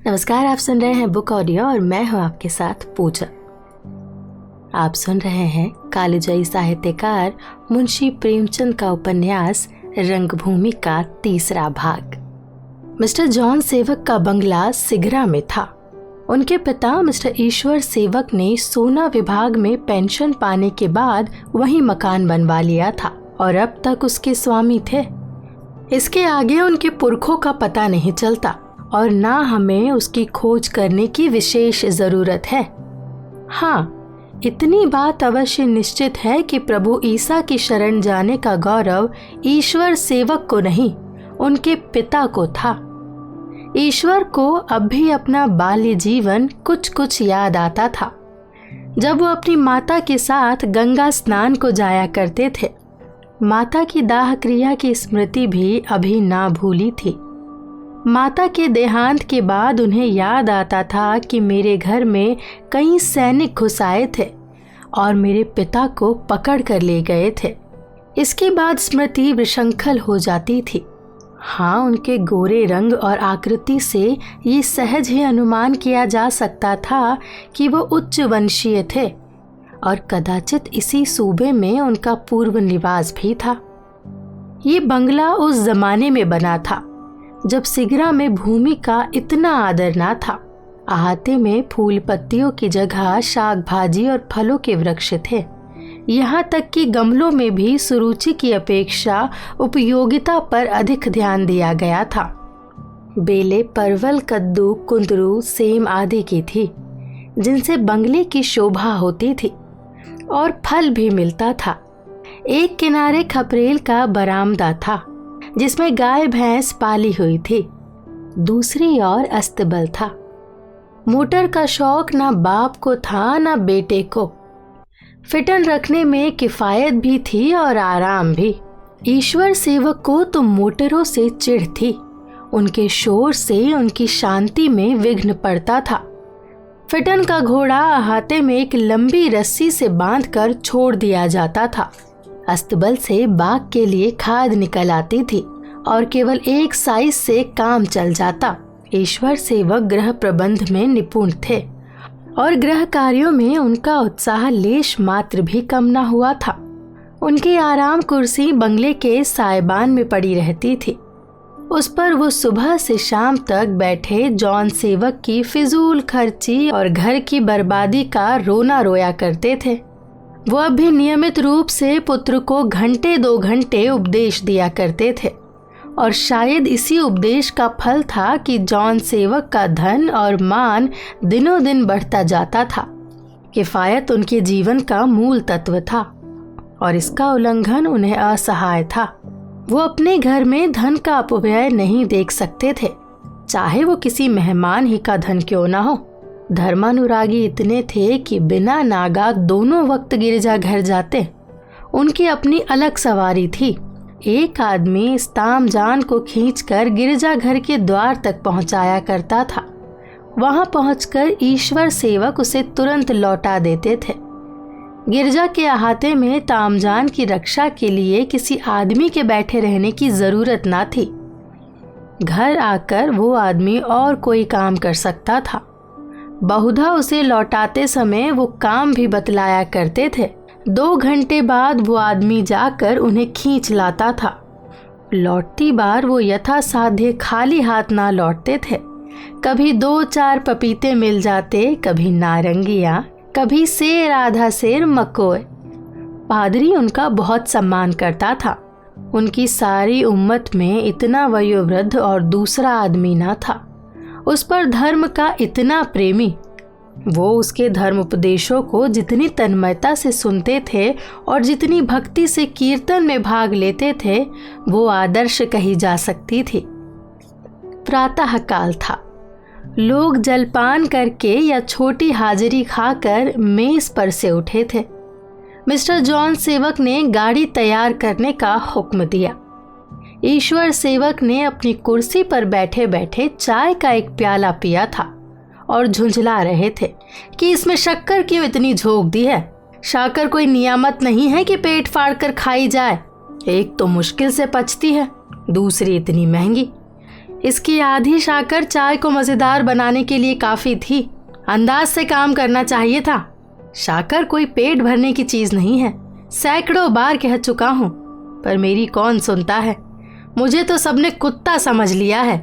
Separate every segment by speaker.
Speaker 1: नमस्कार, आप सुन रहे हैं बुक ऑडियो और मैं हूं आपके साथ पूजा। आप सुन रहे हैं कालजयी साहित्यकार मुंशी प्रेमचंद का उपन्यास रंगभूमि का तीसरा भाग। मिस्टर जॉन सेवक का बंगला सिगरा में था। उनके पिता मिस्टर ईश्वर सेवक ने सोना विभाग में पेंशन पाने के बाद वही मकान बनवा लिया था और अब तक उसके स्वामी थे। इसके आगे उनके पुरखों का पता नहीं चलता और ना हमें उसकी खोज करने की विशेष जरूरत है। हाँ, इतनी बात अवश्य निश्चित है कि प्रभु ईसा की शरण जाने का गौरव ईश्वर सेवक को नहीं, उनके पिता को था। ईश्वर को अब भी अपना बाल्य जीवन कुछ कुछ याद आता था, जब वो अपनी माता के साथ गंगा स्नान को जाया करते थे। माता की दाह क्रिया की स्मृति भी अभी ना भूली थी। माता के देहांत के बाद उन्हें याद आता था कि मेरे घर में कई सैनिक घुस आए थे और मेरे पिता को पकड़ कर ले गए थे। इसके बाद स्मृति विशंखल हो जाती थी। हाँ, उनके गोरे रंग और आकृति से ये सहज ही अनुमान किया जा सकता था कि वो उच्च वंशीय थे और कदाचित इसी सूबे में उनका पूर्व निवास भी था। ये बंगला उस जमाने में बना था जब सिगरा में भूमि का इतना आदर ना था। अहाते में फूल पत्तियों की जगह शाक भाजी और फलों के वृक्ष थे। यहाँ तक कि गमलों में भी सुरुचि की अपेक्षा उपयोगिता पर अधिक ध्यान दिया गया था। बेले परवल, कद्दू, कुंदरू, सेम आदि की थी, जिनसे बंगले की शोभा होती थी और फल भी मिलता था। एक किनारे खपरेल का बरामदा था जिसमें गाय भैंस पाली हुई थी, दूसरी ओर अस्तबल था। मोटर का शौक ना बाप को था ना बेटे को। फिटन रखने में किफायत भी थी और आराम भी। ईश्वर सेवक को तो मोटरों से चिढ़ थी। उनके शोर से उनकी शांति में विघ्न पड़ता था। फिटन का घोड़ा अहाते में एक लंबी रस्सी से बांधकर छोड़ दिया जाता था। अस्तबल से बाग के लिए खाद निकल आती थी और केवल एक साइज से काम चल जाता। ईश्वर सेवक गृह प्रबंध में निपुण थे और गृह कार्यों में उनका उत्साह लेश मात्र भी कम न हुआ था। उनकी आराम कुर्सी बंगले के सायबान में पड़ी रहती थी। उस पर वो सुबह से शाम तक बैठे जॉन सेवक की फिजूल खर्ची और घर की बर्बादी का रोना रोया करते थे। वो अब भी नियमित रूप से पुत्र को घंटे 2 घंटे उपदेश दिया करते थे और शायद इसी उपदेश का फल था कि जॉन सेवक का धन और मान दिनों दिन बढ़ता जाता था। किफायत उनके जीवन का मूल तत्व था और इसका उल्लंघन उन्हें असहाय था। वो अपने घर में धन का अपव्यय नहीं देख सकते थे, चाहे वो किसी मेहमान ही का धन क्यों ना हो। धर्मानुरागी इतने थे कि बिना नागा दोनों वक्त गिरजा घर जाते। उनकी अपनी अलग सवारी थी। एक आदमी इस तामजान को खींचकर गिरजा घर के द्वार तक पहुंचाया करता था। वहां पहुंचकर ईश्वर सेवक उसे तुरंत लौटा देते थे। गिरजा के अहाते में तामजान की रक्षा के लिए किसी आदमी के बैठे रहने की जरूरत ना थी। घर आकर वो आदमी और कोई काम कर सकता था। बहुधा उसे लौटाते समय वो काम भी बतलाया करते थे। 2 घंटे बाद वो आदमी जाकर उन्हें खींच लाता था। लौटती बार वो यथासाध्य खाली हाथ ना लौटते थे। कभी 2-4 पपीते मिल जाते, कभी नारंगियां, कभी सेर, आधा सेर, मकोए। पादरी उनका बहुत सम्मान करता था। उनकी सारी उम्मत में इतना वयोवृद्ध और दूसरा आदमी ना था। उस पर धर्म का इतना प्रेमी। वो उसके धर्म उपदेशों को जितनी तन्मयता से सुनते थे और जितनी भक्ति से कीर्तन में भाग लेते थे, वो आदर्श कही जा सकती थी। प्रातः काल था। लोग जलपान करके या छोटी हाजिरी खाकर मेज पर से उठे थे। मिस्टर जॉन सेवक ने गाड़ी तैयार करने का हुक्म दिया। ईश्वर सेवक ने अपनी कुर्सी पर बैठे बैठे चाय का एक प्याला पिया था और झुंझला रहे थे कि इसमें शक्कर क्यों इतनी झोंक दी है। शाकर कोई नियामत नहीं है कि पेट फाड़ कर खाई जाए। एक तो मुश्किल से पचती है, दूसरी इतनी महंगी। इसकी आधी शाकर चाय को मजेदार बनाने के लिए काफी थी। अंदाज से काम करना चाहिए था। शाकर कोई पेट भरने की चीज नहीं है, सैकड़ों बार कह चुका हूं, पर मेरी कौन सुनता है। मुझे तो सबने कुत्ता समझ लिया है,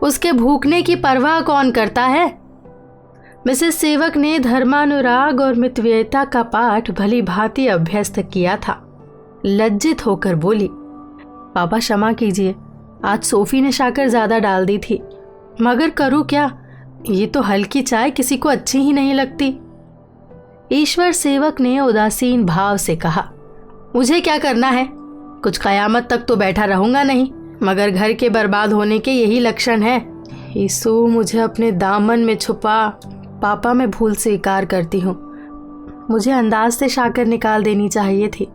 Speaker 1: उसके भूखने की परवाह कौन करता है। मिसेस सेवक ने धर्मानुराग और मितव्ययिता का पाठ भली भांति अभ्यस्त किया था। लज्जित होकर बोली, पापा क्षमा कीजिए, आज सोफी ने शाकर ज्यादा डाल दी थी, मगर करूं क्या, ये तो हल्की चाय किसी को अच्छी ही नहीं लगती। ईश्वर सेवक ने उदासीन भाव से कहा, मुझे क्या करना है, कुछ कयामत तक तो बैठा रहूंगा नहीं, मगर घर के बर्बाद होने के यही लक्षण है। यीशु मुझे अपने दामन में छुपा। पापा मैं भूल स्वीकार करती हूँ, मुझे अंदाज से शाकर निकाल देनी चाहिए थी।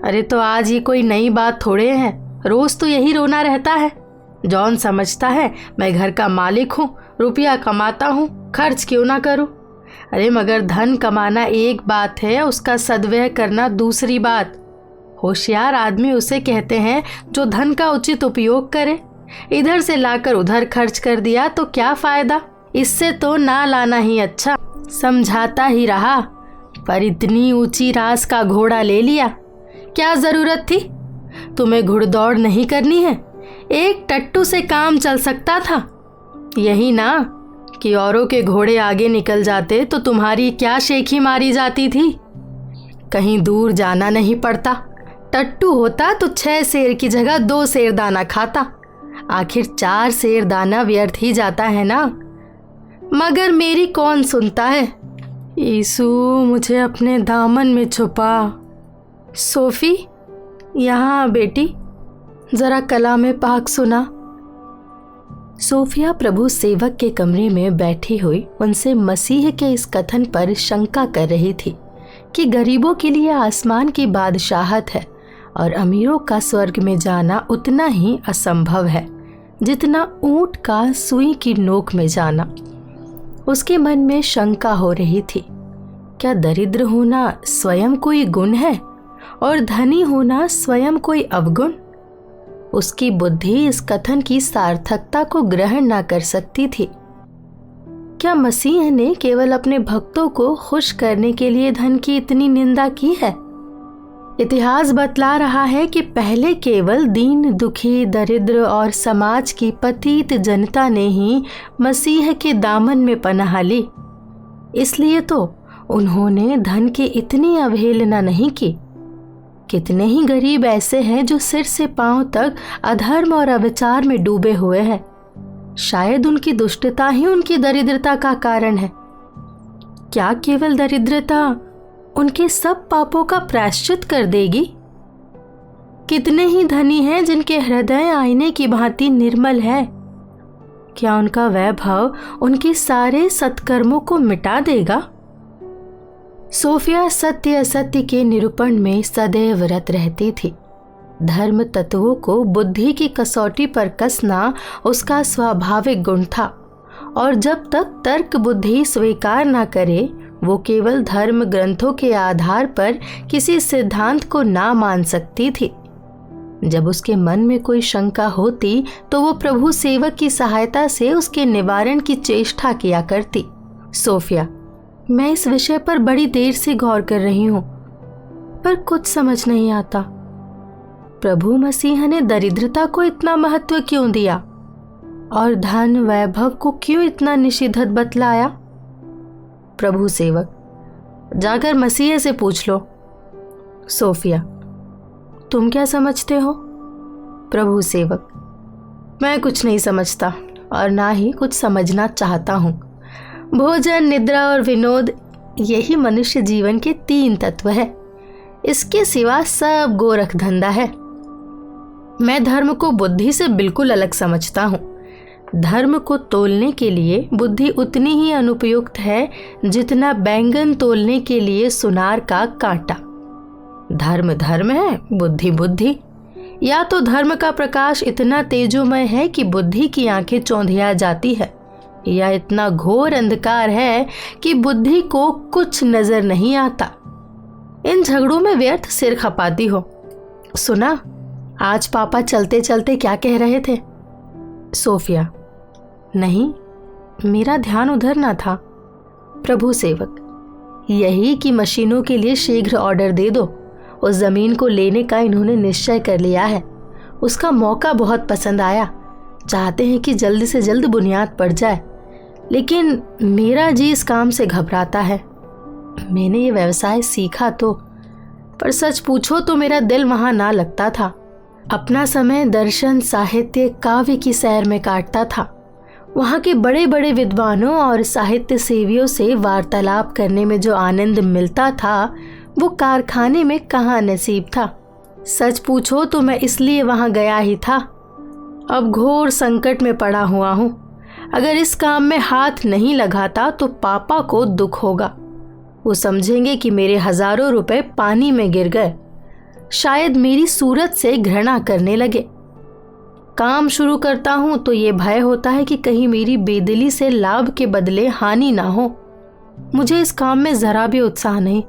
Speaker 1: अरे तो आज ये कोई नई बात थोड़े है, रोज तो यही रोना रहता है। जॉन समझता है मैं घर का मालिक हूँ, रुपया कमाता हूँ, खर्च क्यों ना करूँ। अरे मगर धन कमाना एक बात है, उसका सद्व्यय करना दूसरी बात। होशियार आदमी उसे कहते हैं जो धन का उचित उपयोग करे। इधर से लाकर उधर खर्च कर दिया तो क्या फायदा, इससे तो ना लाना ही अच्छा। समझाता ही रहा, पर इतनी ऊंची रास का घोड़ा ले लिया, क्या जरूरत थी। तुम्हें घुड़दौड़ नहीं करनी है, एक टट्टू से काम चल सकता था। यही ना कि औरों के घोड़े आगे निकल जाते तो तुम्हारी क्या शेखी मारी जाती थी। कहीं दूर जाना नहीं पड़ता। टट्टू होता तो 6 सेर की जगह 2 सेर दाना खाता, आखिर 4 सेर दाना व्यर्थ ही जाता है ना। मगर मेरी कौन सुनता है। यीशु मुझे अपने दामन में छुपा। सोफी यहाँ बेटी, जरा कलाम पाक सुना। सोफिया प्रभु सेवक के कमरे में बैठी हुई उनसे मसीह के इस कथन पर शंका कर रही थी कि गरीबों के लिए आसमान की बादशाहत है और अमीरों का स्वर्ग में जाना उतना ही असंभव है जितना ऊंट का सुई की नोक में जाना। उसके मन में शंका हो रही थी, क्या दरिद्र होना स्वयं कोई गुण है और धनी होना स्वयं कोई अवगुण। उसकी बुद्धि इस कथन की सार्थकता को ग्रहण ना कर सकती थी। क्या मसीह ने केवल अपने भक्तों को खुश करने के लिए धन की इतनी निंदा की है। इतिहास बतला रहा है कि पहले केवल दीन दुखी दरिद्र और समाज की पतित जनता ने ही मसीह के दामन में पनाह ली। इसलिए तो उन्होंने धन की इतनी अवहेलना नहीं की। कितने ही गरीब ऐसे हैं जो सिर से पांव तक अधर्म और अविचार में डूबे हुए हैं। शायद उनकी दुष्टता ही उनकी दरिद्रता का कारण है। क्या केवल दरिद्रता उनके सब पापों का प्रायश्चित कर देगी। कितने ही धनी हैं जिनके हृदय आईने की भांति निर्मल है। क्या उनका वैभव उनके सारे सत्कर्मों को मिटा देगा। सोफिया सत्य असत्य के निरूपण में सदैव रत रहती थी। धर्म तत्वों को बुद्धि की कसौटी पर कसना उसका स्वाभाविक गुण था और जब तक तर्क बुद्धि स्वीकार न करे वो केवल धर्म ग्रंथों के आधार पर किसी सिद्धांत को ना मान सकती थी। जब उसके मन में कोई शंका होती तो वो प्रभु सेवक की सहायता से उसके निवारण की चेष्टा किया करती। सोफिया, मैं इस विषय पर बड़ी देर से गौर कर रही हूँ, पर कुछ समझ नहीं आता। प्रभु मसीह ने दरिद्रता को इतना महत्व क्यों दिया और धन वैभव को क्यों इतना निषिद्ध बतलाया। प्रभु सेवक, जाकर मसीह से पूछ लो। सोफिया, तुम क्या समझते हो। प्रभु सेवक, मैं कुछ नहीं समझता और ना ही कुछ समझना चाहता हूँ। भोजन, निद्रा और विनोद, यही मनुष्य जीवन के 3 तत्व है। इसके सिवा सब गोरख धंधा है। मैं धर्म को बुद्धि से बिल्कुल अलग समझता हूँ। धर्म को तोलने के लिए बुद्धि उतनी ही अनुपयुक्त है जितना बैंगन तोलने के लिए सुनार का कांटा। धर्म धर्म है, बुद्धि बुद्धि। या तो धर्म का प्रकाश इतना तेजोमय है कि बुद्धि की आंखें चौंधिया जाती है, या इतना घोर अंधकार है कि बुद्धि को कुछ नजर नहीं आता। इन झगड़ों में व्यर्थ सिर खपाती हो। सुना, आज पापा चलते चलते क्या कह रहे थे। सोफिया, नहीं, मेरा ध्यान उधर ना था। प्रभु सेवक, यही कि मशीनों के लिए शीघ्र ऑर्डर दे दो। उस जमीन को लेने का इन्होंने निश्चय कर लिया है। उसका मौका बहुत पसंद आया, चाहते हैं कि जल्द से जल्द बुनियाद पड़ जाए, लेकिन मेरा जी इस काम से घबराता है। मैंने ये व्यवसाय सीखा तो, पर सच पूछो तो मेरा दिल वहां ना लगता था। अपना समय दर्शन, साहित्य, काव्य की सैर में काटता था। वहाँ के बड़े बड़े विद्वानों और साहित्य सेवियों से वार्तालाप करने में जो आनंद मिलता था वो कारखाने में कहाँ नसीब था। सच पूछो तो मैं इसलिए वहाँ गया ही था। अब घोर संकट में पड़ा हुआ हूँ। अगर इस काम में हाथ नहीं लगाता तो पापा को दुख होगा। वो समझेंगे कि मेरे हजारों रुपए पानी में गिर गए। शायद मेरी सूरत से घृणा करने लगे। काम शुरू करता हूं तो ये भय होता है कि कहीं मेरी बेदिली से लाभ के बदले हानि ना हो। मुझे इस काम में जरा भी उत्साह नहीं।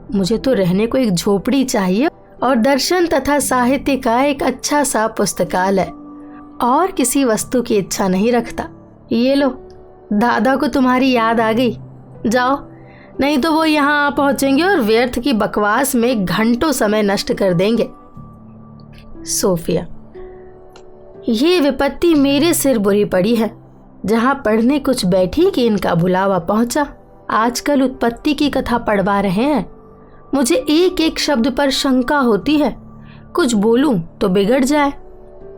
Speaker 1: मुझे तो रहने को एक झोपड़ी चाहिए और दर्शन तथा साहित्य का एक अच्छा सा पुस्तकालय, और किसी वस्तु की इच्छा नहीं रखता। ये लो, दादा को तुम्हारी याद आ गई। जाओ, नहीं तो वो यहाँ आ पहुंचेंगे और व्यर्थ की बकवास में घंटों समय नष्ट कर देंगे। सोफिया, ये विपत्ति मेरे सिर बुरी पड़ी है। जहां पढ़ने कुछ बैठी कि इनका बुलावा पहुंचा। आजकल उत्पत्ति की कथा पढ़वा रहे हैं। मुझे एक एक शब्द पर शंका होती है। कुछ बोलूं तो बिगड़ जाए।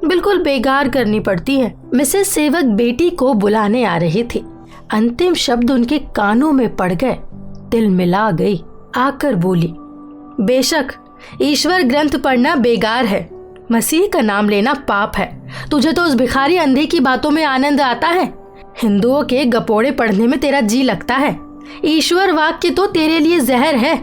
Speaker 1: बिल्कुल बेकार करनी पड़ती है। मिसेस सेवक बेटी को बुलाने आ रही थी। अंतिम शब्द उनके कानों में पड़ गए। दिल मिला गई। आकर बोली, बेशक ईश्वर ग्रंथ पढ़ना बेकार है, मसीह का नाम लेना पाप है। तुझे तो उस भिखारी अंधे की बातों में आनंद आता है। हिंदुओं के गपोड़े पढ़ने में तेरा जी लगता है। ईश्वर वाक्य तो तेरे लिए जहर है।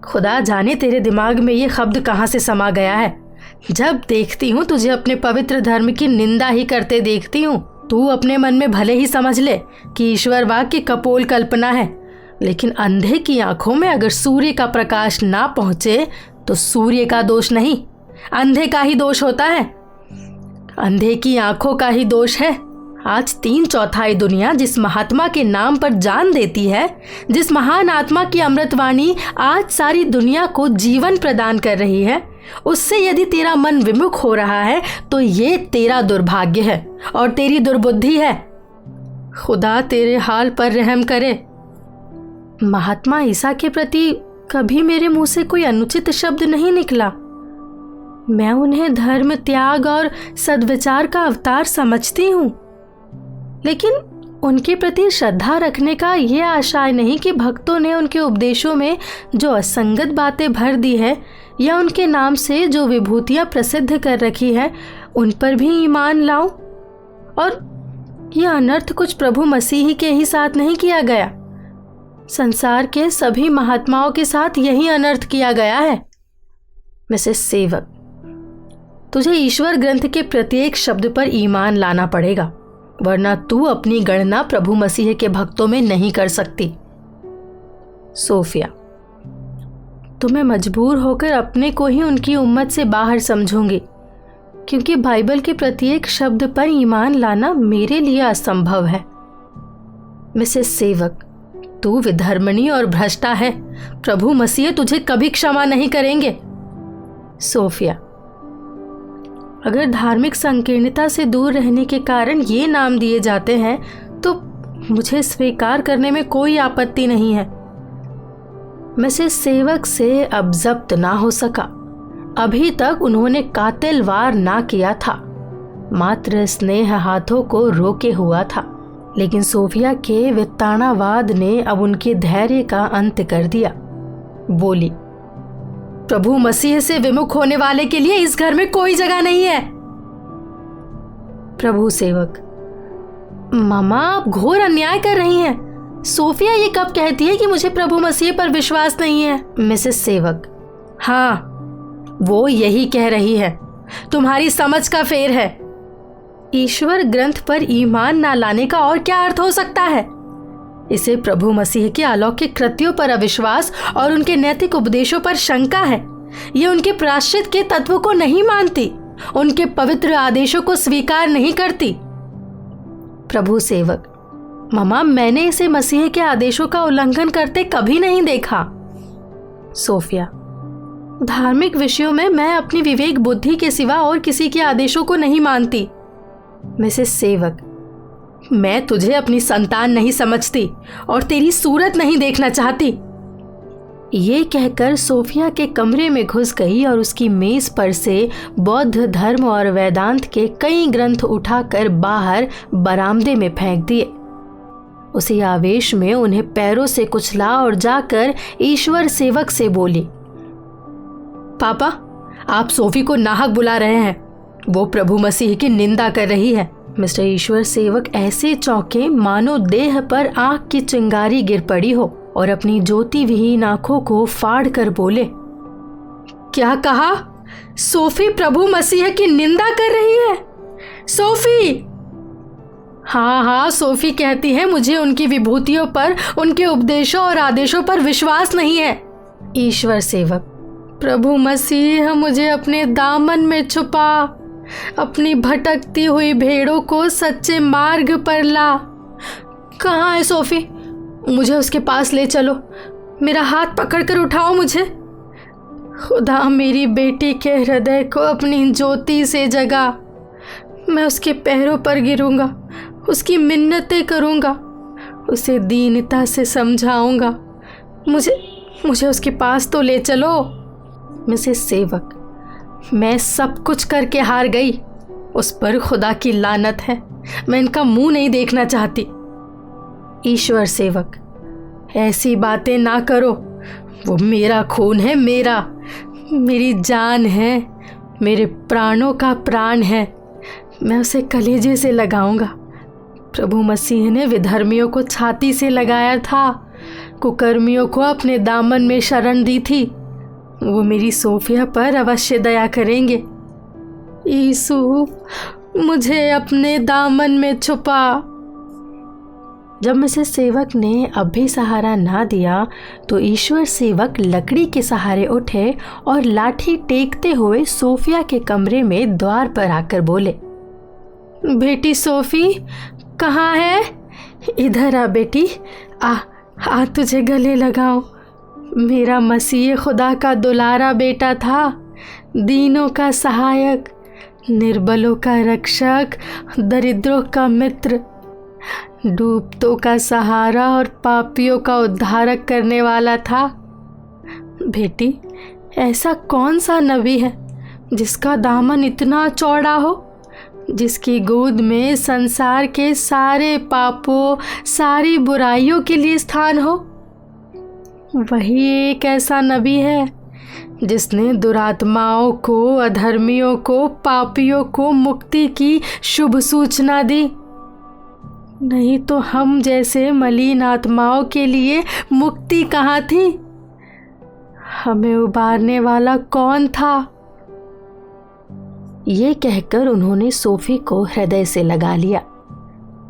Speaker 1: खुदा जाने तेरे दिमाग में ये शब्द कहाँ से समा गया है। जब देखती हूँ तुझे अपने पवित्र धर्म की निंदा ही करते देखती हूँ। तू अपने मन में भले ही समझ ले कि ईश्वर वाक्य कपोल कल्पना है, लेकिन अंधे की आंखों में अगर सूर्य का प्रकाश ना पहुंचे तो सूर्य का दोष नहीं, अंधे का ही दोष होता है। अंधे की आंखों का ही दोष है। आज 3/4 दुनिया जिस महात्मा के नाम पर जान देती है, जिस महान आत्मा की अमृतवाणी आज सारी दुनिया को जीवन प्रदान कर रही है, उससे यदि तेरा मन विमुख हो रहा है तो ये तेरा दुर्भाग्य है और तेरी दुर्बुद्धि है। खुदा तेरे हाल पर रहम करे। महात्मा ईसा के प्रति कभी मेरे मुंह से कोई अनुचित शब्द नहीं निकला। मैं उन्हें धर्म, त्याग और सद्विचार का अवतार समझती हूँ, लेकिन उनके प्रति श्रद्धा रखने का ये आशय नहीं कि भक्तों ने उनके उपदेशों में जो असंगत बातें भर दी है या उनके नाम से जो विभूतियाँ प्रसिद्ध कर रखी है उन पर भी ईमान लाऊं। और यह अनर्थ कुछ प्रभु मसीह के ही साथ नहीं किया गया, संसार के सभी महात्माओं के साथ यही अनर्थ किया गया है। मिसेस सेवक, तुझे ईश्वर ग्रंथ के प्रत्येक शब्द पर ईमान लाना पड़ेगा, वरना तू अपनी गणना प्रभु मसीह के भक्तों में नहीं कर सकती। सोफिया, तो मैं मजबूर होकर अपने को ही उनकी उम्मत से बाहर समझूंगी, क्योंकि बाइबल के प्रत्येक शब्द पर ईमान लाना मेरे लिए असंभव है। मिसेस सेवक, तू विधर्मणी और भ्रष्टा है। प्रभु मसीह तुझे कभी क्षमा नहीं करेंगे। सोफिया, अगर धार्मिक संकीर्णता से दूर रहने के कारण ये नाम दिए जाते हैं तो मुझे स्वीकार करने में कोई आपत्ति नहीं है। मिसेस सेवक से अब जब्त ना हो सका। अभी तक उन्होंने कातिल वार ना किया था, मात्र स्नेह हाथों को रोके हुआ था, लेकिन सोफिया के वित्ताणावाद ने अब उनके धैर्य का अंत कर दिया। बोली, प्रभु मसीह से विमुख होने वाले के लिए इस घर में कोई जगह नहीं है। प्रभु सेवक, मामा आप घोर अन्याय कर रही हैं। सोफिया ये कब कहती है कि मुझे प्रभु मसीह पर विश्वास नहीं है? मिसेस सेवक, हाँ, वो यही कह रही है। तुम्हारी समझ का फेर है। ईश्वर ग्रंथ पर ईमान ना लाने का और क्या अर्थ हो सकता है? इसे प्रभु मसीह के अलौकिक कृत्यों पर अविश्वास और उनके नैतिक उपदेशों पर शंका है। ये उनके प्रायश्चित के तत्व को नहीं मानती, उनके पवित्र आदेशों को स्वीकार नहीं करती। प्रभु सेवक: मामा, मैंने इसे मसीह के आदेशों का उल्लंघन करते कभी नहीं देखा। सोफिया: धार्मिक विषयों में मैं अपनी विवेक बुद्धि के सिवा और किसी के आदेशों को नहीं मानती। मिसेस सेवक: मैं तुझे अपनी संतान नहीं समझती और तेरी सूरत नहीं देखना चाहती। ये कहकर सोफिया के कमरे में घुस गई और उसकी मेज पर से बौद्ध धर्म और वेदांत के कई ग्रंथ उठाकर बाहर बरामदे में फेंक दिए। उसी आवेश में उन्हें पैरों से कुचला और जाकर ईश्वर सेवक से बोली: पापा, आप सोफी को नाहक बुला रहे हैं। वो प्रभु मसीह की निंदा कर रही है। मिस्टर ईश्वर सेवक ऐसे चौंके मानो देह पर आंख की चिंगारी गिर पड़ी हो और अपनी ज्योति विहीन आंखों को फाड़ कर बोले: क्या कहा? सोफी प्रभु मसीह की निंदा कर रही है? सोफी! हाँ, सोफी कहती है मुझे उनकी विभूतियों पर, उनके उपदेशों और आदेशों पर विश्वास नहीं है। ईश्वर सेवक: प्रभु मसीह, मुझे अपने दामन में छुपा, अपनी भटकती हुई भेड़ों को सच्चे मार्ग पर ला। कहाँ है सोफी? मुझे उसके पास ले चलो, मेरा हाथ पकड़कर उठाओ मुझे। खुदा मेरी बेटी के हृदय को अपनी ज्योति से जगा। मैं उसके पैरों पर गिरूंगा, उसकी मिन्नतें करूंगा, उसे दीनता से समझाऊंगा। मुझे उसके पास तो ले चलो। मिसेस सेवक: मैं सब कुछ करके हार गई। उस पर खुदा की लानत है। मैं इनका मुंह नहीं देखना चाहती। ईश्वर सेवक: ऐसी बातें ना करो। वो मेरा खून है, मेरी जान है, मेरे प्राणों का प्राण है। मैं उसे कलेजे से लगाऊंगा। प्रभु मसीह ने विधर्मियों को छाती से लगाया था, कुकर्मियों को अपने दामन में शरण दी थी। वो मेरी सोफिया पर अवश्य दया करेंगे। यीशु, मुझे अपने दामन में छुपा। जब मिसेस सेवक ने अब भी सहारा ना दिया तो ईश्वर सेवक लकड़ी के सहारे उठे और लाठी टेकते हुए सोफिया के कमरे में द्वार पर आकर बोले: बेटी सोफी, कहाँ है? इधर आ बेटी, आ तुझे गले लगाओ। मेरा मसीह खुदा का दुलारा बेटा था, दीनों का सहायक, निर्बलों का रक्षक, दरिद्रों का मित्र, डूबतों का सहारा और पापियों का उद्धारक करने वाला था। बेटी, ऐसा कौन सा नबी है जिसका दामन इतना चौड़ा हो, जिसकी गोद में संसार के सारे पापों, सारी बुराइयों के लिए स्थान हो? वही एक ऐसा नबी है जिसने दुरात्माओं को, अधर्मियों को, पापियों को मुक्ति की शुभ सूचना दी। नहीं तो हम जैसे मलिन आत्माओं के लिए मुक्ति कहाँ थी? हमें उबारने वाला कौन था? ये कहकर उन्होंने सोफी को हृदय से लगा लिया।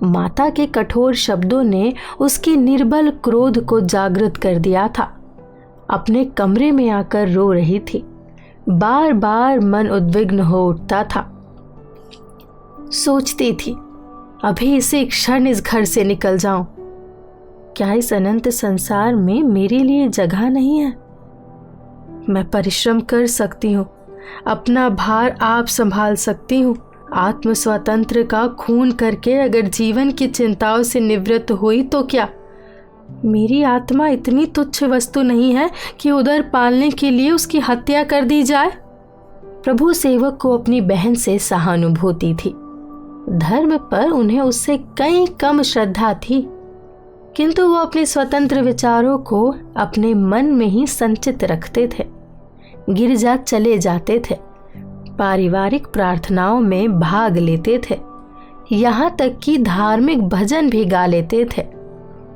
Speaker 1: माता के कठोर शब्दों ने उसके निर्बल क्रोध को जागृत कर दिया था। अपने कमरे में आकर रो रही थी। बार बार मन उद्विग्न हो उठता था। सोचती थी, अभी इसे क्षण इस घर से निकल जाऊं। क्या इस अनंत संसार में मेरे लिए जगह नहीं है? मैं परिश्रम कर सकती हूँ, अपना भार आप संभाल सकती हूँ। आत्म स्वतंत्र का खून करके अगर जीवन की चिंताओं से निवृत्त हुई तो क्या? मेरी आत्मा इतनी तुच्छ वस्तु नहीं है कि उदर पालने के लिए उसकी हत्या कर दी जाए। प्रभु सेवक को अपनी बहन से सहानुभूति थी। धर्म पर उन्हें उससे कहीं कम श्रद्धा थी, किंतु वो अपने स्वतंत्र विचारों को अपने मन में ही संचित रखते थे। गिरजा चले जाते थे, पारिवारिक प्रार्थनाओं में भाग लेते थे, यहाँ तक कि धार्मिक भजन भी गा लेते थे।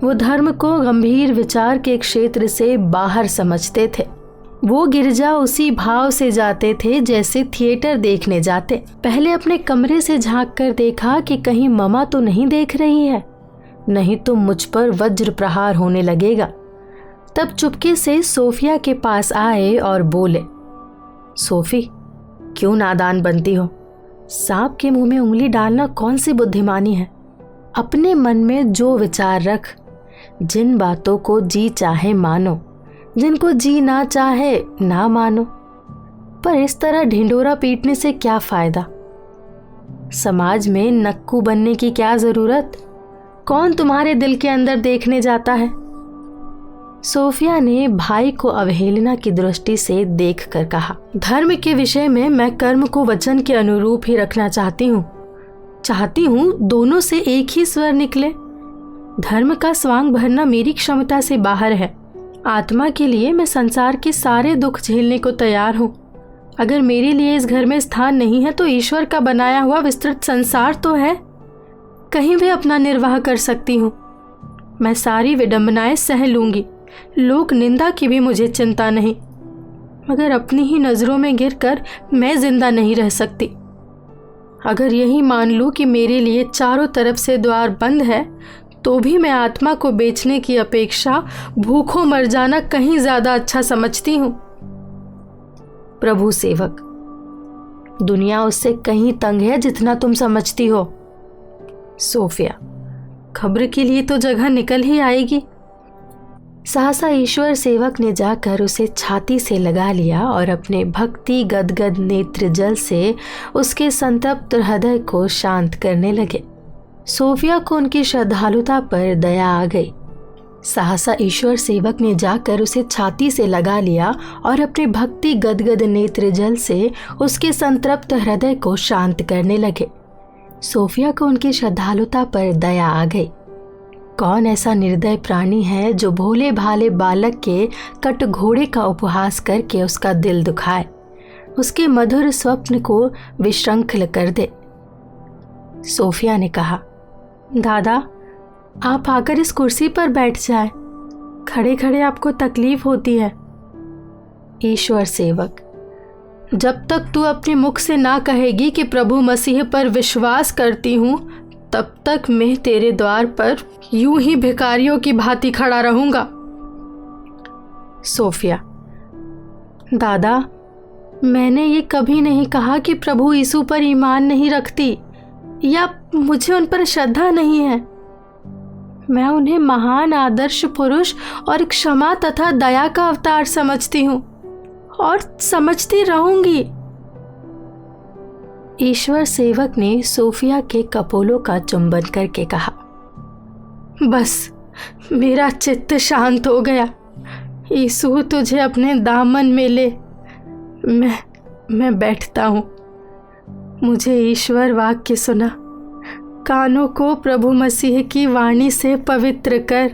Speaker 1: वो धर्म को गंभीर विचार के क्षेत्र से बाहर समझते थे। वो गिरजा उसी भाव से जाते थे जैसे थिएटर देखने जाते। पहले अपने कमरे से झांक कर देखा कि कहीं ममा तो नहीं देख रही है, नहीं तो मुझ पर वज्र प्रहार होने लगेगा। तब चुपके से सोफिया के पास आए और बोले, सोफी, क्यों नादान बनती हो? सांप के मुंह में उंगली डालना कौन सी बुद्धिमानी है? अपने मन में जो विचार रख, जिन बातों को जी चाहे मानो, जिनको जी ना चाहे ना मानो। पर इस तरह ढिंडोरा पीटने से क्या फायदा? समाज में नक्कू बनने की क्या जरूरत? कौन तुम्हारे दिल के अंदर देखने जाता है? सोफिया ने भाई को अवहेलना की दृष्टि से देखकर कहा, धर्म के विषय में मैं कर्म को वचन के अनुरूप ही रखना चाहती हूँ दोनों से एक ही स्वर निकले। धर्म का स्वांग भरना मेरी क्षमता से बाहर है। आत्मा के लिए मैं संसार के सारे दुख झेलने को तैयार हूँ। अगर मेरे लिए इस घर में स्थान नहीं है तो ईश्वर का बनाया हुआ विस्तृत संसार तो है, कहीं भी अपना निर्वाह कर सकती हूँ। मैं सारी विडंबनाएं सह लूंगी, लोक निंदा की भी मुझे चिंता नहीं, मगर अपनी ही नजरों में गिरकर मैं जिंदा नहीं रह सकती। अगर यही मान लूं कि मेरे लिए चारों तरफ से द्वार बंद है, तो भी मैं आत्मा को बेचने की अपेक्षा भूखों मर जाना कहीं ज्यादा अच्छा समझती हूँ। प्रभु सेवक, दुनिया उससे कहीं तंग है जितना तुम समझती हो। सोफिया, खबर के लिए तो जगह निकल ही आएगी। सहसा ईश्वर सेवक ने जाकर उसे छाती से लगा लिया और अपने भक्ति गदगद नेत्र जल से उसके संतप्त हृदय को शांत करने लगे। सोफिया को उनकी श्रद्धालुता पर दया आ गई। सहसा ईश्वर सेवक ने जाकर उसे छाती से लगा लिया और अपने भक्ति गदगद नेत्र जल से उसके संतृप्त हृदय को शांत करने लगे। सोफिया को उनकी श्रद्धालुता पर दया आ गई। कौन ऐसा निर्दय प्राणी है जो भोले भाले बालक के कट घोड़े का उपहास करके उसका दिल दुखाए, उसके मधुर स्वप्न को विश्रंखल कर दे। सोफिया ने कहा, दादा आप आकर इस कुर्सी पर बैठ जाए, खड़े खड़े आपको तकलीफ होती है। ईश्वर सेवक, जब तक तू अपने मुख से ना कहेगी कि प्रभु मसीह पर विश्वास करती हूँ, तब तक मैं तेरे द्वार पर यूं ही भिखारियों की भांति खड़ा रहूंगा। सोफिया, दादा मैंने ये कभी नहीं कहा कि प्रभु यीशु पर ईमान नहीं रखती या मुझे उन पर श्रद्धा नहीं है। मैं उन्हें महान आदर्श पुरुष और क्षमा तथा दया का अवतार समझती हूँ और समझती रहूंगी। ईश्वर सेवक ने सोफिया के कपोलों का चुंबन करके कहा, बस मेरा चित्त शांत हो गया। यीशु तुझे अपने दामन में ले। मैं बैठता हूँ। मुझे ईश्वर वाक्य सुना, कानों को प्रभु मसीह की वाणी से पवित्र कर।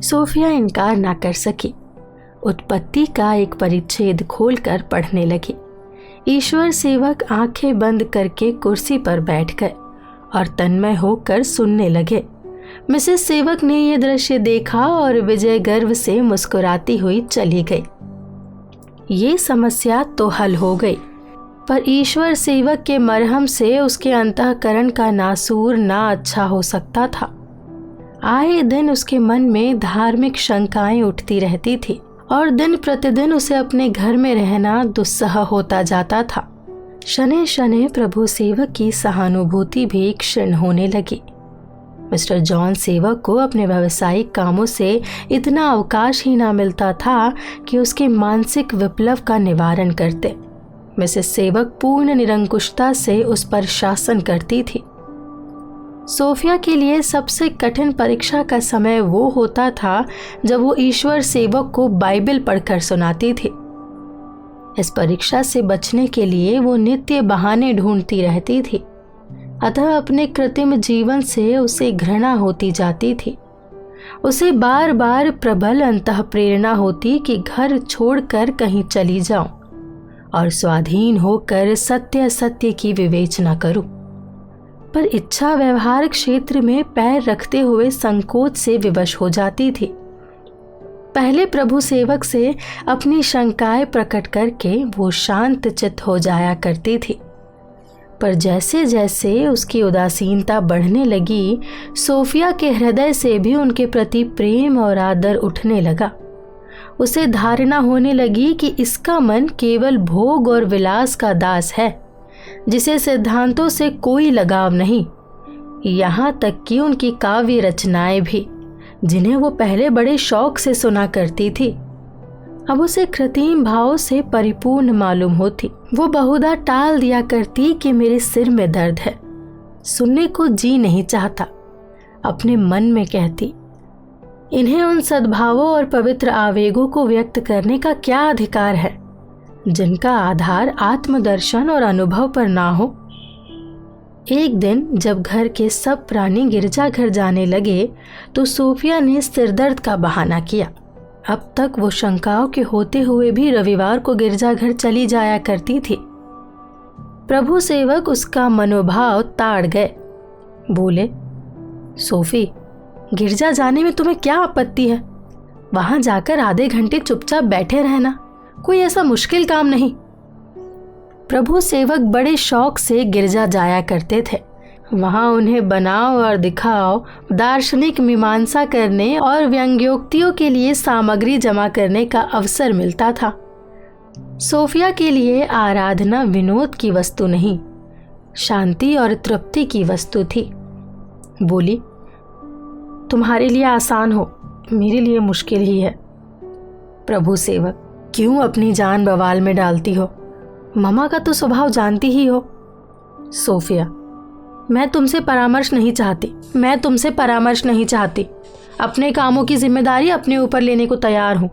Speaker 1: सोफिया इनकार ना कर सकी। उत्पत्ति का एक परिच्छेद खोलकर पढ़ने लगी। ईश्वर सेवक आंखें बंद करके कुर्सी पर बैठ गए और तन्मय होकर सुनने लगे। मिसेस सेवक ने यह दृश्य देखा और विजय गर्व से मुस्कुराती हुई चली गई। ये समस्या तो हल हो गई, पर ईश्वर सेवक के मरहम से उसके अंतःकरण का नासूर ना अच्छा हो सकता था। आए दिन उसके मन में धार्मिक शंकाएं उठती रहती थी और दिन प्रतिदिन उसे अपने घर में रहना दुस्सह होता जाता था। शनै शनै प्रभु सेवक की सहानुभूति भी क्षीण होने लगी। मिस्टर जॉन सेवक को अपने व्यावसायिक कामों से इतना अवकाश ही ना मिलता था कि उसके मानसिक विप्लव का निवारण करते। मिसेस सेवक पूर्ण निरंकुशता से उस पर शासन करती थी। सोफिया के लिए सबसे कठिन परीक्षा का समय वो होता था जब वो ईश्वर सेवक को बाइबल पढ़कर सुनाती थी। इस परीक्षा से बचने के लिए वो नित्य बहाने ढूंढती रहती थी, अतः अपने कृत्रिम जीवन से उसे घृणा होती जाती थी। उसे बार बार प्रबल अंतः प्रेरणा होती कि घर छोड़कर कहीं चली जाऊं और स्वाधीन होकर सत्य सत्य की विवेचना करूं, पर इच्छा व्यवहार क्षेत्र में पैर रखते हुए संकोच से विवश हो जाती थी। पहले प्रभु सेवक से अपनी शंकाएं प्रकट करके वो शांत चित्त हो जाया करती थी, पर जैसे जैसे उसकी उदासीनता बढ़ने लगी, सोफिया के हृदय से भी उनके प्रति प्रेम और आदर उठने लगा। उसे धारणा होने लगी कि इसका मन केवल भोग और विलास का दास है, जिसे सिद्धांतों से कोई लगाव नहीं। यहाँ तक कि उनकी काव्य रचनाएं भी, जिन्हें वो पहले बड़े शौक से सुना करती थी, अब उसे कृत्रिम भाव से परिपूर्ण मालूम होती। वो बहुधा टाल दिया करती कि मेरे सिर में दर्द है, सुनने को जी नहीं चाहता। अपने मन में कहती, इन्हें उन सद्भावों और पवित्र आवेगों को व्यक्त करने का क्या अधिकार है जिनका आधार आत्मदर्शन और अनुभव पर ना हो। एक दिन जब घर के सब प्राणी गिरजाघर जाने लगे तो सोफिया ने सिरदर्द का बहाना किया। अब तक वो शंकाओं के होते हुए भी रविवार को गिरजाघर चली जाया करती थी। प्रभु सेवक उसका मनोभाव ताड़ गए। बोले, सोफी, गिरजा जाने में तुम्हें क्या आपत्ति है? वहां जाकर आधे घंटे चुपचाप बैठे रहना कोई ऐसा मुश्किल काम नहीं। प्रभु सेवक बड़े शौक से गिरजा जाया करते थे। वहां उन्हें बनाओ और दिखाओ, दार्शनिक मीमांसा करने और व्यंग्योक्तियों के लिए सामग्री जमा करने का अवसर मिलता था। सोफिया के लिए आराधना विनोद की वस्तु नहीं, शांति और तृप्ति की वस्तु थी। बोली, तुम्हारे लिए आसान हो, मेरे लिए मुश्किल ही है। प्रभु सेवक, क्यों अपनी जान बवाल में डालती हो? ममा का तो स्वभाव जानती ही हो। सोफिया, मैं तुमसे परामर्श नहीं चाहती। अपने कामों की जिम्मेदारी अपने ऊपर लेने को तैयार हूं।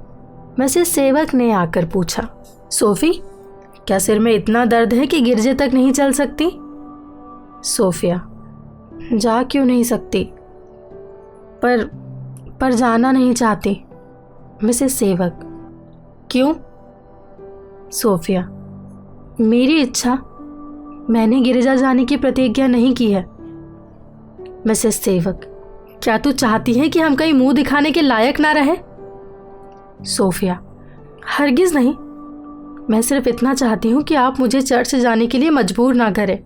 Speaker 1: मिसेस सेवक ने आकर पूछा, सोफी, क्या सिर में इतना दर्द है कि गिरजे तक नहीं चल सकती? सोफिया, जा क्यों नहीं सकती? पर जाना नहीं चाहती। मिसेस सेवक, क्यों? सोफिया, मेरी इच्छा, मैंने गिरजा जाने की प्रतिज्ञा नहीं की है। मिसेस सेवक, क्या तू चाहती है कि हम कहीं मुंह दिखाने के लायक ना रहे? सोफिया, हरगिज नहीं। मैं सिर्फ इतना चाहती हूँ कि आप मुझे चर्च जाने के लिए मजबूर ना करें।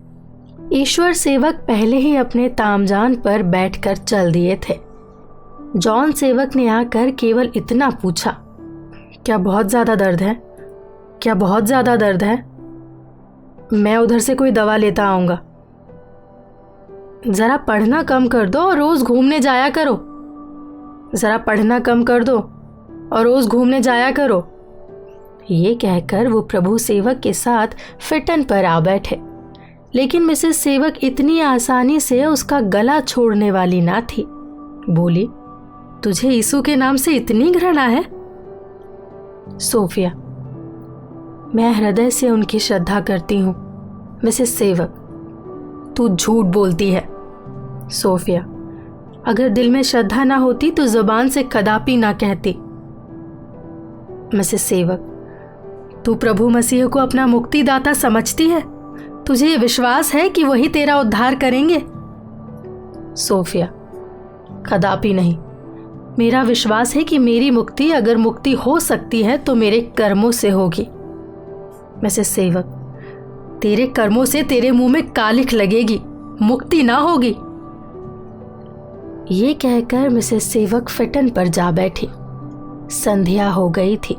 Speaker 1: ईश्वर सेवक पहले ही अपने तामजान पर बैठकर चल दिए थे। जॉन सेवक ने आकर केवल इतना पूछा, क्या बहुत ज़्यादा दर्द है? मैं उधर से कोई दवा लेता आऊँगा। ज़रा पढ़ना कम कर दो और रोज़ घूमने जाया करो। ये कहकर वो प्रभु सेवक के साथ फिटन पर आ बैठे। लेकिन मिसेस सेवक इतनी आसानी से उसका गला छोड़ने वाली ना थी। बोली, तुझे यीशु के नाम से इतनी घृणा है? सोफिया, मैं हृदय से उनकी श्रद्धा करती हूँ। मिसेस सेवक, तू झूठ बोलती है। सोफिया, अगर दिल में श्रद्धा ना होती तो जुबान से कदापि ना कहती। मिसेस सेवक, तू प्रभु मसीह को अपना मुक्तिदाता समझती है? तुझे ये विश्वास है कि वही तेरा उद्धार करेंगे? सोफिया, कदापि नहीं। मेरा विश्वास है कि मेरी मुक्ति, अगर मुक्ति हो सकती है, तो मेरे कर्मों से होगी। मिसेस सेवक, तेरे कर्मों से तेरे मुंह में कालिख लगेगी, मुक्ति ना होगी। ये कहकर मिसेस सेवक फिटन पर जा बैठी। संध्या हो गई थी।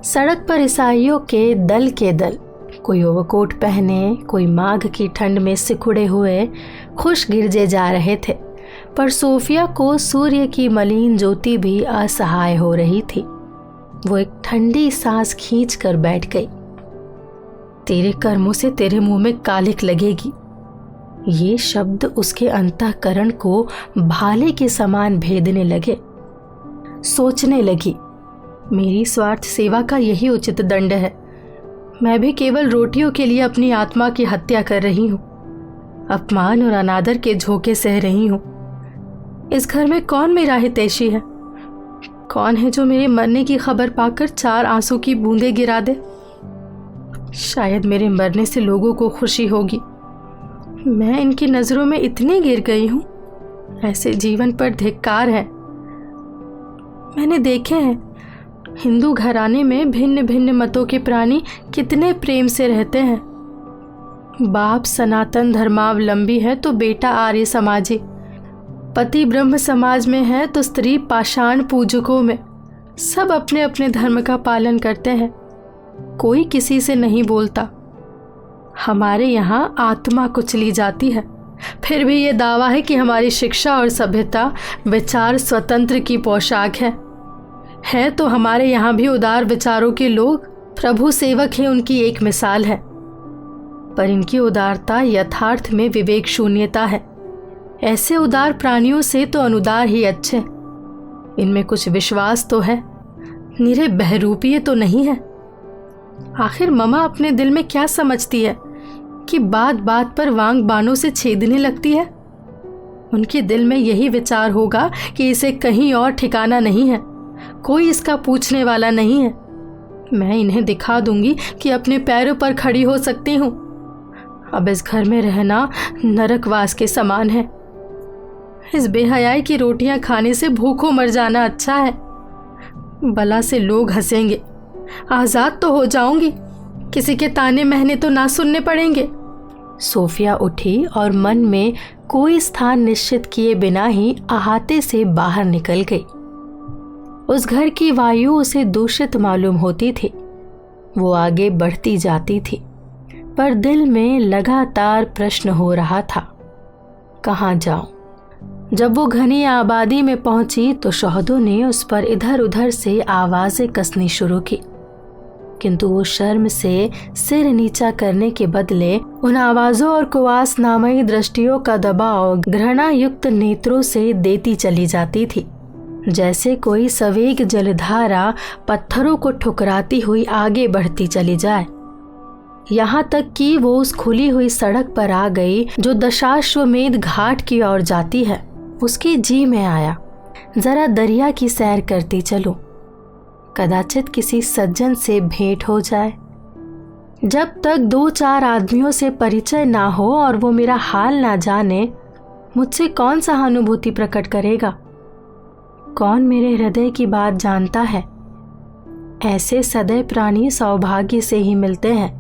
Speaker 1: सड़क पर ईसाइयों के दल कोई ओवरकोट पहने, कोई माघ की ठंड में सिकुड़े हुए खुश गिरजे जा रहे थे। पर सोफिया को सूर्य की मलिन ज्योति भी असहाय हो रही थी। वो एक ठंडी सांस खींच कर बैठ गई। तेरे कर्मों से तेरे मुंह में कालिख लगेगी। ये शब्द उसके अंतःकरण को भाले के समान भेदने लगे। सोचने लगी, मेरी स्वार्थ सेवा का यही उचित दंड है। मैं भी केवल रोटियों के लिए अपनी आत्मा की हत्या कर रही हूँ। अपमान और अनादर के झोंके सह रही हूँ। इस घर में कौन मेरा हितैषी है? कौन है जो मेरे मरने की खबर पाकर 4 आंसू की बूंदें गिरा दे? शायद मेरे मरने से लोगों को खुशी होगी। मैं इनकी नजरों में इतनी गिर गई हूँ, ऐसे जीवन पर धिक्कार है। मैंने देखे हैं हिंदू घराने में भिन्न भिन्न मतों के प्राणी कितने प्रेम से रहते हैं। बाप सनातन धर्मावलंबी है तो बेटा आर्य समाजी, पति ब्रह्म समाज में है तो स्त्री पाषाण पूजकों में। सब अपने अपने धर्म का पालन करते हैं, कोई किसी से नहीं बोलता। हमारे यहाँ आत्मा कुचली जाती है,
Speaker 2: फिर भी ये दावा है कि हमारी शिक्षा और सभ्यता विचार स्वतंत्र की पोशाक है तो हमारे यहाँ भी उदार विचारों के लोग प्रभु सेवक हैं, उनकी एक मिसाल है। पर इनकी उदारता यथार्थ में विवेक शून्यता है। ऐसे उदार प्राणियों से तो अनुदार ही अच्छे। इनमें कुछ विश्वास तो है, निरे बहरूपीय तो नहीं है। आखिर ममा अपने दिल में क्या समझती है कि बात बात पर वांग बाणों से छेदने लगती है। उनके दिल में यही विचार होगा कि इसे कहीं और ठिकाना नहीं है, कोई इसका पूछने वाला नहीं है। मैं इन्हें दिखा दूंगी कि अपने पैरों पर खड़ी हो सकती हूँ। अब इस घर में रहना नरकवास के समान है। इस बेहयाई की रोटियां खाने से भूखों मर जाना अच्छा है। भला से लोग हंसेंगे, आजाद तो हो जाऊंगी, किसी के ताने महने तो ना सुनने पड़ेंगे।
Speaker 1: सोफिया उठी और मन में कोई स्थान निश्चित किए बिना ही अहाते से बाहर निकल गई। उस घर की वायु उसे दूषित मालूम होती थी। वो आगे बढ़ती जाती थी, पर दिल में लगातार प्रश्न हो रहा था, कहाँ जाऊं? जब वो घनी आबादी में पहुंची तो शहदों ने उस पर इधर उधर से आवाजें कसनी शुरू की, किंतु वो शर्म से सिर नीचा करने के बदले उन आवाजों और कुवास नामयी दृष्टियों का दबाव घृणा युक्त नेत्रों से देती चली जाती थी, जैसे कोई सवेग जलधारा पत्थरों को ठुकराती हुई आगे बढ़ती चली जाए। यहाँ तक कि वो उस खुली हुई सड़क पर आ गई जो दशाश्वमेध घाट की ओर जाती है। उसके जी में आया, जरा दरिया की सैर करती चलूं, कदाचित किसी सज्जन से भेंट हो जाए। जब तक 2-4 आदमियों से परिचय ना हो और वो मेरा हाल ना जाने, मुझसे कौन सहानुभूति प्रकट करेगा? कौन मेरे हृदय की बात जानता है? ऐसे सदैव प्राणी सौभाग्य से ही मिलते हैं।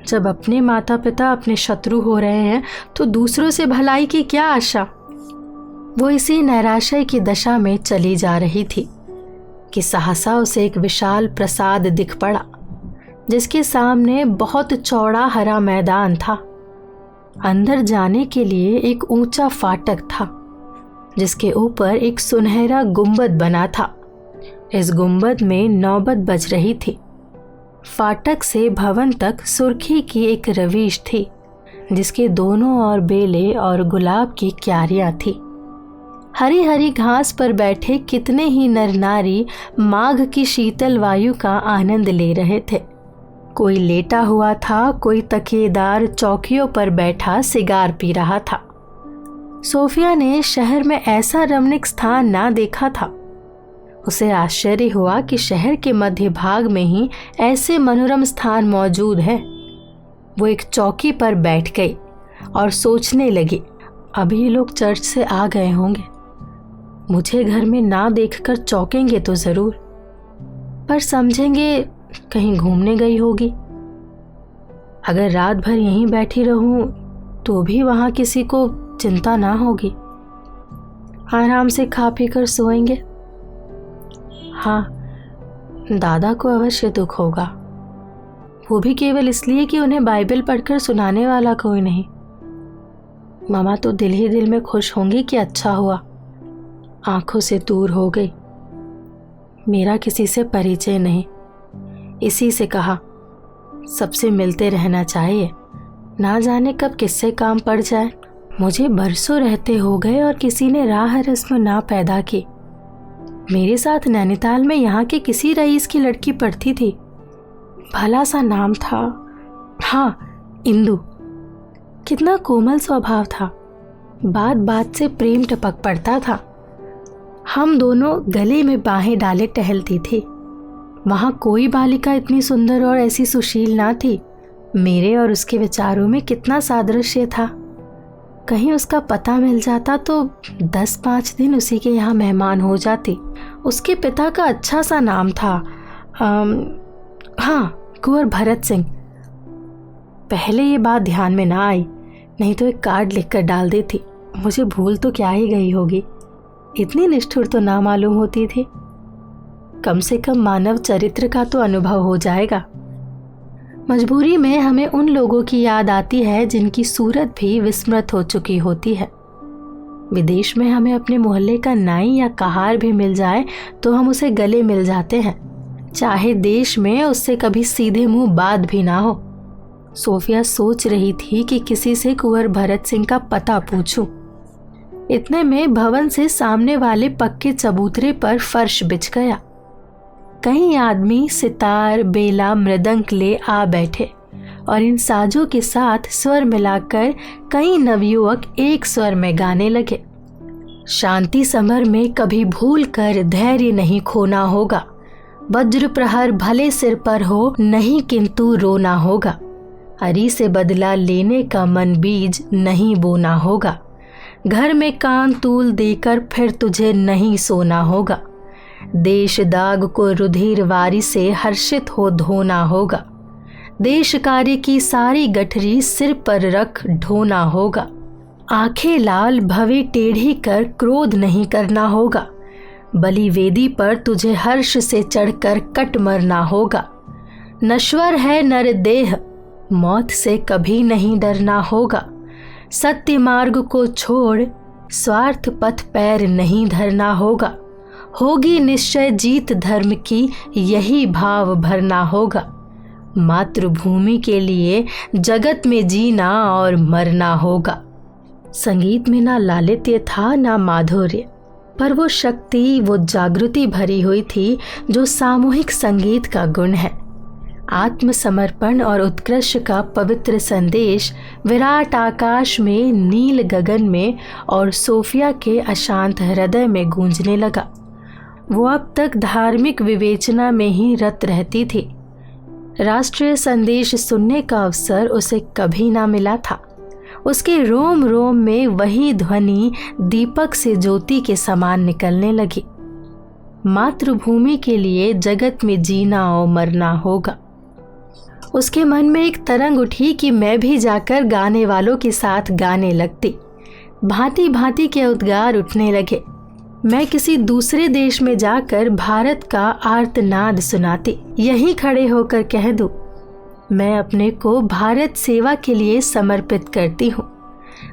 Speaker 1: जब अपने माता पिता अपने शत्रु हो रहे हैं तो दूसरों से भलाई की क्या आशा? वो इसी नैराशय की दशा में चली जा रही थी कि सहसा उसे एक विशाल प्रासाद दिख पड़ा, जिसके सामने बहुत चौड़ा हरा मैदान था। अंदर जाने के लिए एक ऊंचा फाटक था, जिसके ऊपर एक सुनहरा गुंबद बना था। इस गुंबद में नौबत बज रही थी। फाटक से भवन तक सुर्खी की एक रवीश थी, जिसके दोनों ओर बेले और गुलाब की क्यारियां थी। हरी हरी घास पर बैठे कितने ही नर नारी माघ की शीतल वायु का आनंद ले रहे थे। कोई लेटा हुआ था, कोई तकिएदार चौकियों पर बैठा सिगार पी रहा था। सोफिया ने शहर में ऐसा रमणीक स्थान ना देखा था। उसे आश्चर्य हुआ कि शहर के मध्य भाग में ही ऐसे मनोरम स्थान मौजूद है। वो एक चौकी पर बैठ गई और सोचने लगी, अभी लोग चर्च से आ गए होंगे, मुझे घर में ना देखकर चौंकेंगे तो जरूर, पर समझेंगे कहीं घूमने गई होगी। अगर रात भर यहीं बैठी रहूं तो भी वहां किसी को चिंता ना होगी। आराम से खा पी कर सोएंगे। हाँ, दादा को अवश्य दुख होगा, वो भी केवल इसलिए कि उन्हें बाइबल पढ़कर सुनाने वाला कोई नहीं। मामा तो दिल ही दिल में खुश होंगी कि अच्छा हुआ, आंखों से दूर हो गई। मेरा किसी से परिचय नहीं, इसी से कहा सबसे मिलते रहना चाहिए, ना जाने कब किससे काम पड़ जाए। मुझे बरसों रहते हो गए और किसी ने राह रस्म ना पैदा की। मेरे साथ नैनीताल में यहाँ के किसी रईस की लड़की पढ़ती थी, भला सा नाम था, हाँ इंदु। कितना कोमल स्वभाव था, बात बात से प्रेम टपक पड़ता था। हम दोनों गले में बाहें डाले टहलती थी। वहाँ कोई बालिका इतनी सुंदर और ऐसी सुशील ना थी। मेरे और उसके विचारों में कितना सादृश्य था। कहीं उसका पता मिल जाता तो 10-5 दिन उसी के यहाँ मेहमान हो जाती। उसके पिता का अच्छा सा नाम था, हाँ, कुंवर भरत सिंह। पहले ये बात ध्यान में ना आई, नहीं तो एक कार्ड लिखकर डाल देती। मुझे भूल तो क्या ही गई होगी, इतनी निष्ठुर तो ना मालूम होती थी। कम से कम मानव चरित्र का तो अनुभव हो जाएगा। मजबूरी में हमें उन लोगों की याद आती है जिनकी सूरत भी विस्मृत हो चुकी होती है। विदेश में हमें अपने मोहल्ले का नाई या कहार भी मिल जाए तो हम उसे गले मिल जाते हैं, चाहे देश में उससे कभी सीधे मुंह बात भी ना हो। सोफिया सोच रही थी कि किसी से कुंवर भरत सिंह का पता पूछूं। इतने में भवन से सामने वाले पक्के चबूतरे पर फर्श बिछ गया। कई आदमी सितार, बेला, मृदंग ले आ बैठे और इन साजों के साथ स्वर मिलाकर कई नवयुवक एक स्वर में गाने लगे। शांति समर में कभी भूल कर धैर्य नहीं खोना होगा, वज्र प्रहर भले सिर पर हो नहीं किंतु रोना होगा, हरी से बदला लेने का मन बीज नहीं बोना होगा, घर में कान तूल देकर फिर तुझे नहीं सोना होगा, देश दाग को रुधिर वारी से हर्षित हो धोना होगा, देश कार्य की सारी गठरी सिर पर रख ढोना होगा, आंखें लाल भवे टेढ़ी कर क्रोध नहीं करना होगा, बलि वेदी पर तुझे हर्ष से चढ़कर कट मरना होगा, नश्वर है नर देह मौत से कभी नहीं डरना होगा, सत्य मार्ग को छोड़ स्वार्थ पथ पैर नहीं धरना होगा, होगी निश्चय जीत धर्म की यही भाव भरना होगा, मातृभूमि के लिए जगत में जीना और मरना होगा। संगीत में ना लालित्य था ना माधुर्य, पर वो शक्ति, वो जागृति भरी हुई थी जो सामूहिक संगीत का गुण है। आत्मसमर्पण और उत्कृष्ट का पवित्र संदेश विराट आकाश में, नील गगन में और सोफिया के अशांत हृदय में गूंजने लगा। वो अब तक धार्मिक विवेचना में ही रत रहती थी। राष्ट्रीय संदेश सुनने का अवसर उसे कभी ना मिला था। उसके रोम रोम में वही ध्वनि दीपक से ज्योति के समान निकलने लगी। मातृभूमि के लिए जगत में जीना और मरना होगा। उसके मन में एक तरंग उठी कि मैं भी जाकर गाने वालों के साथ गाने लगती। भांति भांति के उद्गार उठने लगे। मैं किसी दूसरे देश में जाकर भारत का आर्तनाद सुनाती, यहीं खड़े होकर कह दूं, मैं अपने को भारत सेवा के लिए समर्पित करती हूँ।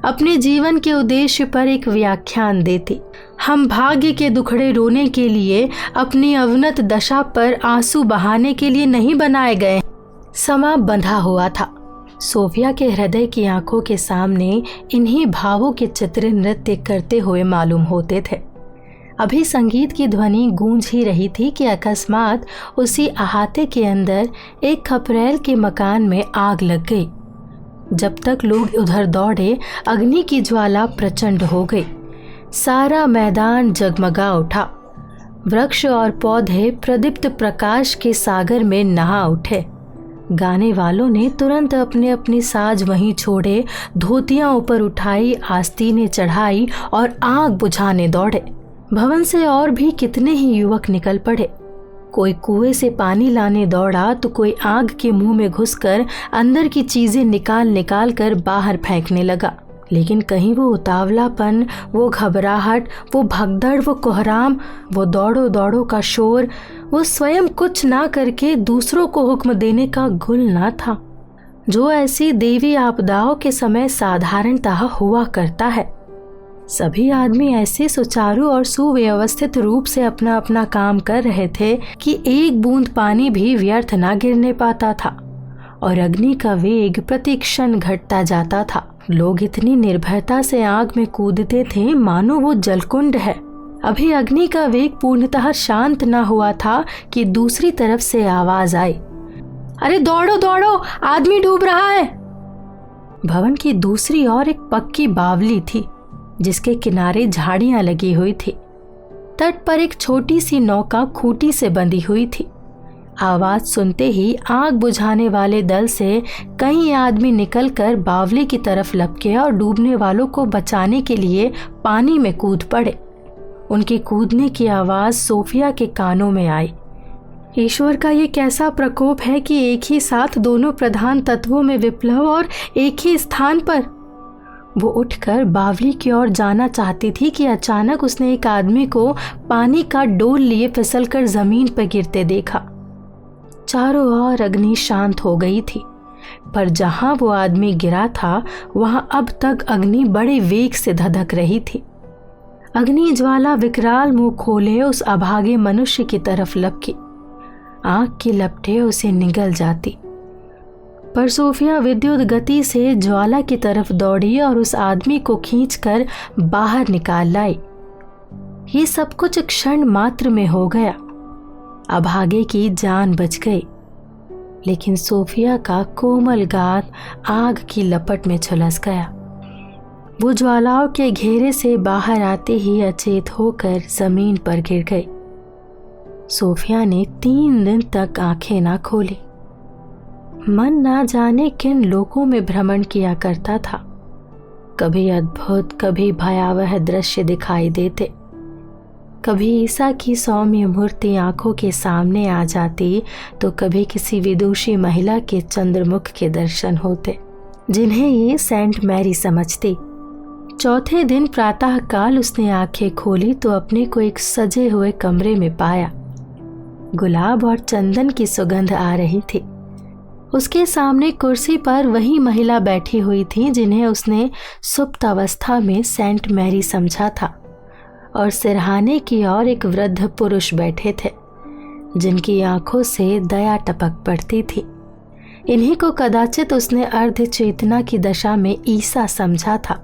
Speaker 1: अपने जीवन के उद्देश्य पर एक व्याख्यान देती। हम भाग्य के दुखड़े रोने के लिए, अपनी अवनत दशा पर आंसू बहाने के लिए नहीं बनाए गए। समा बंधा हुआ था। सोफिया के हृदय की आंखों के सामने इन्हीं भावों के चित्र नृत्य करते हुए मालूम होते थे। अभी संगीत की ध्वनि गूंज ही रही थी कि अकस्मात उसी अहाते के अंदर एक खपरेल के मकान में आग लग गई। जब तक लोग उधर दौड़े, अग्नि की ज्वाला प्रचंड हो गई। सारा मैदान जगमगा उठा। वृक्ष और पौधे प्रदीप्त प्रकाश के सागर में नहा उठे। गाने वालों ने तुरंत अपने अपने साज वहीं छोड़े, धोतियां ऊपर उठाई, आस्तीनें चढ़ाई और आग बुझाने दौड़े। भवन से और भी कितने ही युवक निकल पड़े। कोई कुएं से पानी लाने दौड़ा तो कोई आग के मुंह में घुसकर अंदर की चीजें निकाल निकाल कर बाहर फेंकने लगा। लेकिन कहीं वो उतावलापन, वो घबराहट, वो भगदड़, वो कोहराम, वो दौड़ो दौड़ो का शोर, वो स्वयं कुछ ना करके दूसरों को हुक्म देने का गुल ना था, जो ऐसी देवी आपदाओं के समय साधारणतः हुआ करता है। सभी आदमी ऐसे सुचारू और सुव्यवस्थित रूप से अपना अपना काम कर रहे थे कि एक बूंद पानी भी व्यर्थ ना गिरने पाता था और अग्नि का वेग प्रति क्षण घटता जाता था। लोग इतनी निर्भयता से आग में कूदते थे मानो वो जलकुंड है। अभी अग्नि का वेग पूर्णतः शांत न हुआ था कि दूसरी तरफ से आवाज आई, अरे दौड़ो दौड़ो, आदमी डूब रहा है। भवन की दूसरी ओर एक पक्की बावली थी जिसके किनारे झाड़ियां लगी हुई थी। तट पर एक छोटी सी नौका खूंटी से बंधी हुई थी। आवाज सुनते ही आग बुझाने वाले दल से कई आदमी निकलकर बावली की तरफ लपके और डूबने वालों को बचाने के लिए पानी में कूद पड़े। उनके कूदने की आवाज सोफिया के कानों में आई। ईश्वर का ये कैसा प्रकोप है कि एक ही साथ दोनों प्रधान तत्वों में विप्लव और एक ही स्थान पर। वो उठकर बावली की ओर जाना चाहती थी कि अचानक उसने एक आदमी को पानी का डोल लिए फिसलकर जमीन पर गिरते देखा। चारों ओर अग्नि शांत हो गई थी, पर जहां वो आदमी गिरा था वहां अब तक अग्नि बड़े वेग से धधक रही थी। अग्नि ज्वाला विकराल मुंह खोले उस अभागे मनुष्य की तरफ लपकी। आंख की लपटें उसे निगल जाती, पर सोफिया विद्युत गति से ज्वाला की तरफ दौड़ी और उस आदमी को खींचकर बाहर निकाल लाई। ये सब कुछ क्षण मात्र में हो गया। अभागे की जान बच गई, लेकिन सोफिया का कोमल गात आग की लपट में झुलस गया। वो ज्वालाओं के घेरे से बाहर आते ही अचेत होकर जमीन पर गिर गई। सोफिया ने 3 दिन तक आंखें ना खोली। मन ना जाने किन लोकों में भ्रमण किया करता था। कभी अद्भुत, कभी भयावह दृश्य दिखाई देते। कभी ईसा की सौम्य मूर्ति आंखों के सामने आ जाती, तो कभी किसी विदुषी महिला के चंद्रमुख के दर्शन होते, जिन्हें ये सेंट मैरी समझती। चौथे दिन प्रातःकाल उसने आंखें खोली तो अपने को एक सजे हुए कमरे में पाया। गुलाब और चंदन की सुगंध आ रही थी। उसके सामने कुर्सी पर वही महिला बैठी हुई थी जिन्हें उसने सुप्त अवस्था में सेंट मैरी समझा था, और सिरहाने की ओर एक वृद्ध पुरुष बैठे थे जिनकी आंखों से दया टपक पड़ती थी। इन्हीं को कदाचित उसने अर्ध चेतना की दशा में ईसा समझा था।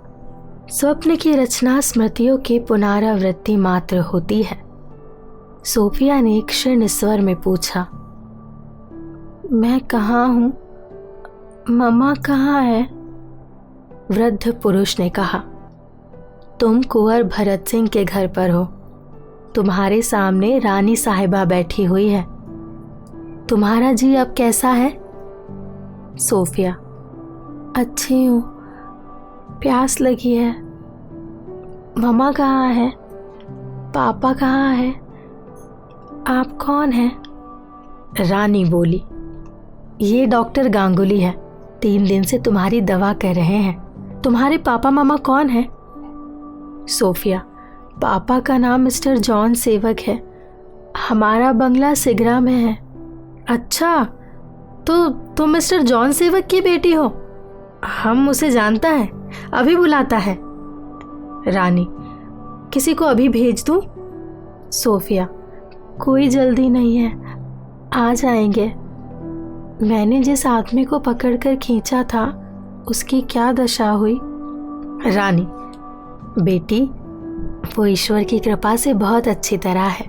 Speaker 1: स्वप्न की रचना स्मृतियों की पुनरावृत्ति मात्र होती है। सोफिया ने क्षीण स्वर में पूछा, मैं कहाँ हूँ? मम्मा कहाँ है? वृद्ध पुरुष ने कहा, तुम कुंवर भरत सिंह के घर पर हो। तुम्हारे सामने रानी साहिबा बैठी हुई है। तुम्हारा जी अब कैसा है? सोफिया, अच्छी हूँ, प्यास लगी है। मम्मा कहाँ है? पापा कहाँ है? आप कौन हैं? रानी बोली, ये डॉक्टर गांगुली है। 3 दिन से तुम्हारी दवा कर रहे हैं। तुम्हारे पापा मामा कौन है? सोफिया, पापा का नाम मिस्टर जॉन सेवक है। हमारा बंगला सिगरा में है। अच्छा, तो तुम मिस्टर जॉन सेवक की बेटी हो? हम उसे जानता है, अभी बुलाता है। रानी, किसी को अभी भेज दूं? सोफिया, कोई जल्दी नहीं है, आ जाएंगे। मैंने जिस आदमी को पकड़कर खींचा था उसकी क्या दशा हुई? रानी, बेटी, वो ईश्वर की कृपा से बहुत अच्छी तरह है।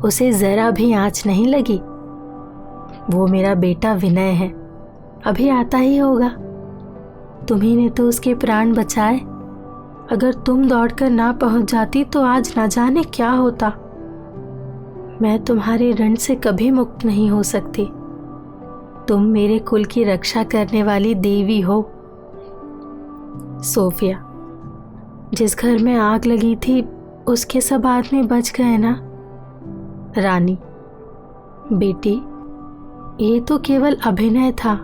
Speaker 1: उसे जरा भी आंच नहीं लगी। वो मेरा बेटा विनय है, अभी आता ही होगा। तुम्ही ने तो उसके प्राण बचाए। अगर तुम दौड़कर ना पहुंच जाती तो आज ना जाने क्या होता। मैं तुम्हारे ऋण से कभी मुक्त नहीं हो सकती। तुम मेरे कुल की रक्षा करने वाली देवी हो। सोफिया, जिस घर में आग लगी थी उसके सब आदमी बच गए ना? रानी, बेटी, ये तो केवल अभिनय था।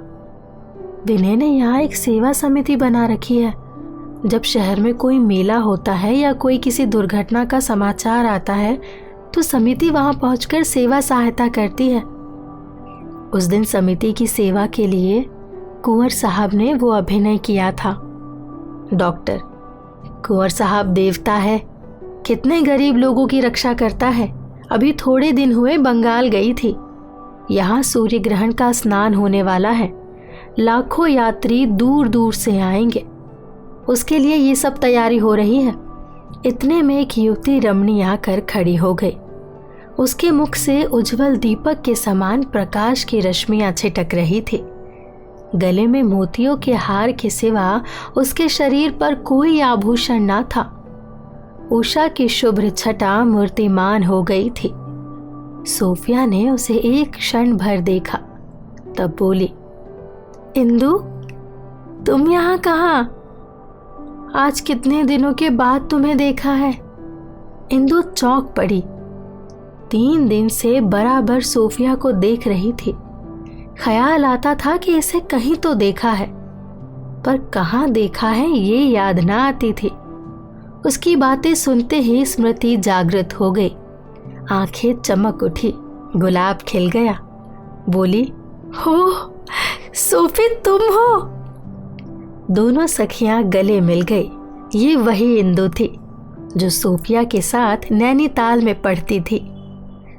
Speaker 1: विनय ने यहाँ एक सेवा समिति बना रखी है। जब शहर में कोई मेला होता है या कोई किसी दुर्घटना का समाचार आता है तो समिति वहां पहुंचकर सेवा सहायता करती है। उस दिन समिति की सेवा के लिए कुंवर साहब ने वो अभिनय किया था। डॉक्टर, कुंवर साहब देवता है, कितने गरीब लोगों की रक्षा करता है। अभी थोड़े दिन हुए बंगाल गई थी। यहाँ सूर्य ग्रहण का स्नान होने वाला है। लाखों यात्री दूर दूर से आएंगे। उसके लिए ये सब तैयारी हो रही है। इतने में एक युवती रमणी आकर खड़ी हो गई। उसके मुख से उज्जवल दीपक के समान प्रकाश की रश्मियां छिटक रही थी। गले में मोतियों के हार के सिवा उसके शरीर पर कोई आभूषण ना था। उषा की शुभ्र छटा मूर्तिमान हो गई थी। सोफिया ने उसे एक क्षण भर देखा, तब बोली, इंदु, तुम यहाँ कहाँ? आज कितने दिनों के बाद तुम्हें देखा है। इंदु चौंक पड़ी। 3 दिन से बराबर सोफिया को देख रही थी। ख्याल आता था कि इसे कहीं तो देखा है, पर कहाँ देखा है ये याद ना आती थी। उसकी बातें सुनते ही स्मृति जागृत हो गई। आंखें चमक उठी, गुलाब खिल गया। बोली, हो सोफी तुम हो। दोनों सखियां गले मिल गई। ये वही इंदु थी जो सोफिया के साथ नैनीताल में पढ़ती थी।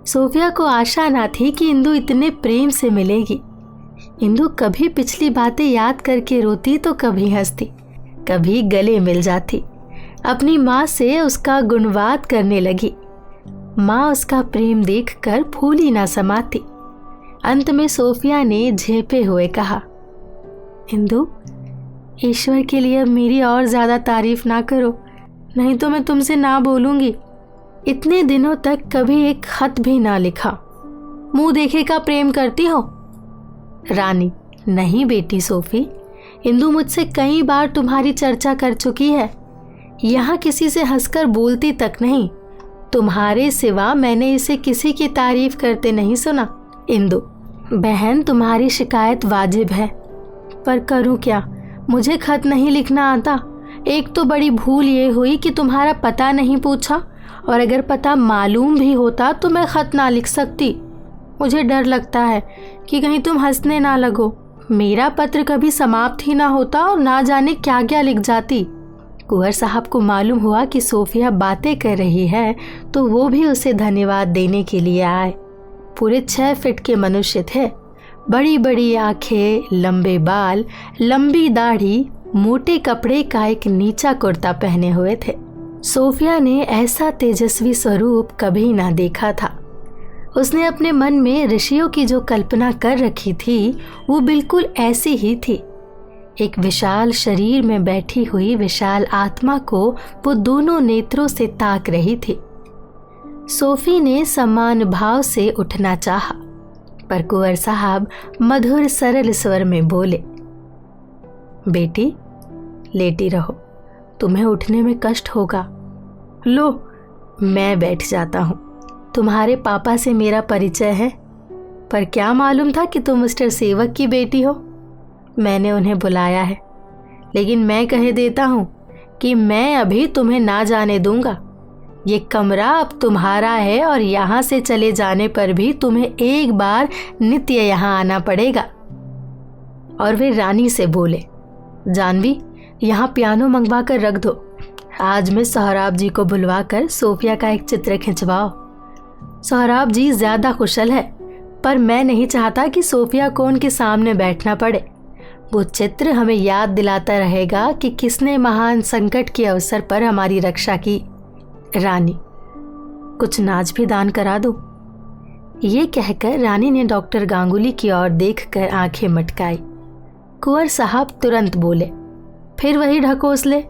Speaker 1: सोफिया को आशा ना थी कि इंदु इतने प्रेम से मिलेगी। इंदु कभी पिछली बातें याद करके रोती तो कभी हंसती, कभी गले मिल जाती। अपनी माँ से उसका गुणवाद करने लगी। माँ उसका प्रेम देखकर फूली ना समाती। अंत में सोफिया ने झेपे हुए कहा, इंदु, ईश्वर के लिए अब मेरी और ज्यादा तारीफ ना करो, नहीं तो मैं तुमसे ना बोलूंगी। इतने दिनों तक कभी एक खत भी ना लिखा। मुंह देखे का प्रेम करती हो? रानी, नहीं बेटी सोफी, इंदु मुझसे कई बार तुम्हारी चर्चा कर चुकी है। यहाँ किसी से हंसकर बोलती तक नहीं। तुम्हारे सिवा मैंने इसे किसी की तारीफ करते नहीं सुना। इंदु बहन, तुम्हारी शिकायत वाजिब है, पर करूँ क्या? मुझे खत नहीं लिखना आता। एक तो बड़ी भूल ये हुई कि तुम्हारा पता नहीं पूछा, और अगर पता मालूम भी होता तो मैं खत ना लिख सकती। मुझे डर लगता है कि कहीं तुम हंसने ना लगो। मेरा पत्र कभी समाप्त ही ना होता और ना जाने क्या क्या लिख जाती। कुंवर साहब को मालूम हुआ कि सोफिया बातें कर रही है तो वो भी उसे धन्यवाद देने के लिए आए। पूरे 6 फीट के मनुष्य थे। बड़ी बड़ी आंखें, लंबे बाल, लंबी दाढ़ी, मोटे कपड़े का एक नीचा कुर्ता पहने हुए थे। सोफिया ने ऐसा तेजस्वी स्वरूप कभी ना देखा था। उसने अपने मन में ऋषियों की जो कल्पना कर रखी थी वो बिल्कुल ऐसी ही थी। एक विशाल शरीर में बैठी हुई विशाल आत्मा को वो दोनों नेत्रों से ताक रही थी। सोफी ने समान भाव से उठना चाहा, पर कुंवर साहब मधुर सरल स्वर में बोले, बेटी लेटी रहो, तुम्हें उठने में कष्ट होगा। लो, मैं बैठ जाता हूँ। तुम्हारे पापा से मेरा परिचय है, पर क्या मालूम था कि तुम मिस्टर सेवक की बेटी हो। मैंने उन्हें बुलाया है, लेकिन मैं कह देता हूँ कि मैं अभी तुम्हें ना जाने दूंगा। ये कमरा अब तुम्हारा है और यहाँ से चले जाने पर भी तुम्हें एक बार नित्य यहाँ आना पड़ेगा। और वे रानी से बोले, जानवी, यहाँ पियानो मंगवा कर रख दो। आज मैं सोहराब जी को बुलवाकर सोफिया का एक चित्र खिंचवाओ। सोहराब जी ज्यादा कुशल है, पर मैं नहीं चाहता कि सोफिया को उनके सामने बैठना पड़े। वो चित्र हमें याद दिलाता रहेगा कि किसने महान संकट के अवसर पर हमारी रक्षा की। रानी, कुछ नाच भी दान करा दो। ये कहकर रानी ने डॉक्टर गांगुली की ओर देखकर आंखें मटकाई। कुंवर साहब तुरंत बोले, फिर वही ढकोसले।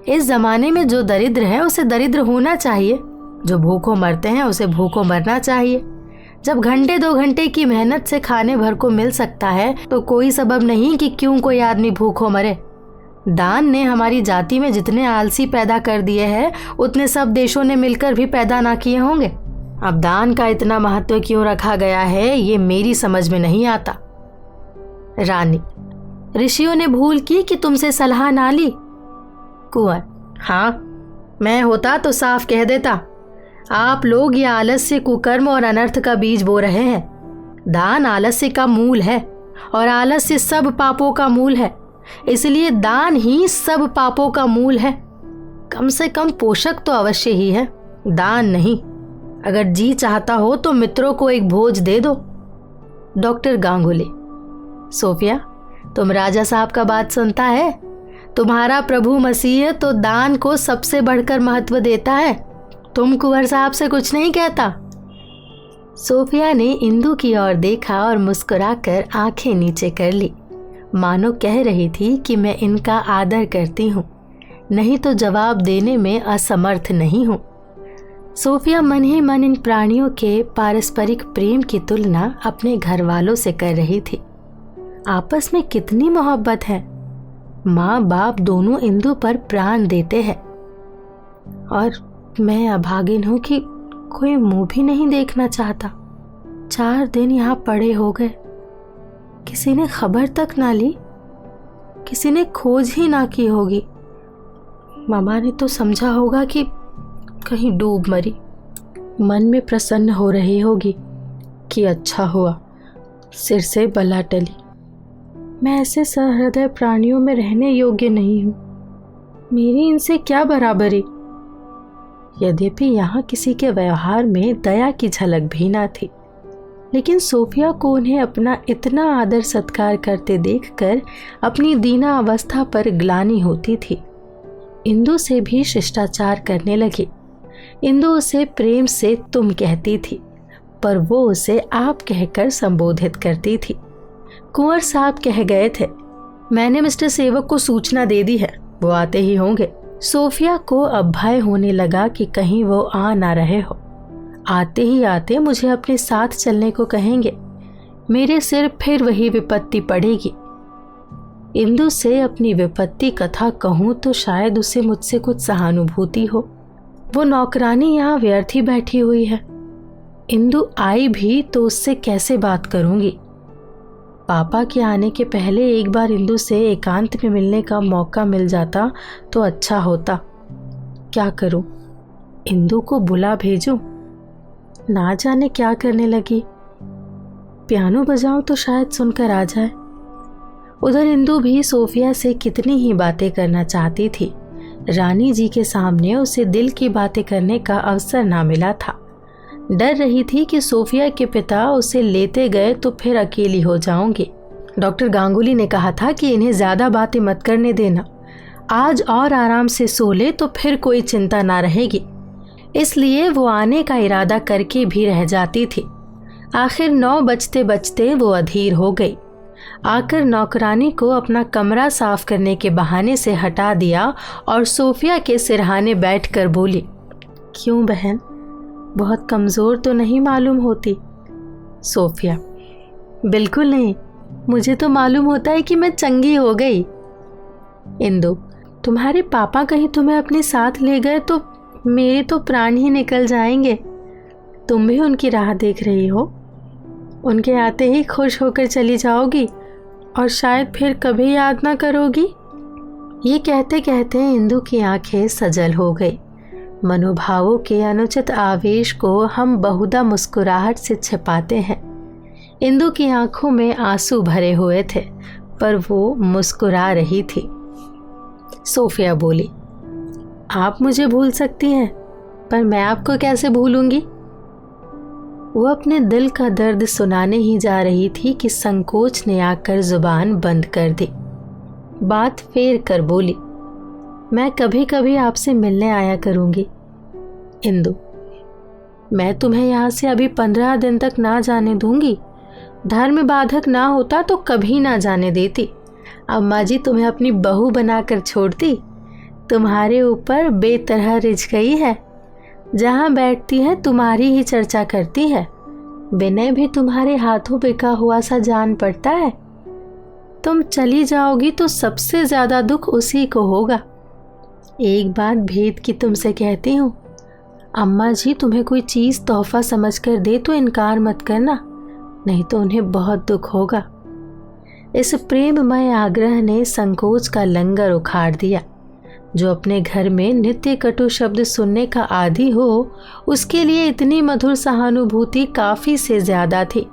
Speaker 1: इस जमाने में जो दरिद्र है उसे दरिद्र होना चाहिए, जो भूखों मरते हैं उसे भूखों मरना चाहिए। जब घंटे 2 घंटे की मेहनत से खाने भर को मिल सकता है तो कोई सबब नहीं कि क्यों कोई आदमी भूखों मरे। दान ने हमारी जाति में जितने आलसी पैदा कर दिए हैं उतने सब देशों ने मिलकर भी पैदा ना किए होंगे। अब दान का इतना महत्व क्यों रखा गया है ये मेरी समझ में नहीं आता। रानी, ऋषियों ने भूल की कि तुमसे सलाह ना ली। कुंवर, हाँ, मैं होता तो साफ कह देता। आप लोग ये आलस्य, कुकर्म और अनर्थ का बीज बो रहे हैं। दान आलस्य का मूल है और आलस्य सब पापों का मूल है, इसलिए दान ही सब पापों का मूल है। कम से कम पोषक तो अवश्य ही है, दान नहीं। अगर जी चाहता हो तो मित्रों को एक भोज दे दो। डॉक्टर गांगुली, सोफिया, तुम राजा साहब का बात सुनता है? तुम्हारा प्रभु मसीह तो दान को सबसे बढ़कर महत्व देता है। तुम कुंवर साहब से कुछ नहीं कहता? सोफिया ने इंदु की ओर देखा और मुस्कुराकर आंखें नीचे कर ली, मानो कह रही थी कि मैं इनका आदर करती हूँ, नहीं तो जवाब देने में असमर्थ नहीं हूँ। सोफिया मन ही मन इन प्राणियों के पारस्परिक प्रेम की तुलना अपने घर वालों से कर रही थी। आपस में कितनी मोहब्बत है। माँ बाप दोनों इंदु पर प्राण देते हैं और मैं अभागिन हूँ कि कोई मुंह भी नहीं देखना चाहता। 4 दिन यहाँ पड़े हो गए, किसी ने खबर तक ना ली, किसी ने खोज ही ना की होगी। मामा ने तो समझा होगा कि कहीं डूब मरी। मन में प्रसन्न हो रही होगी कि अच्छा हुआ
Speaker 2: सिर से बला टली। मैं ऐसे सहृदय प्राणियों में रहने योग्य नहीं हूँ। मेरी इनसे क्या बराबरी। यद्यपि यहाँ किसी के व्यवहार में दया की झलक भी ना थी, लेकिन सोफिया को उन्हें अपना इतना आदर सत्कार करते देखकर अपनी दीना अवस्था पर ग्लानि होती थी। इंदु से भी शिष्टाचार करने लगी। इंदु उसे प्रेम से तुम कहती थी, पर वो उसे आप कहकर संबोधित करती थी। कुंवर साहब कह गए थे, मैंने मिस्टर सेवक को सूचना दे दी है, वो आते ही होंगे। सोफिया को अब भय होने लगा कि कहीं वो आ ना रहे हो। आते ही आते मुझे अपने साथ चलने को कहेंगे, मेरे सिर फिर वही विपत्ति पड़ेगी। इंदु से अपनी विपत्ति कथा कहूँ तो शायद उसे मुझसे कुछ सहानुभूति हो। वो नौकरानी यहाँ व्यर्थ ही बैठी हुई है। इंदु आई भी तो उससे कैसे बात करूँगी। पापा के आने के पहले एक बार इंदु से एकांत में मिलने का मौका मिल जाता तो अच्छा होता। क्या करूं? इंदु को बुला भेजूं? ना जाने क्या करने लगी। पियानो बजाऊं तो शायद सुनकर आ जाए। उधर इंदु भी सोफिया से कितनी ही बातें करना चाहती थी। रानी जी के सामने उसे दिल की बातें करने का अवसर ना मिला था। डर रही थी कि सोफिया के पिता उसे लेते गए तो फिर अकेली हो जाऊंगी। डॉक्टर गांगुली ने कहा था कि इन्हें ज्यादा बातें मत करने देना, आज और आराम से सो ले तो फिर कोई चिंता ना रहेगी। इसलिए वो आने का इरादा करके भी रह जाती थी। आखिर 9 बजते बजते वो अधीर हो गई। आकर नौकरानी को अपना कमरा साफ करने के बहाने से हटा दिया और सोफिया के सिरहाने बैठकर बोली, क्यों बहन, बहुत कमज़ोर तो नहीं मालूम होती? सोफिया, बिल्कुल नहीं, मुझे तो मालूम होता है कि मैं चंगी हो गई। इंदु, तुम्हारे पापा कहीं तुम्हें अपने साथ ले गए तो मेरे तो प्राण ही निकल जाएंगे। तुम भी उनकी राह देख रही हो। उनके आते ही खुश होकर चली जाओगी और शायद फिर कभी याद ना करोगी। ये कहते कहते इंदु की आंखें सजल हो गई। मनोभावों के अनुचित आवेश को हम बहुधा मुस्कुराहट से छिपाते हैं। इंदु की आंखों में आंसू भरे हुए थे, पर वो मुस्कुरा रही थी। सोफिया बोली, आप मुझे भूल सकती हैं, पर मैं आपको कैसे भूलूंगी? वो अपने दिल का दर्द सुनाने ही जा रही थी कि संकोच ने आकर जुबान बंद कर दी। बात फेर कर बोली, मैं कभी कभी आपसे मिलने आया करूंगी। इंदु, मैं तुम्हें यहाँ से अभी 15 दिन तक ना जाने दूंगी। धर्म बाधक ना होता तो कभी ना जाने देती। अम्मा जी तुम्हें अपनी बहू बनाकर छोड़ती। तुम्हारे ऊपर बेतरह रिझ गई है। जहाँ बैठती है तुम्हारी ही चर्चा करती है। विनय भी तुम्हारे हाथों बिका हुआ सा जान पड़ता है। तुम चली जाओगी तो सबसे ज्यादा दुख उसी को होगा। एक बात भेद की तुमसे कहती हूँ, अम्मा जी तुम्हें कोई चीज तोहफा समझकर दे तो इनकार मत करना, नहीं तो उन्हें बहुत दुख होगा। इस प्रेममय आग्रह ने संकोच का लंगर उखाड़ दिया। जो अपने घर में नित्य कटु शब्द सुनने का आदी हो, उसके लिए इतनी मधुर सहानुभूति काफी से ज्यादा थी।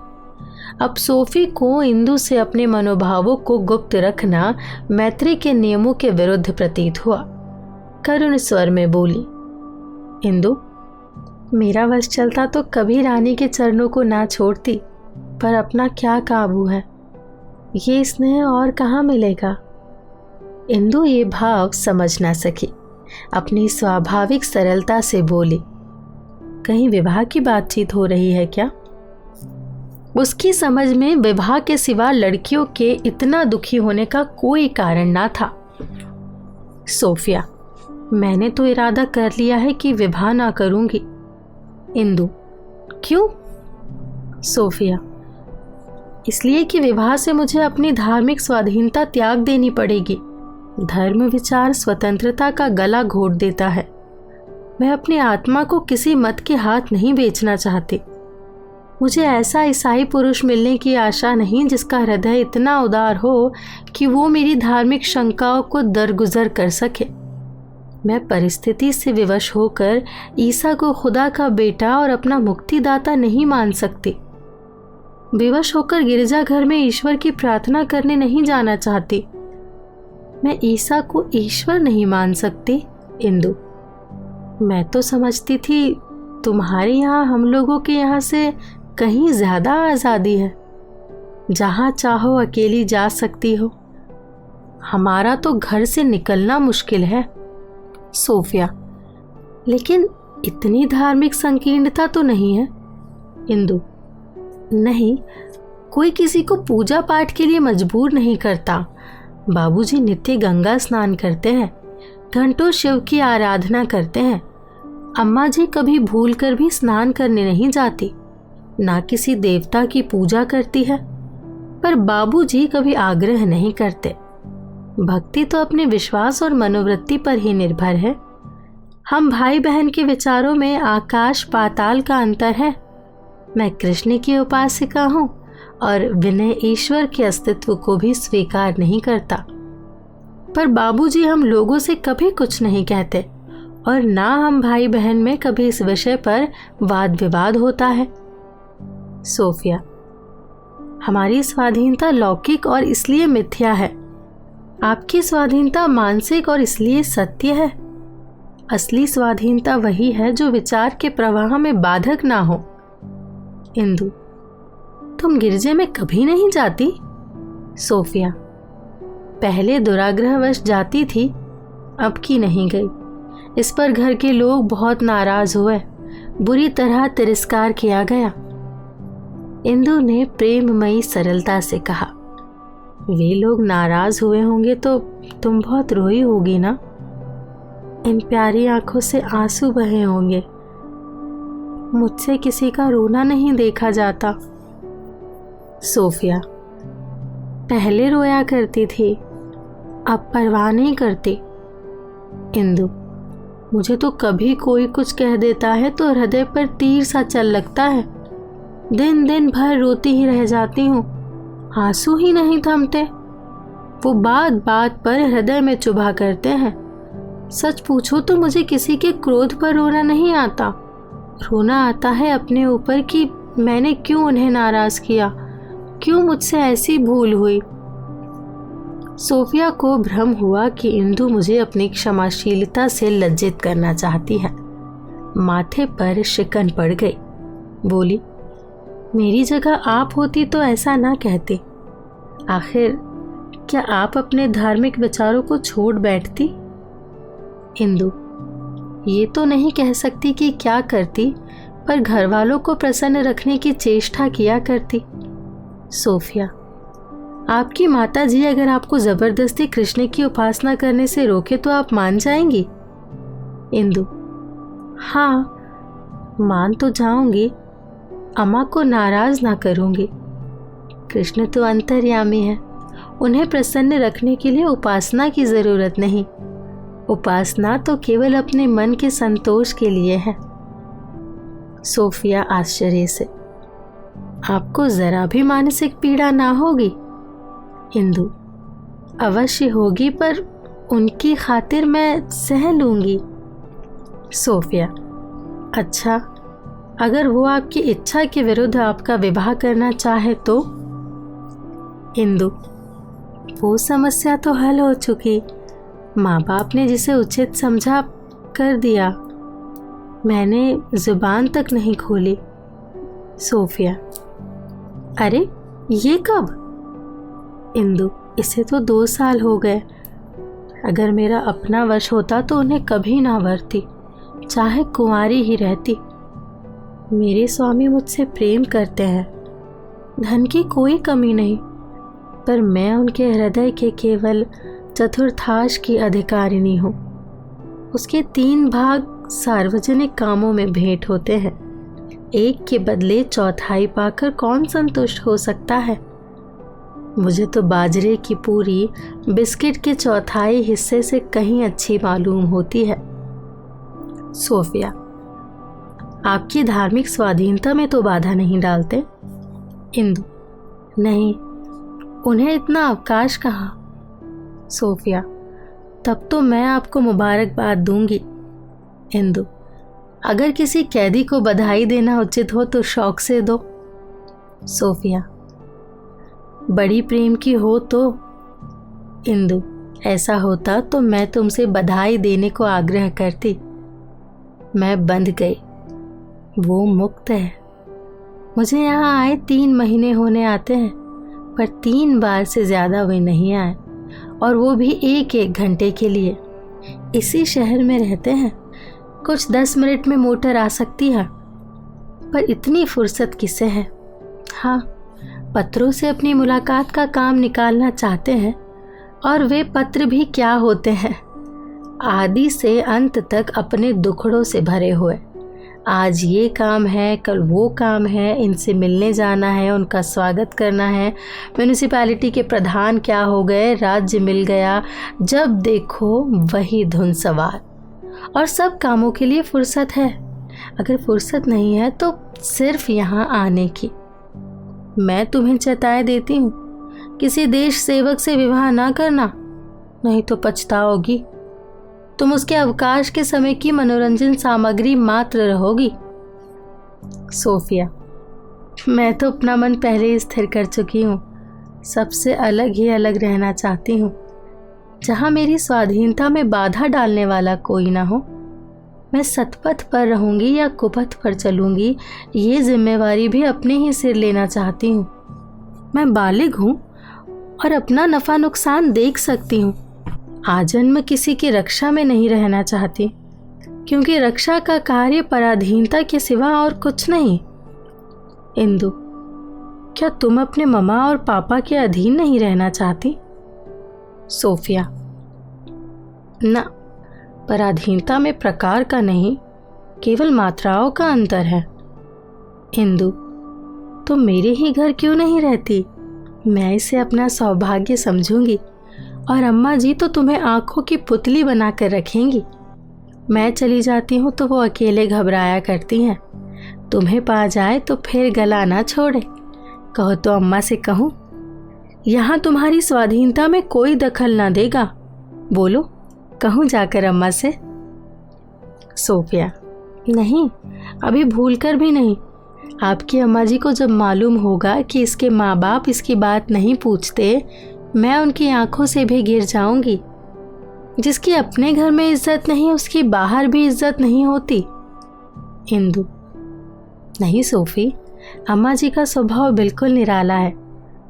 Speaker 2: अब सोफी को इंदु से अपने मनोभावों को गुप्त रखना मैत्री के नियमों के विरुद्ध प्रतीत हुआ। करुण स्वर में बोली, इंदु, मेरा वश चलता तो कभी रानी के चरणों को ना छोड़ती, पर अपना क्या काबू है। ये स्नेह और कहाँ मिलेगा। इंदु ये भाव समझ ना सकी। अपनी स्वाभाविक सरलता से बोली, कहीं विवाह की बातचीत हो रही है क्या? उसकी समझ में विवाह के सिवा लड़कियों के इतना दुखी होने का कोई कारण ना था। सोफिया, मैंने तो इरादा कर लिया है कि विवाह ना करूंगी। इंदु, क्यों? सोफिया, इसलिए कि विवाह से मुझे अपनी धार्मिक स्वाधीनता त्याग देनी पड़ेगी। धर्म विचार स्वतंत्रता का गला घोट देता है। मैं अपनी आत्मा को किसी मत के हाथ नहीं बेचना चाहती। मुझे ऐसा ईसाई पुरुष मिलने की आशा नहीं जिसका हृदय इतना उदार हो कि वो मेरी धार्मिक शंकाओं को दरगुजर कर सके। मैं परिस्थिति से विवश होकर ईसा को खुदा का बेटा और अपना मुक्तिदाता नहीं मान सकती। विवश होकर गिरजाघर में ईश्वर की प्रार्थना करने नहीं जाना चाहती। मैं ईसा को ईश्वर नहीं मान सकती। इंदु, मैं तो समझती थी तुम्हारे यहाँ हम लोगों के यहाँ से कहीं ज्यादा आज़ादी है, जहाँ चाहो अकेली जा सकती हो। हमारा तो घर से निकलना मुश्किल है। सोफिया, लेकिन इतनी धार्मिक संकीर्णता तो नहीं है। इंदु, नहीं, कोई किसी को पूजा पाठ के लिए मजबूर नहीं करता। बाबूजी नित्य गंगा स्नान करते हैं, घंटों शिव की आराधना करते हैं। अम्मा जी कभी भूल कर भी स्नान करने नहीं जाती, ना किसी देवता की पूजा करती है। पर बाबूजी कभी आग्रह नहीं करते। भक्ति तो अपने विश्वास और मनोवृत्ति पर ही निर्भर है। हम भाई बहन के विचारों में आकाश पाताल का अंतर है। मैं कृष्ण की उपासिका हूँ और विनय ईश्वर के अस्तित्व को भी स्वीकार नहीं करता। पर बाबूजी हम लोगों से कभी कुछ नहीं कहते और ना हम भाई बहन में कभी इस विषय पर वाद विवाद होता है। सोफिया, हमारी स्वाधीनता लौकिक और इसलिए मिथ्या है। आपकी स्वाधीनता मानसिक और इसलिए सत्य है। असली स्वाधीनता वही है जो विचार के प्रवाह में बाधक ना हो। इंदु, तुम गिरजे में कभी नहीं जाती? सोफिया, पहले दुराग्रहवश जाती थी, अब की नहीं गई। इस पर घर के लोग बहुत नाराज हुए, बुरी तरह तिरस्कार किया गया। इंदु ने प्रेममयी सरलता से कहा, वे लोग नाराज हुए होंगे तो तुम बहुत रोई होगी ना? इन प्यारी आंखों से आंसू बहे होंगे। मुझसे किसी का रोना नहीं देखा जाता। सोफिया, पहले रोया करती थी, अब परवाह नहीं करती। इंदु, मुझे तो कभी कोई कुछ कह देता है तो हृदय पर तीर सा चल लगता है। दिन दिन भर रोती ही रह जाती हूँ, आंसू ही नहीं थमते। वो बात बात पर हृदय में चुभा करते हैं। सच पूछो तो मुझे किसी के क्रोध पर रोना नहीं आता। रोना आता है अपने ऊपर कि मैंने क्यों उन्हें नाराज किया, क्यों मुझसे ऐसी भूल हुई। सोफिया को भ्रम हुआ कि इंदु मुझे अपनी क्षमाशीलता से लज्जित करना चाहती है। माथे पर शिकन पड़ गई। बोली, मेरी जगह आप होती तो ऐसा ना कहती। आखिर क्या आप अपने धार्मिक विचारों को छोड़ बैठती? इंदु, ये तो नहीं कह सकती कि क्या करती, पर घर वालों को प्रसन्न रखने की चेष्टा किया करती। सोफिया, आपकी माताजी अगर आपको जबरदस्ती कृष्ण की उपासना करने से रोके तो आप मान जाएंगी? इंदु, हाँ, मान तो जाऊंगी, अम्मा को नाराज ना करूंगी। कृष्ण तो अंतर्यामी है, उन्हें प्रसन्न रखने के लिए उपासना की जरूरत नहीं। उपासना तो केवल अपने मन के संतोष के लिए है। सोफिया आश्चर्य से, आपको जरा भी मानसिक पीड़ा ना होगी? इंदु, अवश्य होगी, पर उनकी खातिर मैं सह लूंगी। सोफिया, अच्छा, अगर वो आपकी इच्छा के विरुद्ध आपका विवाह करना चाहे तो? इंदु, वो समस्या तो हल हो चुकी। माँ बाप ने जिसे उचित समझा कर दिया, मैंने जुबान तक नहीं खोली। सोफिया, अरे ये कब? इंदु, इसे तो 2 साल हो गए। अगर मेरा अपना वश होता तो उन्हें कभी ना वरती, चाहे कुंवारी ही रहती। मेरे स्वामी मुझसे प्रेम करते हैं, धन की कोई कमी नहीं, पर मैं उनके हृदय के केवल चतुर्थांश की अधिकारिणी हूँ। उसके 3 भाग सार्वजनिक कामों में भेंट होते हैं। 1 के बदले 1/4 पाकर कौन संतुष्ट हो सकता है? मुझे तो बाजरे की पूरी बिस्किट के 1/4 हिस्से से कहीं अच्छी मालूम होती है। सोफिया, आपकी धार्मिक स्वाधीनता में तो बाधा नहीं डालते? इंदु, नहीं, उन्हें इतना अवकाश कहाँ। सोफिया, तब तो मैं आपको मुबारकबाद दूंगी। इंदु, अगर किसी कैदी को बधाई देना उचित हो तो शौक से दो।
Speaker 1: सोफिया, बड़ी प्रेम की हो तो। इंदु, ऐसा होता तो मैं तुमसे बधाई देने को आग्रह करती। मैं बंध गई, वो मुक्त है। मुझे यहाँ आए 3 महीने होने आते हैं, पर 3 बार से ज़्यादा वे नहीं आए, और वो भी 1-1 घंटे के लिए। इसी शहर में रहते हैं। कुछ 10 मिनट में मोटर आ सकती है, पर इतनी फुर्सत किसे है। हाँ, पत्रों से अपनी मुलाकात का काम निकालना चाहते हैं, और वे पत्र भी क्या होते हैं, आदि से अंत तक अपने दुखड़ों से भरे हुए। आज ये काम है, कल वो काम है, इनसे मिलने जाना है, उनका स्वागत करना है, म्यूनिसिपैलिटी के प्रधान क्या हो गए, राज्य मिल गया। जब देखो वही धुन सवार, और सब कामों के लिए फुर्सत है। अगर फुर्सत नहीं है तो सिर्फ यहाँ आने की। मैं तुम्हें चेताए देती हूँ, किसी देश सेवक से विवाह ना करना, नहीं तो पछताओगी। तुम उसके अवकाश के समय की मनोरंजन सामग्री मात्र रहोगी। सोफिया, मैं तो अपना मन पहले ही स्थिर कर चुकी हूँ। सबसे अलग ही अलग रहना चाहती हूँ, जहाँ मेरी स्वाधीनता में बाधा डालने वाला कोई ना हो। मैं सतपथ पर रहूंगी या कुपथ पर चलूंगी, ये जिम्मेवारी भी अपने ही सिर लेना चाहती हूँ। मैं बालिग हूँ और अपना नफा नुकसान देख सकती हूँ। आजन्म किसी की रक्षा में नहीं रहना चाहती, क्योंकि रक्षा का कार्य पराधीनता के सिवा और कुछ नहीं। इंदु, क्या तुम अपने ममा और पापा के अधीन नहीं रहना चाहती? सोफिया, ना, पराधीनता में प्रकार का नहीं, केवल मात्राओं का अंतर है। इंदु, तुम मेरे ही घर क्यों नहीं रहती? मैं इसे अपना सौभाग्य समझूंगी, और अम्मा जी तो तुम्हें आंखों की पुतली बनाकर रखेंगी। मैं चली जाती हूँ तो वो अकेले घबराया करती हैं। तुम्हें पा जाए तो फिर गला ना छोड़े। कहो तो अम्मा से कहूँ, यहाँ तुम्हारी स्वाधीनता में कोई दखल ना देगा। बोलो, कहूँ जाकर अम्मा से? सोफिया, नहीं, अभी भूलकर भी नहीं। आपकी अम्मा जी को जब मालूम होगा कि इसके माँ बाप इसकी बात नहीं पूछते, मैं उनकी आंखों से भी गिर जाऊंगी। जिसकी अपने घर में इज्जत नहीं, उसकी बाहर भी इज्जत नहीं होती। इंदु, नहीं सोफी, अम्मा जी का स्वभाव बिल्कुल निराला है।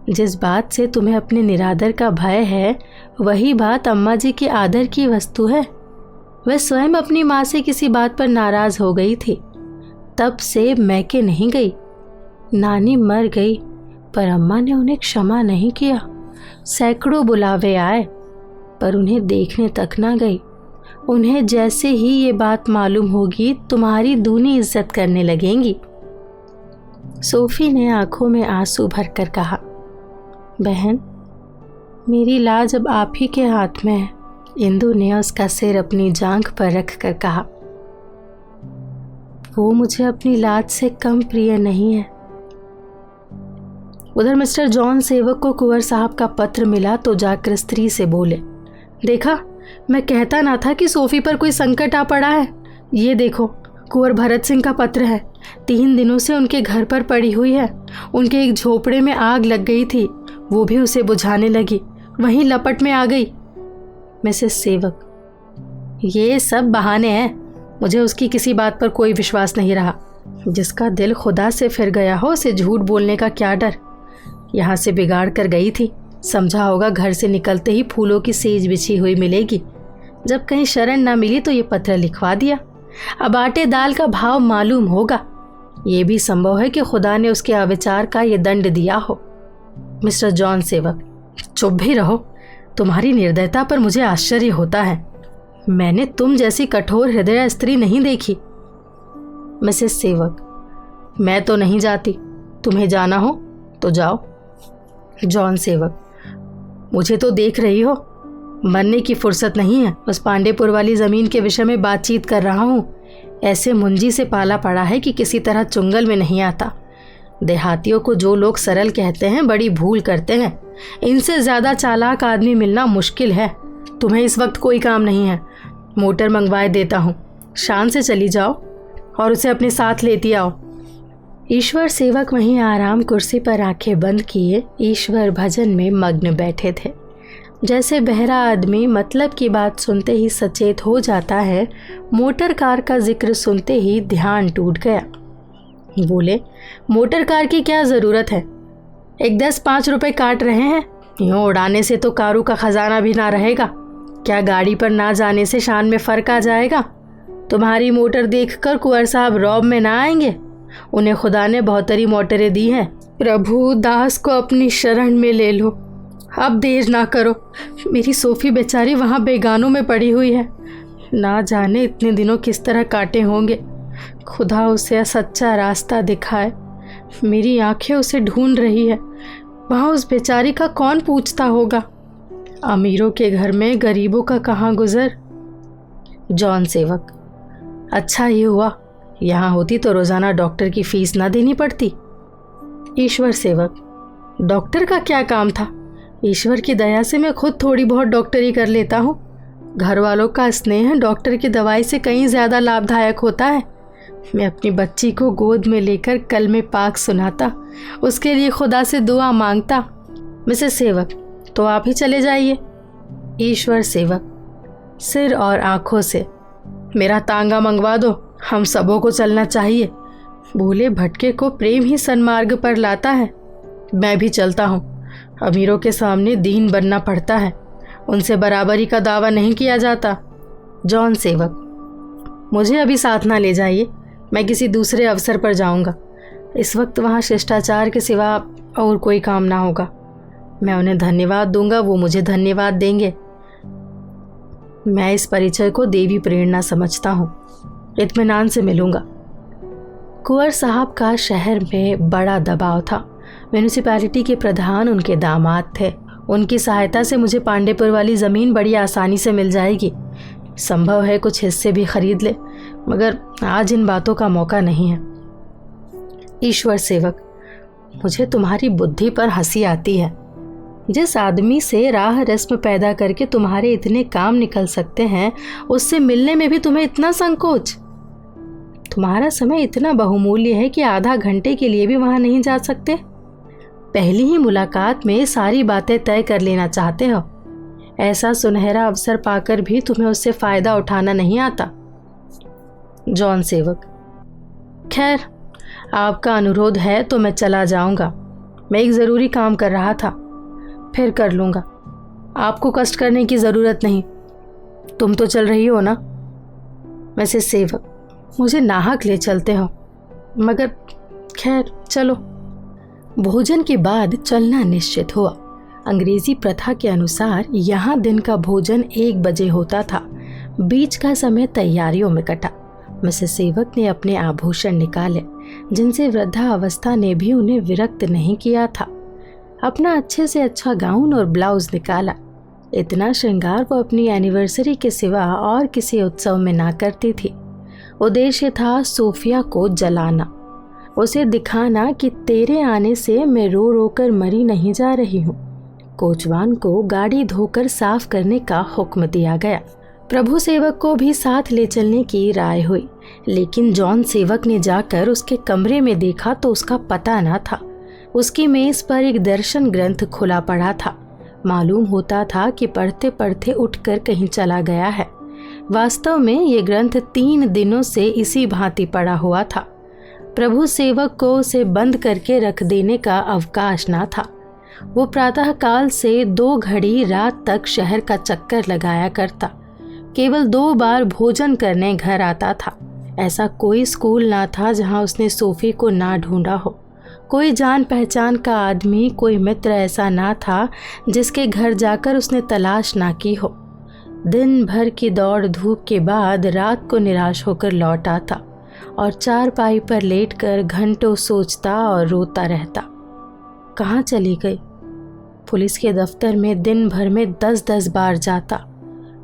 Speaker 1: जिस बात से तुम्हें अपने निरादर का भय है, वही बात अम्मा जी के आदर की वस्तु है। वह स्वयं अपनी माँ से किसी बात पर नाराज हो गई थी, तब से मैके नहीं गई। नानी मर गई, पर अम्मा ने उन्हें क्षमा नहीं किया। सैकड़ों बुलावे आए, पर उन्हें देखने तक ना गई। उन्हें जैसे ही ये बात मालूम होगी, तुम्हारी दूनी इज्जत करने लगेंगी। सोफी ने आंखों में आंसू भरकर कहा, बहन, मेरी लाज अब आप ही के हाथ में है। इंदु ने उसका सिर अपनी जांघ पर रखकर कहा, वो मुझे अपनी लाज से कम प्रिय नहीं है। उधर मिस्टर जॉन सेवक को कुंवर साहब का पत्र मिला तो जाकर स्त्री से बोले, देखा, मैं कहता ना था कि सोफी पर कोई संकट आ पड़ा है। ये देखो, कुंवर भरत सिंह का पत्र है। 3 दिनों से उनके घर पर पड़ी हुई है। उनके एक झोपड़े में आग लग गई थी, वो भी उसे बुझाने लगी, वहीं लपट में आ गई। मिसेस सेवक, ये सब बहाने हैं। मुझे उसकी किसी बात पर कोई विश्वास नहीं रहा। जिसका दिल खुदा से फिर गया हो, उसे झूठ बोलने का क्या डर। यहाँ से बिगाड़ कर गई थी, समझा होगा घर से निकलते ही फूलों की सेज बिछी हुई मिलेगी। जब कहीं शरण ना मिली तो ये पत्र लिखवा दिया। अब आटे दाल का भाव मालूम होगा। ये भी संभव है कि खुदा ने उसके अविचार का ये दंड दिया हो। मिस्टर जॉन सेवक, चुप भी रहो। तुम्हारी निर्दयता पर मुझे आश्चर्य होता है। मैंने तुम जैसी कठोर हृदय स्त्री नहीं देखी। मिसेस सेवक, मैं तो नहीं जाती, तुम्हें जाना हो तो जाओ। जॉन सेवक, मुझे तो देख रही हो, मरने की फुर्सत नहीं है। उस पांडेपुर वाली ज़मीन के विषय में बातचीत कर रहा हूँ। ऐसे मुंजी से पाला पड़ा है कि किसी तरह चुंगल में नहीं आता। देहातियों को जो लोग सरल कहते हैं, बड़ी भूल करते हैं। इनसे ज़्यादा चालाक आदमी मिलना मुश्किल है। तुम्हें इस वक्त कोई काम नहीं है। मोटर मंगवाए देता हूँ, शान से चली जाओ और उसे अपने साथ लेती आओ। ईश्वर सेवक वहीं आराम कुर्सी पर आंखें बंद किए ईश्वर भजन में मग्न बैठे थे। जैसे बहरा आदमी मतलब की बात सुनते ही सचेत हो जाता है, मोटर कार का जिक्र सुनते ही ध्यान टूट गया। बोले, मोटर कार की क्या ज़रूरत है? एक 10-5 रुपए काट रहे हैं, यूँ उड़ाने से तो कारों का खजाना भी ना रहेगा। क्या गाड़ी पर ना जाने से शान में फ़र्क आ जाएगा? तुम्हारी मोटर देखकर कुंवर साहब रौब में ना आएंगे? उन्हें खुदा ने बहुतरी मोटरें दी हैं। प्रभु, दास को अपनी शरण में ले लो, अब देर ना करो। मेरी सोफ़ी बेचारी वहाँ बेगानों में पड़ी हुई है, ना जाने इतने दिनों किस तरह काटे होंगे। खुदा उसे सच्चा रास्ता दिखाए। मेरी आंखें उसे ढूंढ रही है, वहाँ उस बेचारी का कौन पूछता होगा। अमीरों के घर में गरीबों का कहाँ गुजर। जॉन सेवक, अच्छा ये हुआ, यहाँ होती तो रोज़ाना डॉक्टर की फीस ना देनी पड़ती। ईश्वर सेवक, डॉक्टर का क्या काम था? ईश्वर की दया से मैं खुद थोड़ी बहुत डॉक्टरी कर लेता हूँ। घर वालों का स्नेह डॉक्टर की दवाई से कहीं ज़्यादा लाभदायक होता है। मैं अपनी बच्ची को गोद में लेकर कल में पाक सुनाता, उसके लिए खुदा से दुआ मांगता। मिसेस सेवक, तो आप ही चले जाइए। ईश्वर सेवक, सिर और आँखों से, मेरा तांगा मंगवा दो, हम सबों को चलना चाहिए। भूले भटके को प्रेम ही सन्मार्ग पर लाता है। मैं भी चलता हूँ। अमीरों के सामने दीन बनना पड़ता है, उनसे बराबरी का दावा नहीं किया जाता। जॉन सेवक, मुझे अभी साथ ना ले जाइए, मैं किसी दूसरे अवसर पर जाऊंगा। इस वक्त वहाँ शिष्टाचार के सिवा और कोई काम ना होगा। मैं उन्हें धन्यवाद दूंगा, वो मुझे धन्यवाद देंगे। मैं इस परिचय को देवी प्रेरणा समझता हूँ। इत्मीनान से मिलूंगा। कुंवर साहब का शहर में बड़ा दबाव था। म्यूनिसिपैलिटी के प्रधान उनके दामाद थे। उनकी सहायता से मुझे पांडेपुर वाली ज़मीन बड़ी आसानी से मिल जाएगी। संभव है कुछ हिस्से भी खरीद ले, मगर आज इन बातों का मौका नहीं है। ईश्वर सेवक, मुझे तुम्हारी बुद्धि पर हंसी आती है। जिस आदमी से राह रस्म पैदा करके तुम्हारे इतने काम निकल सकते हैं, उससे मिलने में भी तुम्हें इतना संकोच। तुम्हारा समय इतना बहुमूल्य है कि आधा घंटे के लिए भी वहां नहीं जा सकते। पहली ही मुलाकात में सारी बातें तय कर लेना चाहते हो। ऐसा सुनहरा अवसर पाकर भी तुम्हें उससे फायदा उठाना नहीं आता। जॉन सेवक, खैर आपका अनुरोध है तो मैं चला जाऊंगा। मैं एक ज़रूरी काम कर रहा था, फिर कर लूँगा। आपको कष्ट करने की ज़रूरत नहीं। तुम तो चल रही हो ना? मिसेस सेवक, मुझे नाहक ले चलते हो, मगर खैर चलो। भोजन के बाद चलना निश्चित हुआ। अंग्रेजी प्रथा के अनुसार यहाँ दिन का भोजन 1 बजे होता था। बीच का समय तैयारियों में कटा। मिसेस सेवक ने अपने आभूषण निकाले, जिनसे वृद्धावस्था ने भी उन्हें विरक्त नहीं किया था। अपना अच्छे से अच्छा गाउन और ब्लाउज निकाला। इतना श्रृंगार वो अपनी एनिवर्सरी के सिवा और किसी उत्सव में ना करती थी। उद्देश्य था सोफिया को जलाना, उसे दिखाना कि तेरे आने से मैं रो रो कर मरी नहीं जा रही हूँ। कोचवान को गाड़ी धोकर साफ करने का हुक्म दिया गया। प्रभु सेवक को भी साथ ले चलने की राय हुई, लेकिन जॉन सेवक ने जाकर उसके कमरे में देखा तो उसका पता न था। उसकी मेज पर एक दर्शन ग्रंथ खुला पड़ा था। मालूम होता था कि पढ़ते पढ़ते उठकर कहीं चला गया है। वास्तव में ये ग्रंथ 3 दिनों से इसी भांति पड़ा हुआ था। प्रभु सेवक को उसे बंद करके रख देने का अवकाश न था। वो प्रातःकाल से 2 घड़ी रात तक शहर का चक्कर लगाया करता। केवल 2 बार भोजन करने घर आता था। ऐसा कोई स्कूल ना था जहाँ उसने सोफी को ना ढूंढा हो। कोई जान पहचान का आदमी, कोई मित्र ऐसा ना था जिसके घर जाकर उसने तलाश ना की हो। दिन भर की दौड़ धूप के बाद रात को निराश होकर लौट आता और चारपाई पर लेटकर घंटों सोचता और रोता रहता। कहाँ चली गई? पुलिस के दफ्तर में दिन भर में 10-10 बार जाता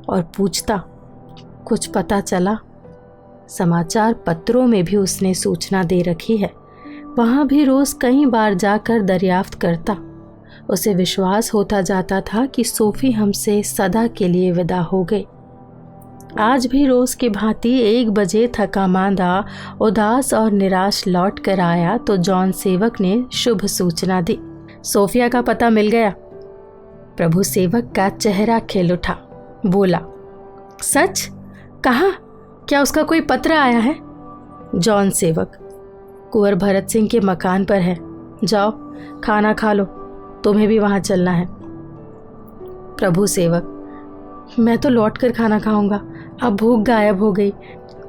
Speaker 1: और पूछता, कुछ पता चला? समाचार पत्रों में भी उसने सूचना दे रखी है। वहाँ भी रोज़ कई बार जाकर दरियाफ्त करता। उसे विश्वास होता जाता था कि सोफ़ी हमसे सदा के लिए विदा हो गई। आज भी रोज की भांति 1 बजे थका मांदा, उदास और निराश लौट कर आया तो जॉन सेवक ने शुभ सूचना दी। सोफिया का पता मिल गया। प्रभु सेवक का चेहरा खिल उठा। बोला, सच? कहाँ? क्या उसका कोई पत्र आया है? जॉन सेवक, कुंवर भरत सिंह के मकान पर है। जाओ खाना खा लो, तुम्हें भी वहां चलना है। प्रभु सेवक, मैं तो लौट कर खाना खाऊंगा, अब भूख गायब हो गई।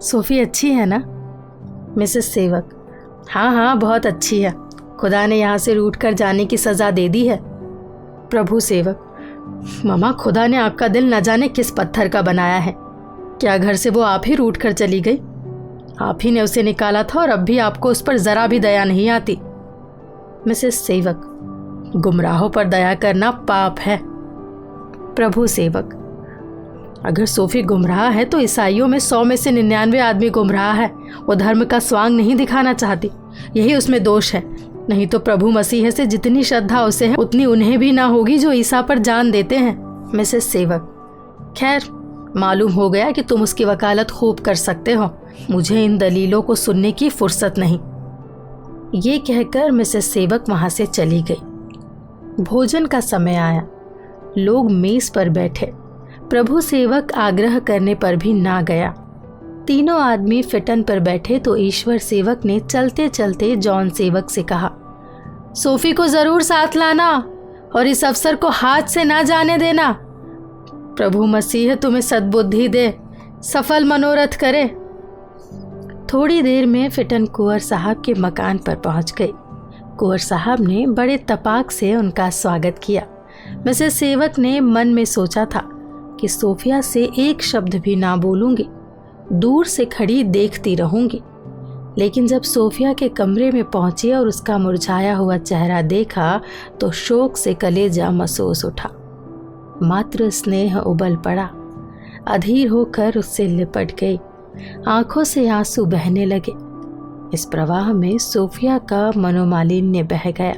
Speaker 1: सोफी अच्छी है ना? मिसेस सेवक, हाँ बहुत अच्छी है, खुदा ने यहाँ से रूठ कर जाने की सज़ा दे दी है। प्रभु सेवक, मामा, खुदा ने आपका दिल न जाने किस पत्थर का बनाया है। क्या घर से वो आप ही रूठ कर चली गई? आप ही ने उसे निकाला था और अब भी आपको उस पर ज़रा भी दया नहीं आती। मिसेस सेवक, गुमराहों पर दया करना पाप है। प्रभु सेवक, अगर सोफी गुमराह है तो ईसाइयों में 100 में से 99 आदमी गुमराह है। वो धर्म का स्वांग नहीं दिखाना चाहती, यही उसमें दोष है। नहीं तो प्रभु मसीह से जितनी श्रद्धा उसे है उतनी उन्हें भी ना होगी जो ईसा पर जान देते हैं। मिसेस सेवक, खैर मालूम हो गया कि तुम उसकी वकालत खूब कर सकते हो। मुझे इन दलीलों को सुनने की फुर्सत नहीं। ये कहकर मिसेस सेवक वहां से चली गई। भोजन का समय आया। लोग मेज पर बैठे। प्रभु सेवक आग्रह करने पर भी ना गया। तीनों आदमी फिटन पर बैठे तो ईश्वर सेवक ने चलते चलते जॉन सेवक से कहा, सोफी को जरूर साथ लाना और इस अवसर को हाथ से ना जाने देना। प्रभु मसीह तुम्हें सद्बुद्धि दे, सफल मनोरथ करे। थोड़ी देर में फिटन कुंवर साहब के मकान पर पहुंच गई। कुंवर साहब ने बड़े तपाक से उनका स्वागत किया। मिसेस सेवक ने मन में सोचा था कि सोफिया से एक शब्द भी ना बोलूंगी, दूर से खड़ी देखती रहूंगी। लेकिन जब सोफिया के कमरे में पहुंची और उसका मुरझाया हुआ चेहरा देखा तो शोक से कलेजा महसूस उठा। मात्र स्नेह उबल पड़ा। अधीर होकर उससे लिपट गई। आंखों से आंसू बहने लगे। इस प्रवाह में सोफिया का मनोमालिन्य बह गया।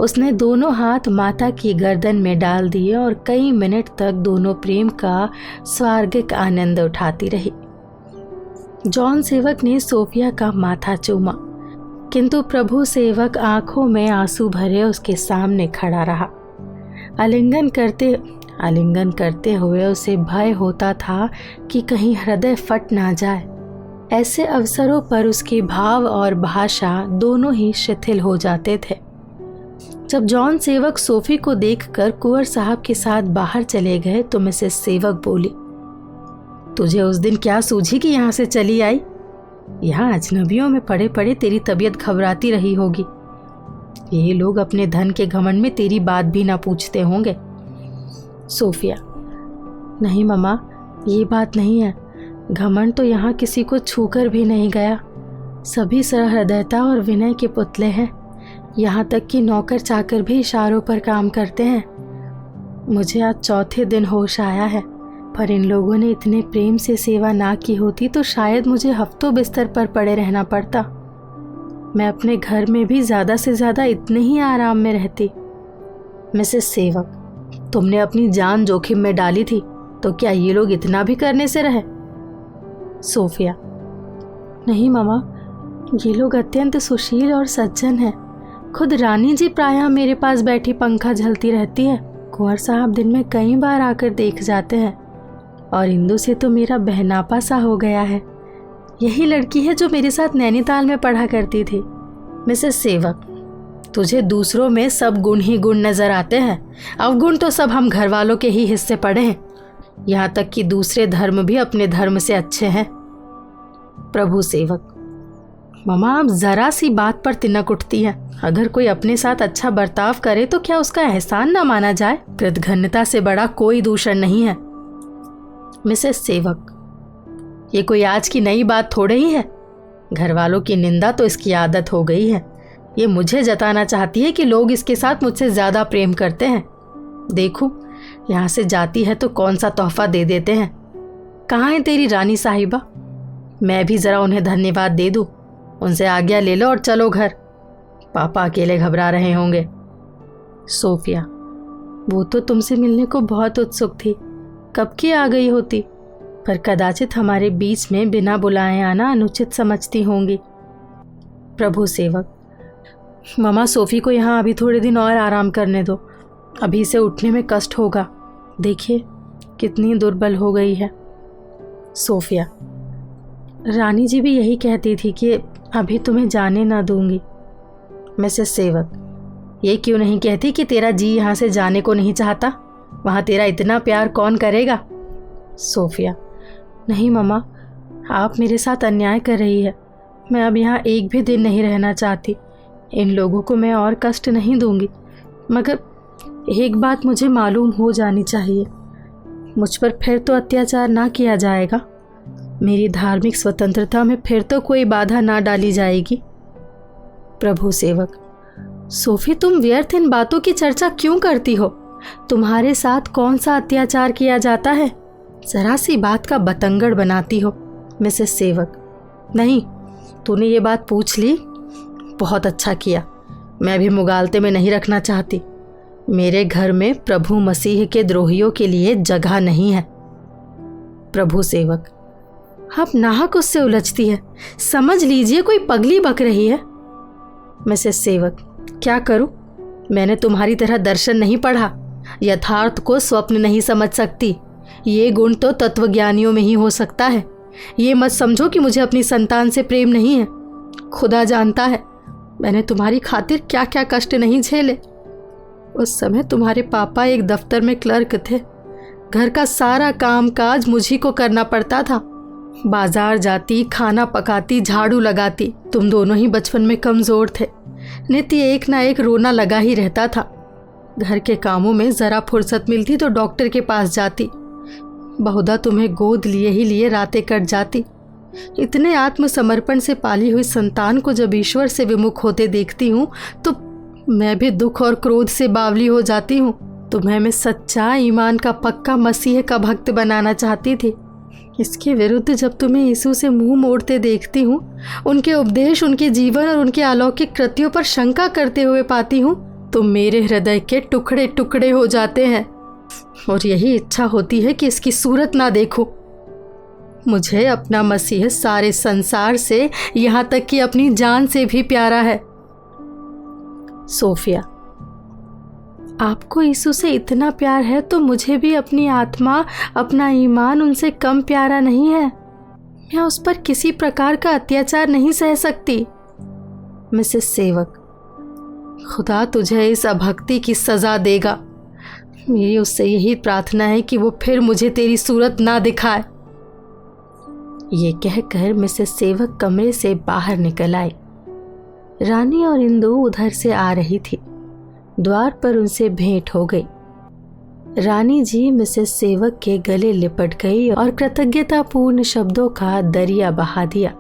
Speaker 1: उसने दोनों हाथ माता की गर्दन में डाल दिए और कई मिनट तक दोनों प्रेम का स्वर्गिक आनंद उठाती रही। जॉन सेवक ने सोफिया का माथा चूमा, किंतु प्रभु सेवक आंखों में आंसू भरे उसके सामने खड़ा रहा। आलिंगन करते हुए उसे भय होता था कि कहीं हृदय फट ना जाए। ऐसे अवसरों पर उसके भाव और भाषा दोनों ही शिथिल हो जाते थे। जब जॉन सेवक सोफी को देखकर कुंवर साहब के साथ बाहर चले गए तो मिसेस सेवक बोली, तुझे उस दिन क्या सूझी कि यहाँ से चली आई? यहाँ अजनबियों में पड़े पड़े तेरी तबीयत घबराती रही होगी। ये लोग अपने धन के घमंड में तेरी बात भी ना पूछते होंगे। सोफिया, नहीं ममा, ये बात नहीं है। घमंड तो यहाँ किसी को छूकर भी नहीं गया। सभी सहृदयता और विनय के पुतले हैं। यहाँ तक कि नौकर चाकर भी इशारों पर काम करते हैं। मुझे आज चौथे दिन होश आया है, पर इन लोगों ने इतने प्रेम से सेवा ना की होती तो शायद मुझे हफ्तों बिस्तर पर पड़े रहना पड़ता। मैं अपने घर में भी ज़्यादा से ज़्यादा इतने ही आराम में रहती। मिसेस सेवक, तुमने अपनी जान जोखिम में डाली थी तो क्या ये लोग इतना भी करने से रहे? सोफिया, नहीं मामा, ये लोग अत्यंत सुशील और सज्जन हैं। खुद रानी जी प्रायः मेरे पास बैठी पंखा झलती रहती है। कुंवर साहब दिन में कई बार आकर देख जाते हैं। और इंदु से तो मेरा बहनापा सा हो गया है। यही लड़की है जो मेरे साथ नैनीताल में पढ़ा करती थी। मिसेस सेवक, तुझे दूसरों में सब गुण ही गुण नजर आते हैं। अवगुण तो सब हम घर वालों के ही हिस्से पड़े हैं। यहाँ तक कि दूसरे धर्म भी अपने धर्म से अच्छे हैं। प्रभु सेवक, मामा, आप जरा सी बात पर तिनक उठती हैं। अगर कोई अपने साथ अच्छा बर्ताव करे तो क्या उसका एहसान ना माना जाए? कृतघ्नता से बड़ा कोई दूषण नहीं है। मिसेस सेवक, ये कोई आज की नई बात थोड़े ही है। घर वालों की निंदा तो इसकी आदत हो गई है। ये मुझे जताना चाहती है कि लोग इसके साथ मुझसे ज़्यादा प्रेम करते हैं। देखो, यहाँ से जाती है तो कौन सा तोहफा दे देते हैं। कहाँ है तेरी रानी साहिबा? मैं भी ज़रा उन्हें धन्यवाद दे दूँ। उनसे आज्ञा ले लो और चलो घर। पापा अकेले घबरा रहे होंगे। सोफिया, वो तो तुमसे मिलने को बहुत उत्सुक थी। कब की आ गई होती?
Speaker 2: पर कदाचित हमारे बीच में बिना बुलाए आना अनुचित समझती होंगी। प्रभु सेवक, ममा सोफ़ी को यहाँ अभी थोड़े दिन और आराम करने दो। अभी से उठने में कष्ट होगा। देखिए कितनी दुर्बल हो गई है। सोफिया, रानी जी भी यही कहती थी कि अभी तुम्हें जाने ना दूंगी। मिसेस सेवक, ये क्यों नहीं कहती कि तेरा जी यहाँ से जाने को नहीं चाहता? वहाँ तेरा इतना प्यार कौन करेगा? सोफिया, नहीं ममा, आप मेरे साथ अन्याय कर रही है। मैं अब यहाँ एक भी दिन नहीं रहना चाहती। इन लोगों को मैं और कष्ट नहीं दूंगी, मगर एक बात मुझे मालूम हो जानी चाहिए। मुझ पर फिर तो अत्याचार ना किया जाएगा। मेरी धार्मिक स्वतंत्रता में फिर तो कोई बाधा ना डाली जाएगी। प्रभु सेवक, सोफी, तुम व्यर्थ इन बातों की चर्चा क्यों करती हो? तुम्हारे साथ कौन सा अत्याचार किया जाता है? जरा सी बात का बतंगड़ बनाती हो। मिसेस सेवक, नहीं, तूने ये बात पूछ ली, बहुत अच्छा किया। मैं भी मुगालते में नहीं रखना चाहती। मेरे घर में प्रभु मसीह के द्रोहियों के लिए जगह नहीं है। प्रभु सेवक, आप नाहक उससे उलझती है। समझ लीजिए कोई पगली बक रही है। मिसेस सेवक, क्या करूं? मैंने तुम्हारी तरह दर्शन नहीं पढ़ा, यथार्थ को स्वप्न नहीं समझ सकती। ये गुण तो तत्वज्ञानियों में ही हो सकता है। ये मत समझो कि मुझे अपनी संतान से प्रेम नहीं है। खुदा जानता है मैंने तुम्हारी खातिर क्या क्या कष्ट नहीं झेले। उस समय तुम्हारे पापा एक दफ्तर में क्लर्क थे। घर का सारा काम काज मुझी को करना पड़ता था। बाजार जाती, खाना पकाती, झाड़ू लगाती। तुम दोनों ही बचपन में कमज़ोर थे। नित्य एक ना एक रोना लगा ही रहता था। घर के कामों में ज़रा फुर्सत मिलती तो डॉक्टर के पास जाती। बहुधा तुम्हें गोद लिए ही लिए रातें कट जाती। इतने आत्मसमर्पण से पाली हुई संतान को जब ईश्वर से विमुख होते देखती हूँ तो मैं भी दुख और क्रोध से बावली हो जाती हूँ। तुम्हें मैं सच्चा ईमान का पक्का मसीह का भक्त बनाना चाहती थी। इसके विरुद्ध जब तुम्हें यीशु से मुंह मोड़ते देखती हूँ, उनके उपदेश, उनके जीवन और उनके अलौकिक कृत्यों पर शंका करते हुए पाती हूँ, तो मेरे हृदय के टुकड़े टुकड़े हो जाते हैं और यही इच्छा होती है कि इसकी सूरत ना देखूं। मुझे अपना मसीह सारे संसार से, यहाँ तक कि अपनी जान से भी प्यारा है। सोफिया, आपको यीशु से इतना प्यार है तो मुझे भी अपनी आत्मा, अपना ईमान उनसे कम प्यारा नहीं है। मैं उस पर किसी प्रकार का अत्याचार नहीं सह सकती। मिसेस सेवक, खुदा तुझे इस अभक्ति की सज़ा देगा। मेरी उससे यही प्रार्थना है कि वो फिर मुझे तेरी सूरत ना दिखाए। ये कहकर मिसेस सेवक कमरे से बाहर निकल आई। रानी और इंदु उधर से आ रही थी। द्वार पर उनसे भेंट हो गई। रानी जी मिसेस सेवक के गले लिपट गई और कृतज्ञतापूर्ण शब्दों का दरिया बहा दिया।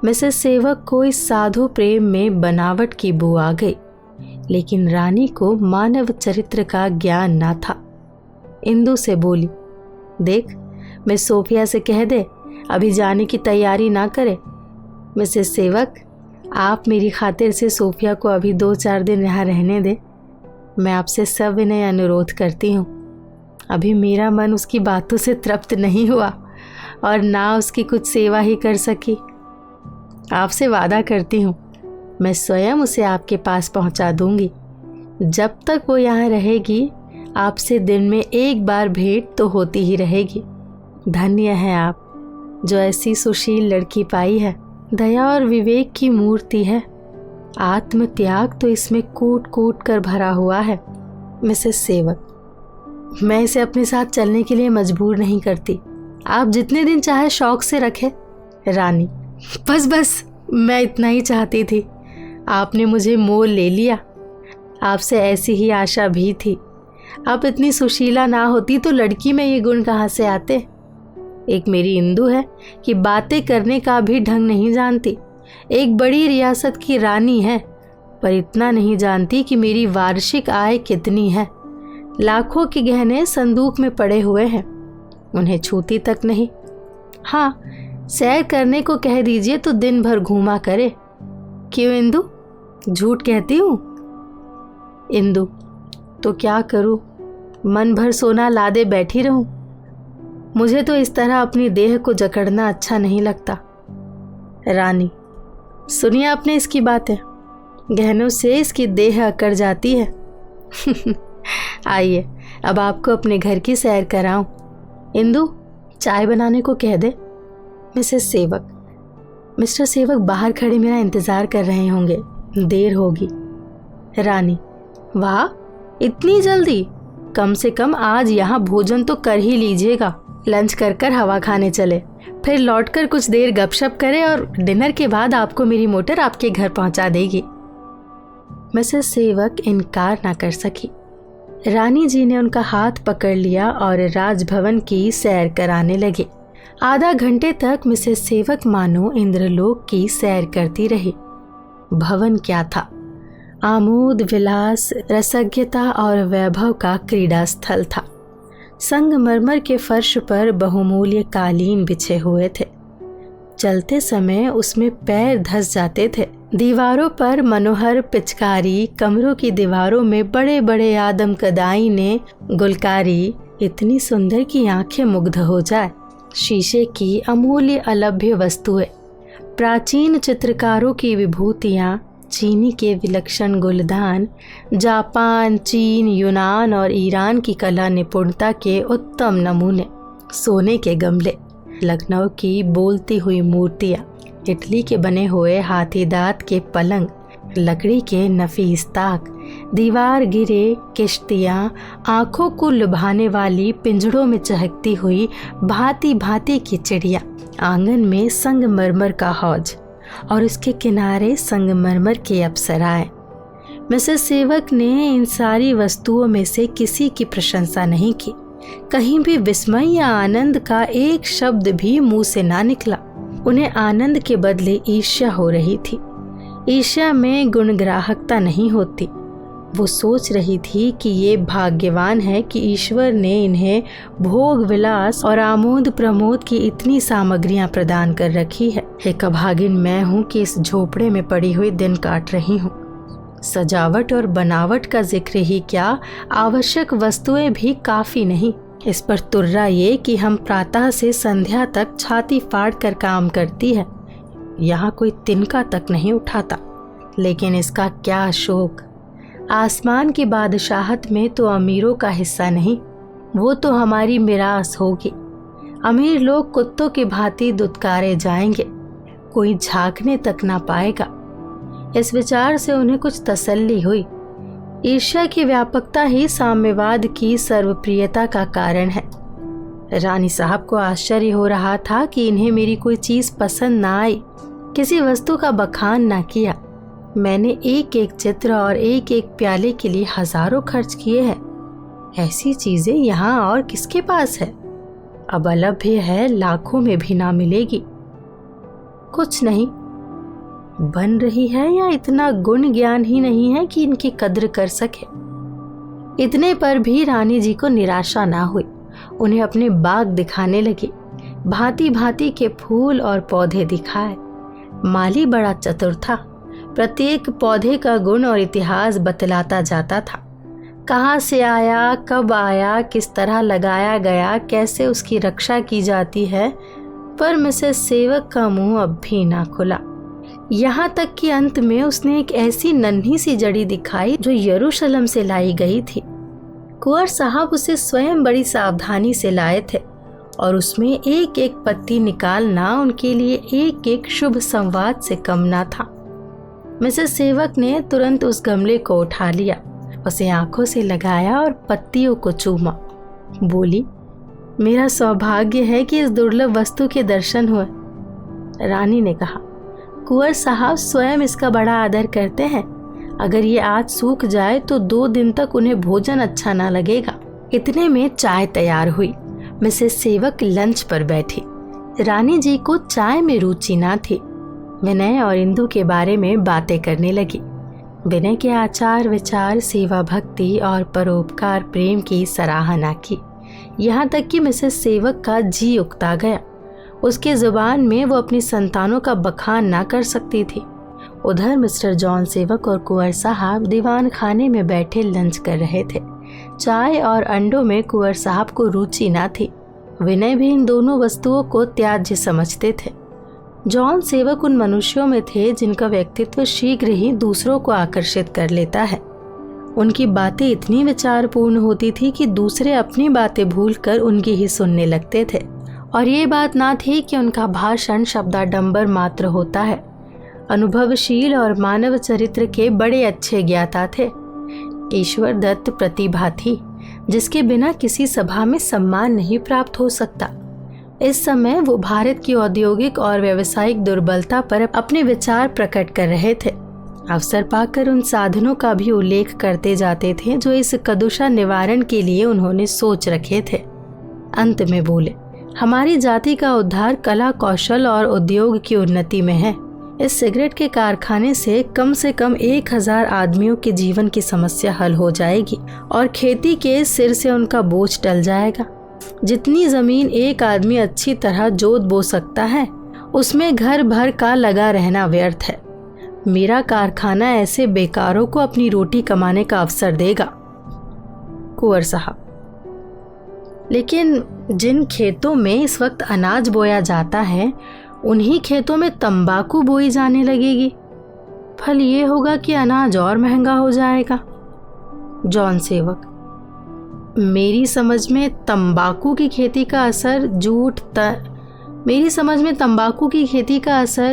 Speaker 2: मिसेस सेवक को इस साधु प्रेम में बनावट की बू आ गई, लेकिन रानी को मानव चरित्र का ज्ञान ना था। इंदु से बोली, देख, मैं सोफिया से कह दे अभी जाने की तैयारी ना करे। मिसेस सेवक, आप मेरी खातिर से सोफिया को अभी 2-4 दिन यहाँ रहने दे। मैं आपसे सविनय अनुरोध करती हूँ। अभी मेरा मन उसकी बातों से तृप्त नहीं हुआ और ना उसकी कुछ सेवा ही कर सकी। आपसे वादा करती हूँ मैं स्वयं उसे आपके पास पहुँचा दूँगी। जब तक वो यहाँ रहेगी आपसे दिन में एक बार भेंट तो होती ही रहेगी। धन्य है आप जो ऐसी सुशील लड़की पाई है। दया और विवेक की मूर्ति है। आत्म त्याग तो इसमें कूट कूट कर भरा हुआ है। मिसेस सेवक, मैं इसे अपने साथ चलने के लिए मजबूर नहीं करती। आप जितने दिन चाहे शौक से रखें। रानी, बस मैं इतना ही चाहती थी। आपने मुझे मोल ले लिया। आपसे ऐसी ही आशा भी थी। आप इतनी सुशीला ना होती तो लड़की में ये गुण कहाँ से आते। एक मेरी इंदु है कि बातें करने का भी ढंग नहीं जानती। एक बड़ी रियासत की रानी है, पर इतना नहीं जानती कि मेरी वार्षिक आय कितनी है। लाखों के गहने संदूक में पड़े हुए हैं, उन्हें छूती तक नहीं। हाँ, सैर करने को कह दीजिए तो दिन भर घूमा करे। क्यों इंदु, झूठ कहती हूँ? इंदु, तो क्या करूँ, मन भर सोना लादे बैठी रहूँ। मुझे तो इस तरह अपनी देह को जकड़ना अच्छा नहीं लगता।
Speaker 1: रानी,
Speaker 2: सुनिए आपने इसकी बातें, गहनों से इसकी देह अकड़ जाती है।
Speaker 1: आइए अब आपको अपने घर की सैर कराऊं।
Speaker 2: इंदु, चाय बनाने को कह दे।
Speaker 1: मिसेस सेवक, मिस्टर सेवक बाहर खड़े मेरा इंतजार कर रहे होंगे, देर होगी।
Speaker 2: रानी, वाह, इतनी जल्दी? कम से कम आज यहाँ भोजन तो कर ही लीजिएगा। लंच कर हवा खाने चले, फिर लौटकर कुछ देर गपशप करें और डिनर के बाद आपको मेरी मोटर आपके घर पहुंचा देगी।
Speaker 1: मिसेस सेवक इनकार ना कर सकी।
Speaker 2: रानी जी ने उनका हाथ पकड़ लिया और राजभवन की सैर कराने लगे। आधा घंटे तक मिसेस सेवक मानो इंद्रलोक की सैर करती रही। भवन क्या था, आमोद विलास, रसज्ञता और वैभव का क्रीड़ा स्थल था। संगमरमर के फर्श पर बहुमूल्य कालीन बिछे हुए थे। चलते समय उसमें पैर धंस जाते थे। दीवारों पर मनोहर पिचकारी, कमरों की दीवारों में बड़े बड़े आदमकदाई ने गुलकारी, इतनी सुंदर कि आंखें मुग्ध हो जाए। शीशे की अमूल्य अलभ्य वस्तुएं, प्राचीन चित्रकारों की विभूतियां, चीनी के विलक्षण गुलदान, जापान, चीन, यूनान और ईरान की कला निपुणता के उत्तम नमूने, सोने के गमले, लखनऊ की बोलती हुई मूर्तियां, इटली के बने हुए हाथी दांत के पलंग, लकड़ी के नफीस ताक, दीवार गिरे किश्तियां, आंखों को लुभाने वाली पिंजड़ों में चहकती हुई भांति भांति की चिड़िया, आंगन में संगमरमर का हौज और उसके किनारे संगमरमर के अप्सराएं। मिसेस सेवक ने इन सारी वस्तुओं में से किसी की प्रशंसा नहीं की। कहीं भी विस्मय या आनंद का एक शब्द भी मुंह से ना निकला। उन्हें आनंद के बदले ईर्ष्या हो रही थी। ईर्ष्या में गुणग्राहकता नहीं होती। वो सोच रही थी कि ये भाग्यवान है कि ईश्वर ने इन्हें भोग विलास और आमोद प्रमोद की इतनी सामग्रियां प्रदान कर रखी है। एक अभागिन मैं हूँ कि इस झोपड़े में पड़ी हुई दिन काट रही हूँ। सजावट और बनावट का जिक्र ही क्या, आवश्यक वस्तुएं भी काफी नहीं। इस पर तुर्रा ये कि हम प्रातः से संध्या तक छाती फाड़ कर काम करती है, यहाँ कोई तिनका तक नहीं उठाता। लेकिन इसका क्या शोक, आसमान की बादशाहत में तो अमीरों का हिस्सा नहीं, वो तो हमारी मिरास होगी। अमीर लोग कुत्तों की भांति दुत्कारे जाएंगे, कोई झांकने तक ना पाएगा। इस विचार से उन्हें कुछ तसल्ली हुई। ईर्ष्या की व्यापकता ही साम्यवाद की सर्वप्रियता का कारण है। रानी साहब को आश्चर्य हो रहा था कि इन्हें मेरी कोई चीज पसंद ना आई, किसी वस्तु का बखान ना किया। मैंने एक एक चित्र और एक एक प्याले के लिए हजारों खर्च किए हैं। ऐसी चीजें यहाँ और किसके पास है? अब अलभ्य है, लाखों में भी ना मिलेगी। कुछ नहीं, बन रही है या इतना गुण ज्ञान ही नहीं है कि इनकी कद्र कर सके। इतने पर भी रानी जी को निराशा ना हुई। उन्हें अपने बाग दिखाने लगी, भांति भांति के फूल और पौधे दिखाए। माली बड़ा चतुर था, प्रत्येक पौधे का गुण और इतिहास बतलाता जाता था। कहाँ से आया, कब आया, किस तरह लगाया गया, कैसे उसकी रक्षा की जाती है। पर मिसेस सेवक का मुंह अब भी ना खुला। यहाँ तक कि अंत में उसने एक ऐसी नन्ही सी जड़ी दिखाई जो यरूशलेम से लाई गई थी। कुंवर साहब उसे स्वयं बड़ी सावधानी से लाए थे और उसमें एक एक पत्ती निकालना उनके लिए एक एक शुभ संवाद से कम ना था। मिसेस सेवक ने तुरंत उस गमले को उठा लिया, उसे आंखों से लगाया और पत्तियों को चूमा। बोली, मेरा सौभाग्य है कि इस दुर्लभ वस्तु के दर्शन हुए। रानी ने कहा, कुंवर साहब स्वयं इसका बड़ा आदर करते हैं। अगर ये आज सूख जाए तो 2 दिन तक उन्हें भोजन अच्छा ना लगेगा। इतने में चाय तैयार हुई। मिसेस सेवक लंच पर बैठी। रानी जी को चाय में रुचि ना थी। विनय और इंदु के बारे में बातें करने लगी। विनय के आचार विचार, सेवा भक्ति और परोपकार प्रेम की सराहना की। यहाँ तक कि मिसेस सेवक का जी उकता गया। उसके जुबान में वो अपनी संतानों का बखान ना कर सकती थी। उधर मिस्टर जॉन सेवक और कुंवर साहब दीवान खाने में बैठे लंच कर रहे थे। चाय और अंडों में कुंवर साहब को रुचि ना थी।
Speaker 1: विनय भी इन दोनों वस्तुओं को त्याज्य समझते थे। जॉन सेवक उन मनुष्यों में थे जिनका व्यक्तित्व शीघ्र ही दूसरों को आकर्षित कर लेता है। उनकी बातें इतनी विचारपूर्ण होती थी कि दूसरे अपनी बातें भूलकर उनकी ही सुनने लगते थे। और ये बात ना थी कि उनका भाषण शब्दाडंबर मात्र होता है। अनुभवशील और मानव चरित्र के बड़े अच्छे ज्ञाता थे। ईश्वर दत्त प्रतिभा थी जिसके बिना किसी सभा में सम्मान नहीं प्राप्त हो सकता। इस समय वो भारत की औद्योगिक और व्यावसायिक दुर्बलता पर अपने विचार प्रकट कर रहे थे। अवसर पाकर उन साधनों का भी उल्लेख करते जाते थे जो इस कदुषा निवारण के लिए उन्होंने सोच रखे थे। अंत में बोले, हमारी जाति का उद्धार कला कौशल और उद्योग की उन्नति में है। इस सिगरेट के कारखाने से कम 1000 आदमियों के जीवन की समस्या हल हो जाएगी और खेती के सिर से उनका बोझ टल जाएगा। जितनी जमीन एक आदमी अच्छी तरह जोत बो सकता है उसमें घर भर का लगा रहना व्यर्थ है। मेरा कारखाना ऐसे बेकारों को अपनी रोटी कमाने का अवसर देगा। कुंवर साहब, लेकिन जिन खेतों में इस वक्त अनाज बोया जाता है उन्हीं खेतों में तंबाकू बोई जाने लगेगी। फल ये होगा कि अनाज और महंगा हो जाएगा। जॉन सेवक, मेरी समझ में तंबाकू की खेती का असर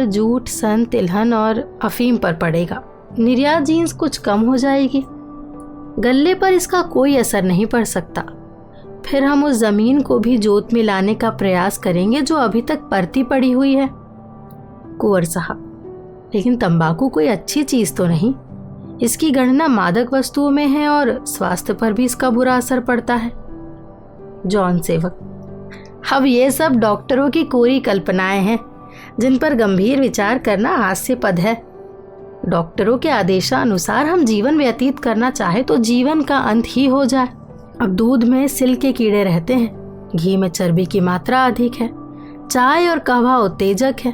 Speaker 1: जूट, सन, तिलहन और अफीम पर पड़ेगा। निर्यात जींस कुछ कम हो जाएगी। गल्ले पर इसका कोई असर नहीं पड़ सकता। फिर हम उस जमीन को भी जोत में लाने का प्रयास करेंगे जो अभी तक परती पड़ी हुई है। कुंवर साहब, लेकिन तंबाकू कोई अच्छी चीज तो नहीं। इसकी गणना मादक वस्तुओं में है और स्वास्थ्य पर भी इसका बुरा असर पड़ता है। जॉन सेवक, अब ये सब डॉक्टरों की कोरी कल्पनाएं हैं जिन पर गंभीर विचार करना हास्यपद है। डॉक्टरों के आदेशानुसार हम जीवन व्यतीत करना चाहे तो जीवन का अंत ही हो जाए। अब दूध में सिल के कीड़े रहते हैं, घी में चर्बी की मात्रा अधिक है, चाय और कहवा उत्तेजक है,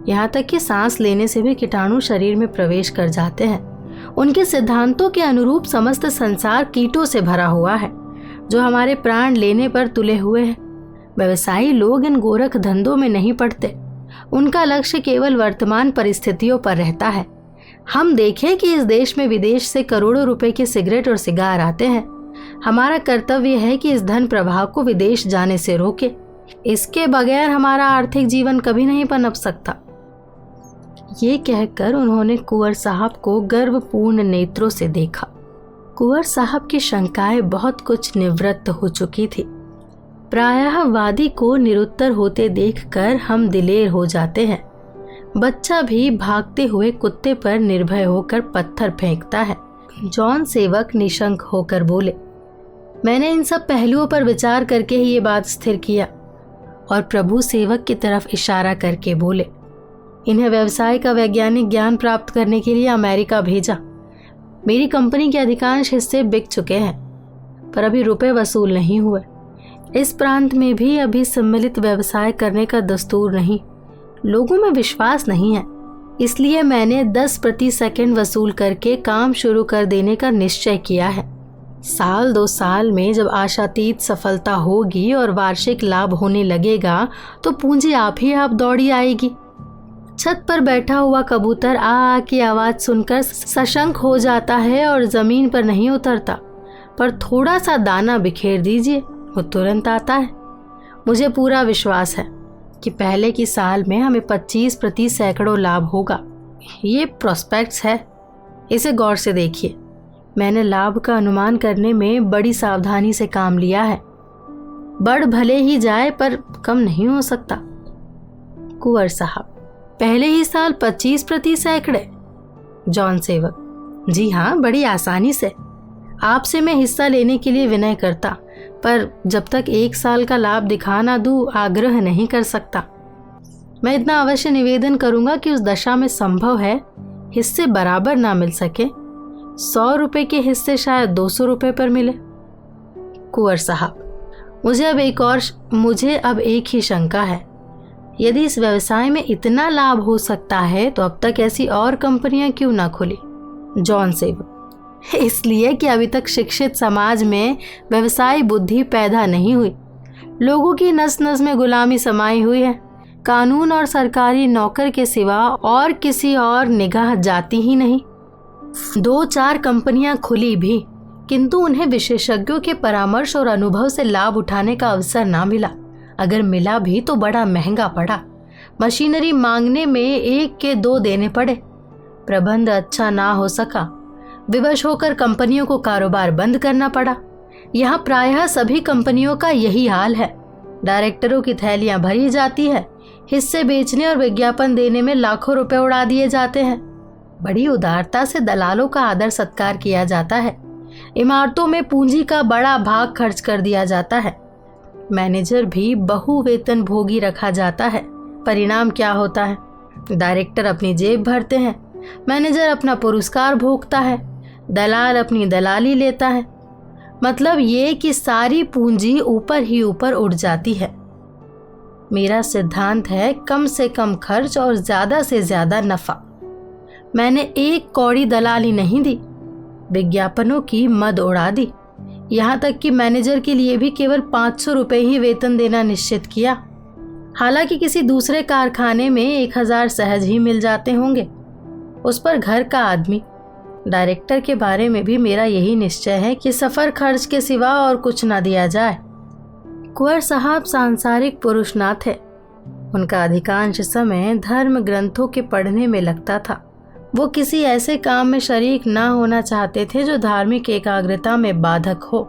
Speaker 1: यहाँ तक कि सांस लेने से भी कीटाणु शरीर में प्रवेश कर जाते हैं। उनके सिद्धांतों के अनुरूप समस्त संसार कीटों से भरा हुआ है जो हमारे प्राण लेने पर तुले हुए हैं। व्यवसायी लोग इन गोरख धंधों में नहीं पड़ते। उनका लक्ष्य केवल वर्तमान परिस्थितियों पर रहता है। हम देखें कि इस देश में विदेश से करोड़ों रुपए के सिगरेट और सिगार आते हैं। हमारा कर्तव्य है कि इस धन प्रवाह को विदेश जाने से रोके। इसके बगैर हमारा आर्थिक जीवन कभी नहीं पनप सकता। ये कहकर उन्होंने कुंवर साहब को गर्वपूर्ण नेत्रों से देखा। कुंवर साहब की शंकाएं बहुत कुछ निवृत्त हो चुकी थी। प्रायः वादी को निरुत्तर होते देखकर हम दिलेर हो जाते हैं। बच्चा भी भागते हुए कुत्ते पर निर्भय होकर पत्थर फेंकता है। जॉन सेवक निशंक होकर बोले, मैंने इन सब पहलुओं पर विचार करके ही ये बात स्थिर किया। और प्रभु सेवक की तरफ इशारा करके बोले, इन्हें व्यवसाय का वैज्ञानिक ज्ञान प्राप्त करने के लिए अमेरिका भेजा। मेरी कंपनी के अधिकांश हिस्से बिक चुके हैं पर अभी रुपए वसूल नहीं हुए। इस प्रांत में भी अभी सम्मिलित व्यवसाय करने का दस्तूर नहीं। लोगों में विश्वास नहीं है, इसलिए मैंने 10 प्रति सेकंड वसूल करके काम शुरू कर देने का निश्चय किया है। 1-2 साल में जब आशातीत सफलता होगी और वार्षिक लाभ होने लगेगा तो पूंजी आप ही आप दौड़ी आएगी। छत पर बैठा हुआ कबूतर आ की आवाज सुनकर सशंक हो जाता है और जमीन पर नहीं उतरता, पर थोड़ा सा दाना बिखेर दीजिए वो तुरंत आता है। मुझे पूरा विश्वास है कि पहले की साल में हमें 25 प्रति सैकड़ों लाभ होगा। ये प्रोस्पेक्ट्स है, इसे गौर से देखिए। मैंने लाभ का अनुमान करने में बड़ी सावधानी से काम लिया है। बढ़ भले ही जाए पर कम नहीं हो सकता। कुंवर साहब, पहले ही साल 25 प्रति सैकड़े? जॉन सेवक, जी हाँ, बड़ी आसानी से। आपसे मैं हिस्सा लेने के लिए विनय करता, पर जब तक 1 साल का लाभ दिखा ना दूं आग्रह नहीं कर सकता। मैं इतना अवश्य निवेदन करूंगा कि उस दशा में संभव है हिस्से बराबर ना मिल सके। 100 रुपए के हिस्से शायद 200 रुपए पर मिले। कुंवर साहब, मुझे अब एक ही शंका है। यदि इस व्यवसाय में इतना लाभ हो सकता है तो अब तक ऐसी और कंपनियां क्यों ना खुली? जॉन सेवक, इसलिए कि अभी तक शिक्षित समाज में व्यवसाय बुद्धि पैदा नहीं हुई।
Speaker 2: लोगों की नस नस में गुलामी समाई हुई है। कानून और सरकारी नौकर के सिवा और किसी और निगाह जाती ही नहीं। 2-4 कंपनियां खुली भी, किंतु उन्हें विशेषज्ञों के परामर्श और अनुभव से लाभ उठाने का अवसर ना मिला। अगर मिला भी तो बड़ा महंगा पड़ा। मशीनरी मांगने में 1 के 2 देने पड़े। प्रबंध अच्छा ना हो सका। विवश होकर कंपनियों को कारोबार बंद करना पड़ा। यहाँ प्रायः सभी कंपनियों का यही हाल है। डायरेक्टरों की थैलियां भरी जाती है, हिस्से बेचने और विज्ञापन देने में लाखों रुपए उड़ा दिए जाते हैं। बड़ी उदारता से दलालों का आदर सत्कार किया जाता है। इमारतों में पूंजी का बड़ा भाग खर्च कर दिया जाता है। मैनेजर भी बहु वेतन भोगी रखा जाता है। परिणाम क्या होता है? डायरेक्टर अपनी जेब भरते हैं, मैनेजर अपना पुरस्कार भोगता है, दलाल अपनी दलाली लेता है। मतलब ये कि सारी पूंजी ऊपर ही ऊपर उड़ जाती है। मेरा सिद्धांत है कम से कम खर्च और ज्यादा से ज्यादा नफा। मैंने 1 कौड़ी दलाली नहीं दी, विज्ञापनों की मद उड़ा दी। यहाँ तक कि मैनेजर के लिए भी केवल 500 रुपये ही वेतन देना निश्चित किया। हालांकि किसी दूसरे कारखाने में 1000 सहज ही मिल जाते होंगे, उस पर घर का आदमी। डायरेक्टर के बारे में भी मेरा यही निश्चय है कि सफर खर्च के सिवा और कुछ ना दिया जाए। कुंवर साहब सांसारिक पुरुष ना थे। उनका अधिकांश समय धर्म ग्रंथों के पढ़ने में लगता था। वो किसी ऐसे काम में शरीक ना होना चाहते थे जो धार्मिक एकाग्रता में बाधक हो।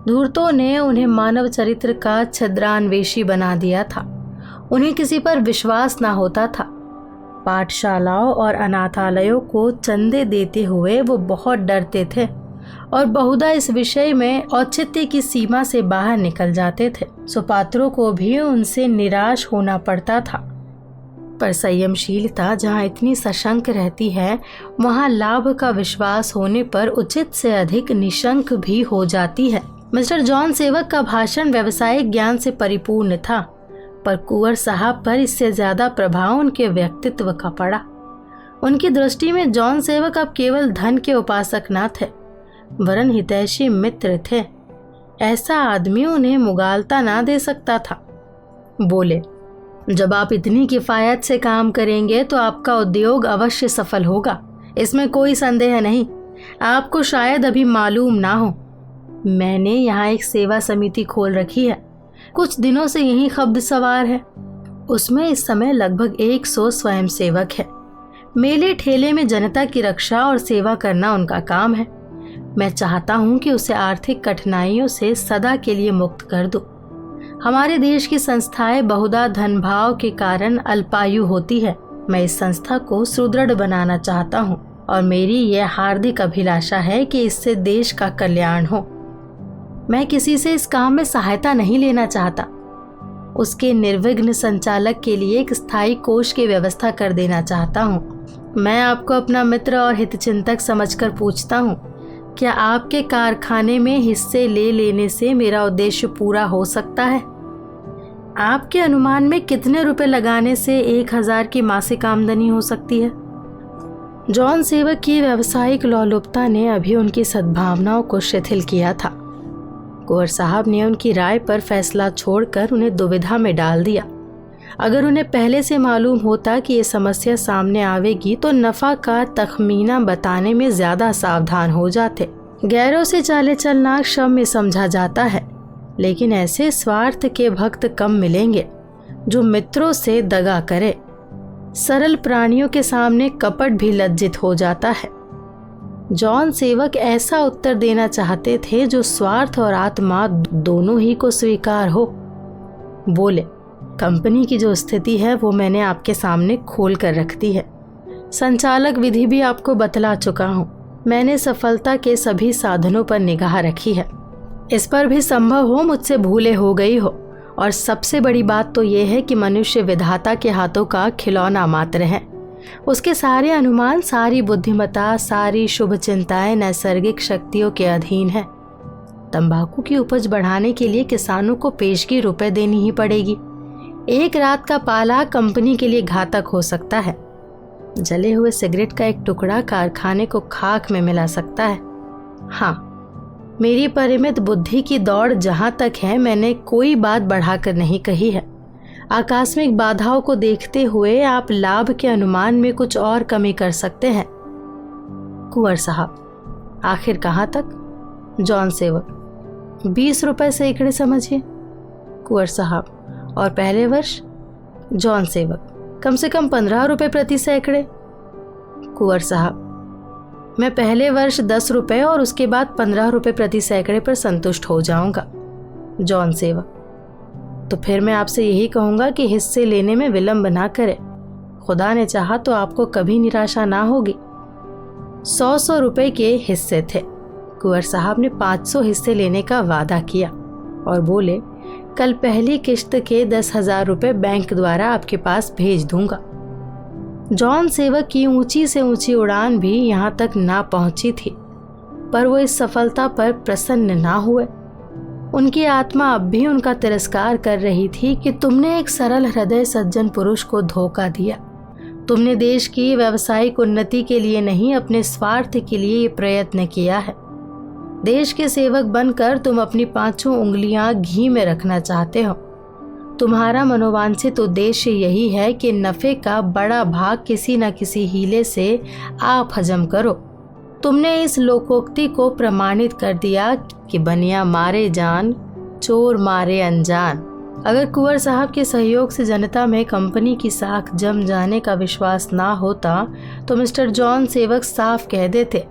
Speaker 2: धूर्तों ने उन्हें मानव चरित्र का छद्रान्वेषी बना दिया था। उन्हें किसी पर विश्वास ना होता था। पाठशालाओं और अनाथालयों को चंदे देते हुए वो बहुत डरते थे और बहुधा इस विषय में औचित्य की सीमा से बाहर निकल जाते थे। सुपात्रों को भी उनसे निराश होना पड़ता था। पर संयमशीलता जहाँ इतनी सशंक रहती है, वहाँ लाभ का विश्वास होने पर उचित से अधिक निशंक भी हो जाती है। मिस्टर जॉन सेवक का भाषण व्यावसायिक ज्ञान से परिपूर्ण था, पर कुंवर साहब पर इससे ज्यादा प्रभाव उनके व्यक्तित्व का पड़ा। उनकी दृष्टि में जॉन सेवक अब केवल धन के उपासक न थे, वरन हितैषी मित्र थे। ऐसा आदमी उन्हें मुगालता ना दे सकता था। बोले, जब आप इतनी किफायत से काम करेंगे तो आपका उद्योग अवश्य सफल होगा, इसमें कोई संदेह नहीं। आपको शायद अभी मालूम ना हो, मैंने यहाँ एक सेवा समिति खोल रखी है। कुछ दिनों से यही खब्द सवार है। उसमें इस समय लगभग 100 स्वयंसेवक है। मेले ठेले में जनता की रक्षा और सेवा करना उनका काम है। मैं चाहता हूँ कि उसे आर्थिक कठिनाइयों से सदा के लिए मुक्त कर दूं। हमारे देश की संस्थाएं बहुधा धनभाव के कारण अल्पायु होती है। मैं इस संस्था को सुदृढ़ बनाना चाहता हूँ और मेरी यह हार्दिक अभिलाषा है कि इससे देश का कल्याण हो। मैं किसी से इस काम में सहायता नहीं लेना चाहता। उसके निर्विघ्न संचालक के लिए एक स्थायी कोष की व्यवस्था कर देना चाहता हूँ। मैं आपको अपना मित्र और हितचिंतक समझकर पूछता हूँ, क्या आपके कारखाने में हिस्से ले लेने से मेरा उद्देश्य पूरा हो सकता है? आपके अनुमान में कितने रुपए लगाने से 1000 की मासिक आमदनी हो सकती है? जॉन सेवक की व्यावसायिक लोलुपता ने अभी उनकी सद्भावनाओं को शिथिल किया था। कुंवर साहब ने उनकी राय पर फैसला छोड़कर उन्हें दुविधा में डाल दिया। अगर उन्हें पहले से मालूम होता कि ये समस्या सामने आवेगी तो नफा का तखमीना बताने में ज्यादा सावधान हो जाते। गैरों से चाले चलना क्षम्य समझा जाता है, लेकिन ऐसे स्वार्थ के भक्त कम मिलेंगे जो मित्रों से दगा करे। सरल प्राणियों के सामने कपट भी लज्जित हो जाता है। जॉन सेवक ऐसा उत्तर देना चाहते थे जो स्वार्थ और आत्मा दोनों ही को स्वीकार हो। बोले, कंपनी की जो स्थिति है वो मैंने आपके सामने खोल कर रख दी है। संचालक विधि भी आपको बतला चुका हूँ। मैंने सफलता के सभी साधनों पर निगाह रखी है। इस पर भी संभव हो मुझसे भूले हो गई हो, और सबसे बड़ी बात तो ये है कि मनुष्य विधाता के हाथों का खिलौना मात्र है। उसके सारे अनुमान, सारी बुद्धिमत्ता, सारी शुभ चिंताएं नैसर्गिक शक्तियों के अधीन है। तंबाकू की उपज बढ़ाने के लिए किसानों को पेशगी रुपए देनी ही पड़ेगी। एक रात का पाला कंपनी के लिए घातक हो सकता है। जले हुए सिगरेट का एक टुकड़ा कारखाने को खाक में मिला सकता है। हाँ, मेरी परिमित बुद्धि की दौड़ जहाँ तक है, मैंने कोई बात बढ़ाकर नहीं कही है। आकस्मिक बाधाओं को देखते हुए आप लाभ के अनुमान में कुछ और कमी कर सकते हैं। कुंवर साहब, आखिर कहाँ तक? जॉन सेवक, 20 रुपए सैकड़े समझिए। कुंवर साहब, और पहले वर्ष? जॉन सेवक, कम से कम 15 रुपए प्रति सैकड़े। कुंवर साहब, मैं पहले वर्ष 10 रुपए और उसके बाद 15 रुपए प्रति सैकड़े पर संतुष्ट हो जाऊंगा। जॉन सेवक, तो फिर मैं आपसे यही कहूंगा कि हिस्से लेने में विलंब ना करें। खुदा ने चाहा तो आपको कभी निराशा ना होगी। 100 रुपए के हिस्से थे। कुंवर साहब ने 500 हिस्से लेने का वादा किया और बोले, कल पहली किश्त के 10,000 रुपए बैंक द्वारा आपके पास भेज दूंगा। जॉन सेवक की ऊंची से ऊंची उड़ान भी यहाँ तक ना पहुंची थी, पर वो इस सफलता पर प्रसन्न ना हुए। उनकी आत्मा अब भी उनका तिरस्कार कर रही थी कि तुमने एक सरल हृदय सज्जन पुरुष को धोखा दिया। तुमने देश की व्यावसायिक उन्नति के लिए नहीं, अपने स्वार्थ के लिए ये प्रयत्न किया है। देश के सेवक बनकर तुम अपनी 5 उंगलियां घी में रखना चाहते हो। तुम्हारा मनोवांछित उद्देश्य यही है कि नफे का बड़ा भाग किसी न किसी हीले से आप हजम करो। तुमने इस लोकोक्ति को प्रमाणित कर दिया कि बनिया मारे जान, चोर मारे अनजान। अगर कुंवर साहब के सहयोग से जनता में कंपनी की साख जम जाने का विश्वास ना होता तो मिस्टर जॉन सेवक साफ कह देते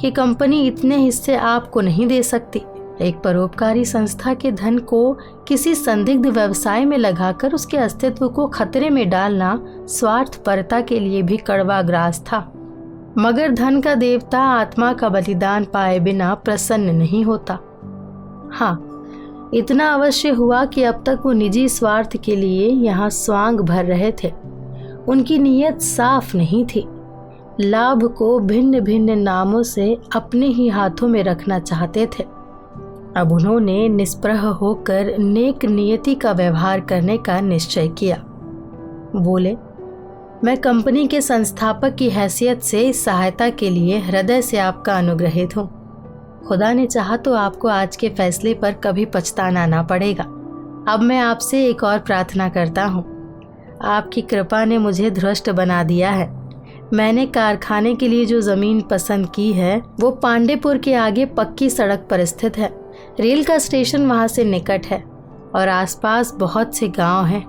Speaker 2: कि कंपनी इतने हिस्से आपको नहीं दे सकती। एक परोपकारी संस्था के धन को किसी संदिग्ध व्यवसाय में लगाकर उसके अस्तित्व को खतरे में डालना स्वार्थपरता के लिए भी कड़वा ग्रास था। मगर धन का देवता आत्मा का बलिदान पाए बिना प्रसन्न नहीं होता। हाँ, इतना अवश्य हुआ कि अब तक वो निजी स्वार्थ के लिए यहाँ स्वांग भर रहे थे। उनकी नीयत साफ नहीं थी। लाभ को भिन्न भिन्न नामों से अपने ही हाथों में रखना चाहते थे। अब उन्होंने निष्प्रह होकर नेक नियति का व्यवहार करने का निश्चय किया। बोले, मैं कंपनी के संस्थापक की हैसियत से इस सहायता के लिए हृदय से आपका अनुग्रहित हूँ। खुदा ने चाहा तो आपको आज के फैसले पर कभी पछताना ना पड़ेगा। अब मैं आपसे एक और प्रार्थना करता हूँ। आपकी कृपा ने मुझे धृष्ट बना दिया है। मैंने कारखाने के लिए जो ज़मीन पसंद की है वो पांडेपुर के आगे पक्की सड़क पर स्थित है। रेल का स्टेशन वहाँ से निकट है और आसपास बहुत से गांव हैं।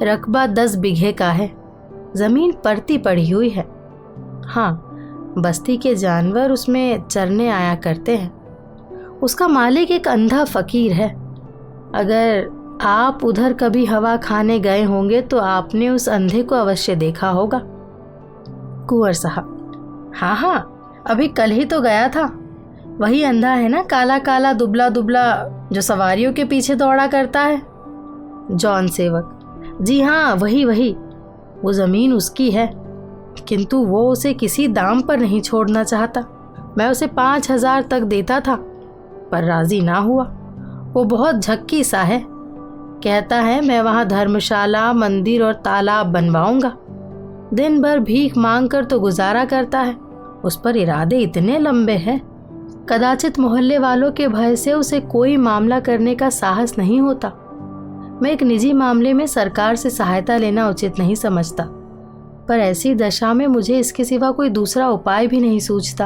Speaker 2: रकबा 10 बीघे का है। ज़मीन परती पड़ी हुई है। हाँ, बस्ती के जानवर उसमें चरने आया करते हैं। उसका मालिक एक अंधा फकीर है। अगर आप उधर कभी हवा खाने गए होंगे तो आपने उस अंधे को अवश्य देखा होगा। कुंवर साहब, हाँ, अभी कल ही तो गया था। वही अंधा है ना, काला काला दुबला दुबला, जो सवारियों के पीछे दौड़ा करता है। जॉन सेवक, जी हाँ, वही। वो ज़मीन उसकी है, किंतु वो उसे किसी दाम पर नहीं छोड़ना चाहता। मैं उसे 5,000 तक देता था, पर राजी ना हुआ। वो बहुत झक्की सा है। कहता है मैं वहाँ धर्मशाला, मंदिर और तालाब बनवाऊंगा। दिन भर भीख मांग कर तो गुजारा करता है। उस पर इरादे इतने लंबे हैं, कदाचित मोहल्ले वालों के भय से उसे कोई मामला करने का साहस नहीं होता। मैं एक निजी मामले में सरकार से सहायता लेना उचित नहीं समझता, पर ऐसी दशा में मुझे इसके सिवा कोई दूसरा उपाय भी नहीं सूझता।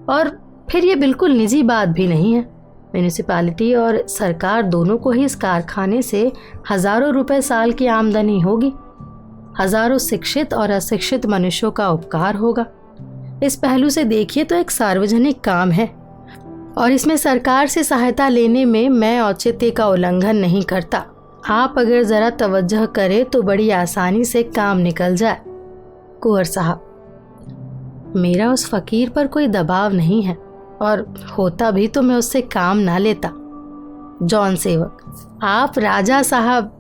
Speaker 2: और फिर ये बिल्कुल निजी बात भी नहीं है। म्यूनिसिपैलिटी और सरकार दोनों को ही इस कारखाने से हजारों रुपए साल की आमदनी होगी। हजारों शिक्षित और अशिक्षित मनुष्यों का उपकार होगा। इस पहलू से देखिए तो एक सार्वजनिक काम है और इसमें सरकार से सहायता लेने में मैं औचित्य का उल्लंघन नहीं करता। आप अगर ज़रा तवज्जो करें तो बड़ी आसानी से काम निकल जाए। कुंवर साहब, मेरा उस फकीर पर कोई दबाव नहीं है और होता भी तो मैं उससे काम ना लेता। जॉन सेवक, आप राजा साहब।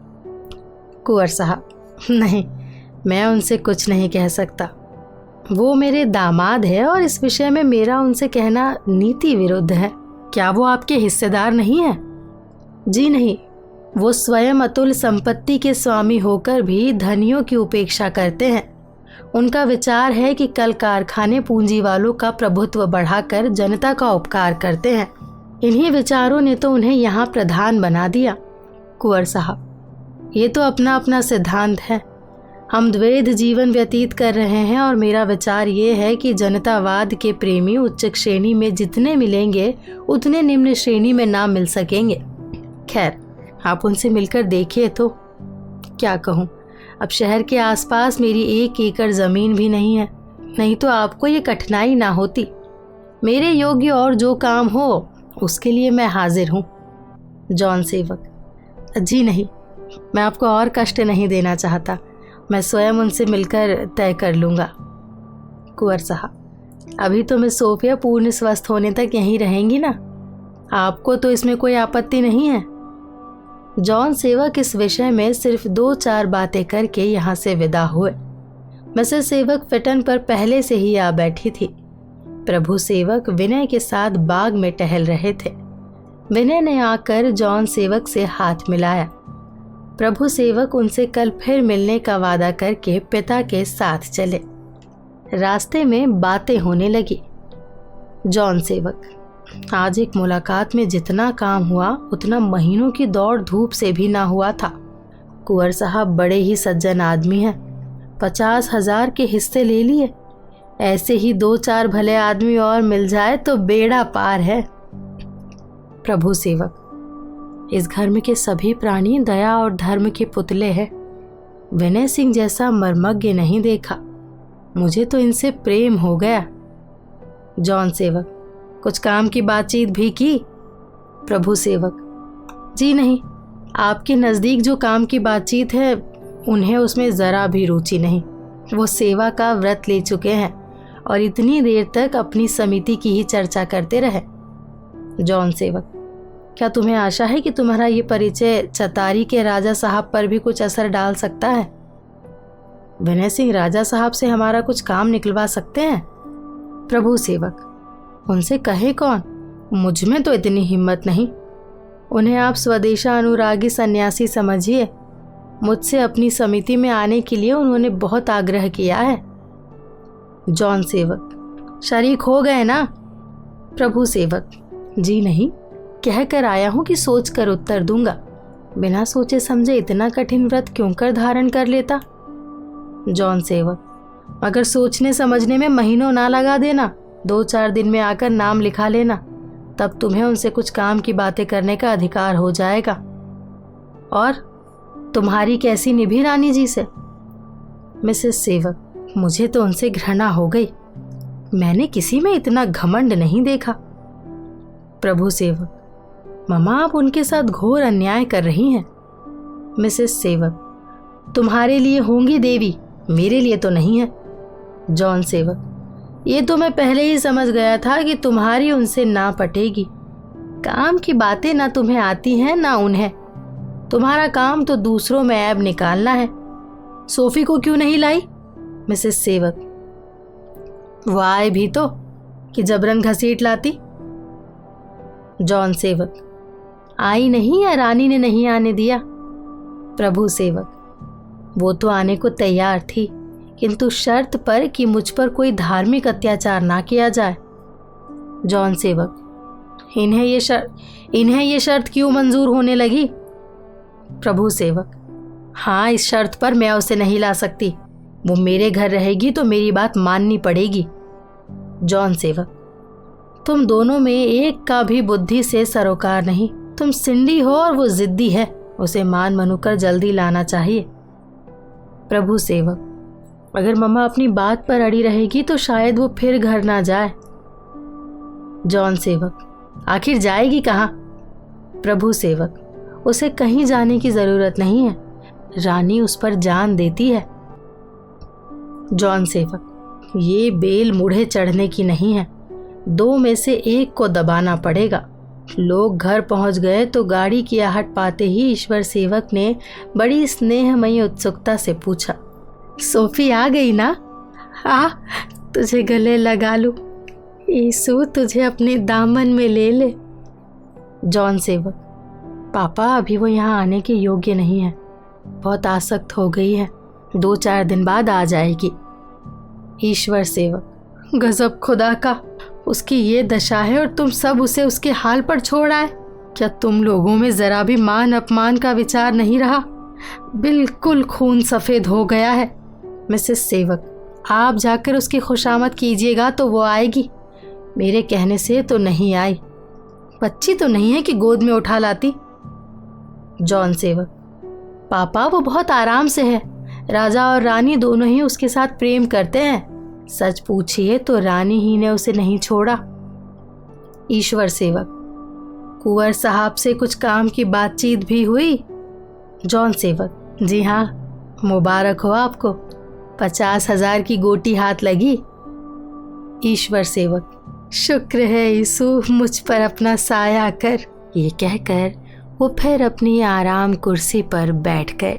Speaker 2: कुंवर साहब, नहीं, मैं उनसे कुछ नहीं कह सकता। वो मेरे दामाद है और इस विषय में मेरा उनसे कहना नीति विरुद्ध है। क्या वो आपके हिस्सेदार नहीं है? जी नहीं, वो स्वयं अतुल संपत्ति के स्वामी होकर भी धनियों की उपेक्षा करते हैं। उनका विचार है कि कल कारखाने पूंजी वालों का प्रभुत्व बढ़ाकर जनता का उपकार करते हैं। इन्हीं विचारों ने तो उन्हें यहाँ प्रधान बना दिया। कुंवर साहब, ये तो अपना अपना सिद्धांत है। हम द्वैध जीवन व्यतीत कर रहे हैं और मेरा विचार ये है कि जनतावाद के प्रेमी उच्च श्रेणी में जितने मिलेंगे उतने निम्न श्रेणी में ना मिल सकेंगे। खैर, आप उनसे मिलकर देखिए तो। क्या कहूँ, अब शहर के आसपास मेरी 1 एकड़ ज़मीन भी नहीं है, नहीं तो आपको ये कठिनाई ना होती। मेरे योग्य और जो काम हो उसके लिए मैं हाजिर हूँ। जॉन सेवक: जी नहीं, मैं आपको और कष्ट नहीं देना चाहता, मैं स्वयं उनसे मिलकर तय कर लूँगा। कुंवर साहब, अभी तो मिस सोफिया पूर्ण स्वस्थ होने तक यहीं रहेंगी ना? आपको तो इसमें कोई आपत्ति नहीं है? जॉन सेवक इस विषय में सिर्फ 2-4 बातें करके यहाँ से विदा हुए। मिसेस सेवक फिटन पर पहले से ही आ बैठी थी। प्रभु सेवक विनय के साथ बाग में टहल रहे थे। विनय ने आकर जॉन सेवक से हाथ मिलाया। प्रभु सेवक उनसे कल फिर मिलने का वादा करके पिता के साथ चले। रास्ते में बातें होने लगी। जॉन सेवक: आज एक मुलाकात में जितना काम हुआ उतना महीनों की दौड़ धूप से भी ना हुआ था। कुंवर साहब बड़े ही सज्जन आदमी हैं, 50,000 के हिस्से ले लिए। ऐसे ही 2-4 भले आदमी और मिल जाए तो बेड़ा पार है। प्रभु सेवक: इस घर में के सभी प्राणी दया और धर्म के पुतले हैं। विनय सिंह जैसा मर्मज्ञ नहीं देखा, मुझे तो इनसे प्रेम हो गया। जॉन सेवक: कुछ काम की बातचीत भी की? प्रभु सेवक: जी नहीं, आपके नज़दीक जो काम की बातचीत है उन्हें उसमें ज़रा भी रुचि नहीं। वो सेवा का व्रत ले चुके हैं और इतनी देर तक अपनी समिति की ही चर्चा करते रहे। जॉन सेवक: क्या तुम्हें आशा है कि तुम्हारा ये परिचय चतारी के राजा साहब पर भी कुछ असर डाल सकता है? विनय सिंह राजा साहब से हमारा कुछ काम निकलवा सकते हैं। प्रभु सेवक: उनसे कहे कौन, मुझ में तो इतनी हिम्मत नहीं। उन्हें आप स्वदेशा अनुरागी सन्यासी समझिए। मुझसे अपनी समिति में आने के लिए उन्होंने बहुत आग्रह किया है। जॉन सेवक: शरीक हो गए ना? प्रभु सेवक: जी नहीं, कह कर आया हूं कि सोच कर उत्तर दूंगा। बिना सोचे समझे इतना कठिन व्रत क्यों कर धारण कर लेता? जॉन सेवक: अगर सोचने समझने में महीनों ना लगा देना, 2-4 दिन में आकर नाम लिखा लेना, तब तुम्हें उनसे कुछ काम की बातें करने का अधिकार हो जाएगा। और तुम्हारी कैसी निभी रानी जी से? मिसेस सेवक: मुझे तो उनसे घृणा हो गई। मैंने किसी में इतना घमंड नहीं देखा। प्रभु सेवक: ममा, आप उनके साथ घोर अन्याय कर रही हैं। मिसेस सेवक: तुम्हारे लिए होंगी देवी, मेरे लिए तो नहीं है। जॉन सेवक: ये तो मैं पहले ही समझ गया था कि तुम्हारी उनसे ना पटेगी। काम की बातें ना तुम्हें आती हैं ना उन्हें। तुम्हारा काम तो दूसरों में ऐब निकालना है। सोफी को क्यों नहीं लाई? मिसेस सेवक: वो आए भी तो कि जबरन घसीट लाती। जॉन सेवक: आई नहीं या रानी ने नहीं आने दिया? प्रभु सेवक: वो तो आने को तैयार थी, किंतु शर्त पर कि मुझ पर कोई धार्मिक अत्याचार ना किया जाए। जॉन सेवक: इन्हें ये शर्त क्यों मंजूर होने लगी? प्रभु सेवक: हाँ, इस शर्त पर मैं उसे नहीं ला सकती। वो मेरे घर रहेगी तो मेरी बात माननी पड़ेगी। जॉन सेवक: तुम दोनों में एक का भी बुद्धि से सरोकार नहीं। तुम सिंडी हो और वो जिद्दी है, उसे मान मनुकर जल्दी लाना चाहिए। प्रभु सेवक: अगर मम्मा अपनी बात पर अड़ी रहेगी तो शायद वो फिर घर ना जाए। जॉन सेवक: आखिर जाएगी कहाँ? प्रभु सेवक: उसे कहीं जाने की जरूरत नहीं है, रानी उस पर जान देती है। जॉन सेवक: ये बेल मुढ़े चढ़ने की नहीं है, 2 में से एक को दबाना पड़ेगा। लोग घर पहुंच गए तो गाड़ी की आहट पाते ही ईश्वर सेवक ने बड़ी स्नेहमयी उत्सुकता से पूछा, सोफी आ गई ना? आ, तुझे गले लगा लूं। यीशु तुझे अपने दामन में ले ले। जॉन सेवक: पापा, अभी वो यहाँ आने के योग्य नहीं है, बहुत आसक्त हो गई है, 2-4 दिन बाद आ जाएगी। ईश्वर सेवक: गजब खुदा का, उसकी ये दशा है और तुम सब उसे उसके हाल पर छोड़ आए। क्या तुम लोगों में जरा भी मान अपमान का विचार नहीं रहा? बिल्कुल खून सफ़ेद हो गया है। मिसेस सेवक, आप जाकर उसकी खुशामद कीजिएगा तो वो आएगी। मेरे कहने से तो नहीं आई। बच्ची तो नहीं है कि गोद में उठा लाती। जॉन सेवक, पापा वो बहुत आराम से है। राजा और रानी दोनों ही उसके साथ प्रेम करते हैं। सच पूछिए तो रानी ही ने उसे नहीं छोड़ा। ईश्वर सेवक, कुंवर साहब से कुछ काम की बातचीत भी हुई? जॉन सेवक, जी हाँ, मुबारक हो आपको, 50,000 की गोटी हाथ लगी। ईश्वर सेवक, शुक्र है यीशु, मुझ पर अपना साया कर। ये कहकर वो फिर अपनी आराम कुर्सी पर बैठ गए।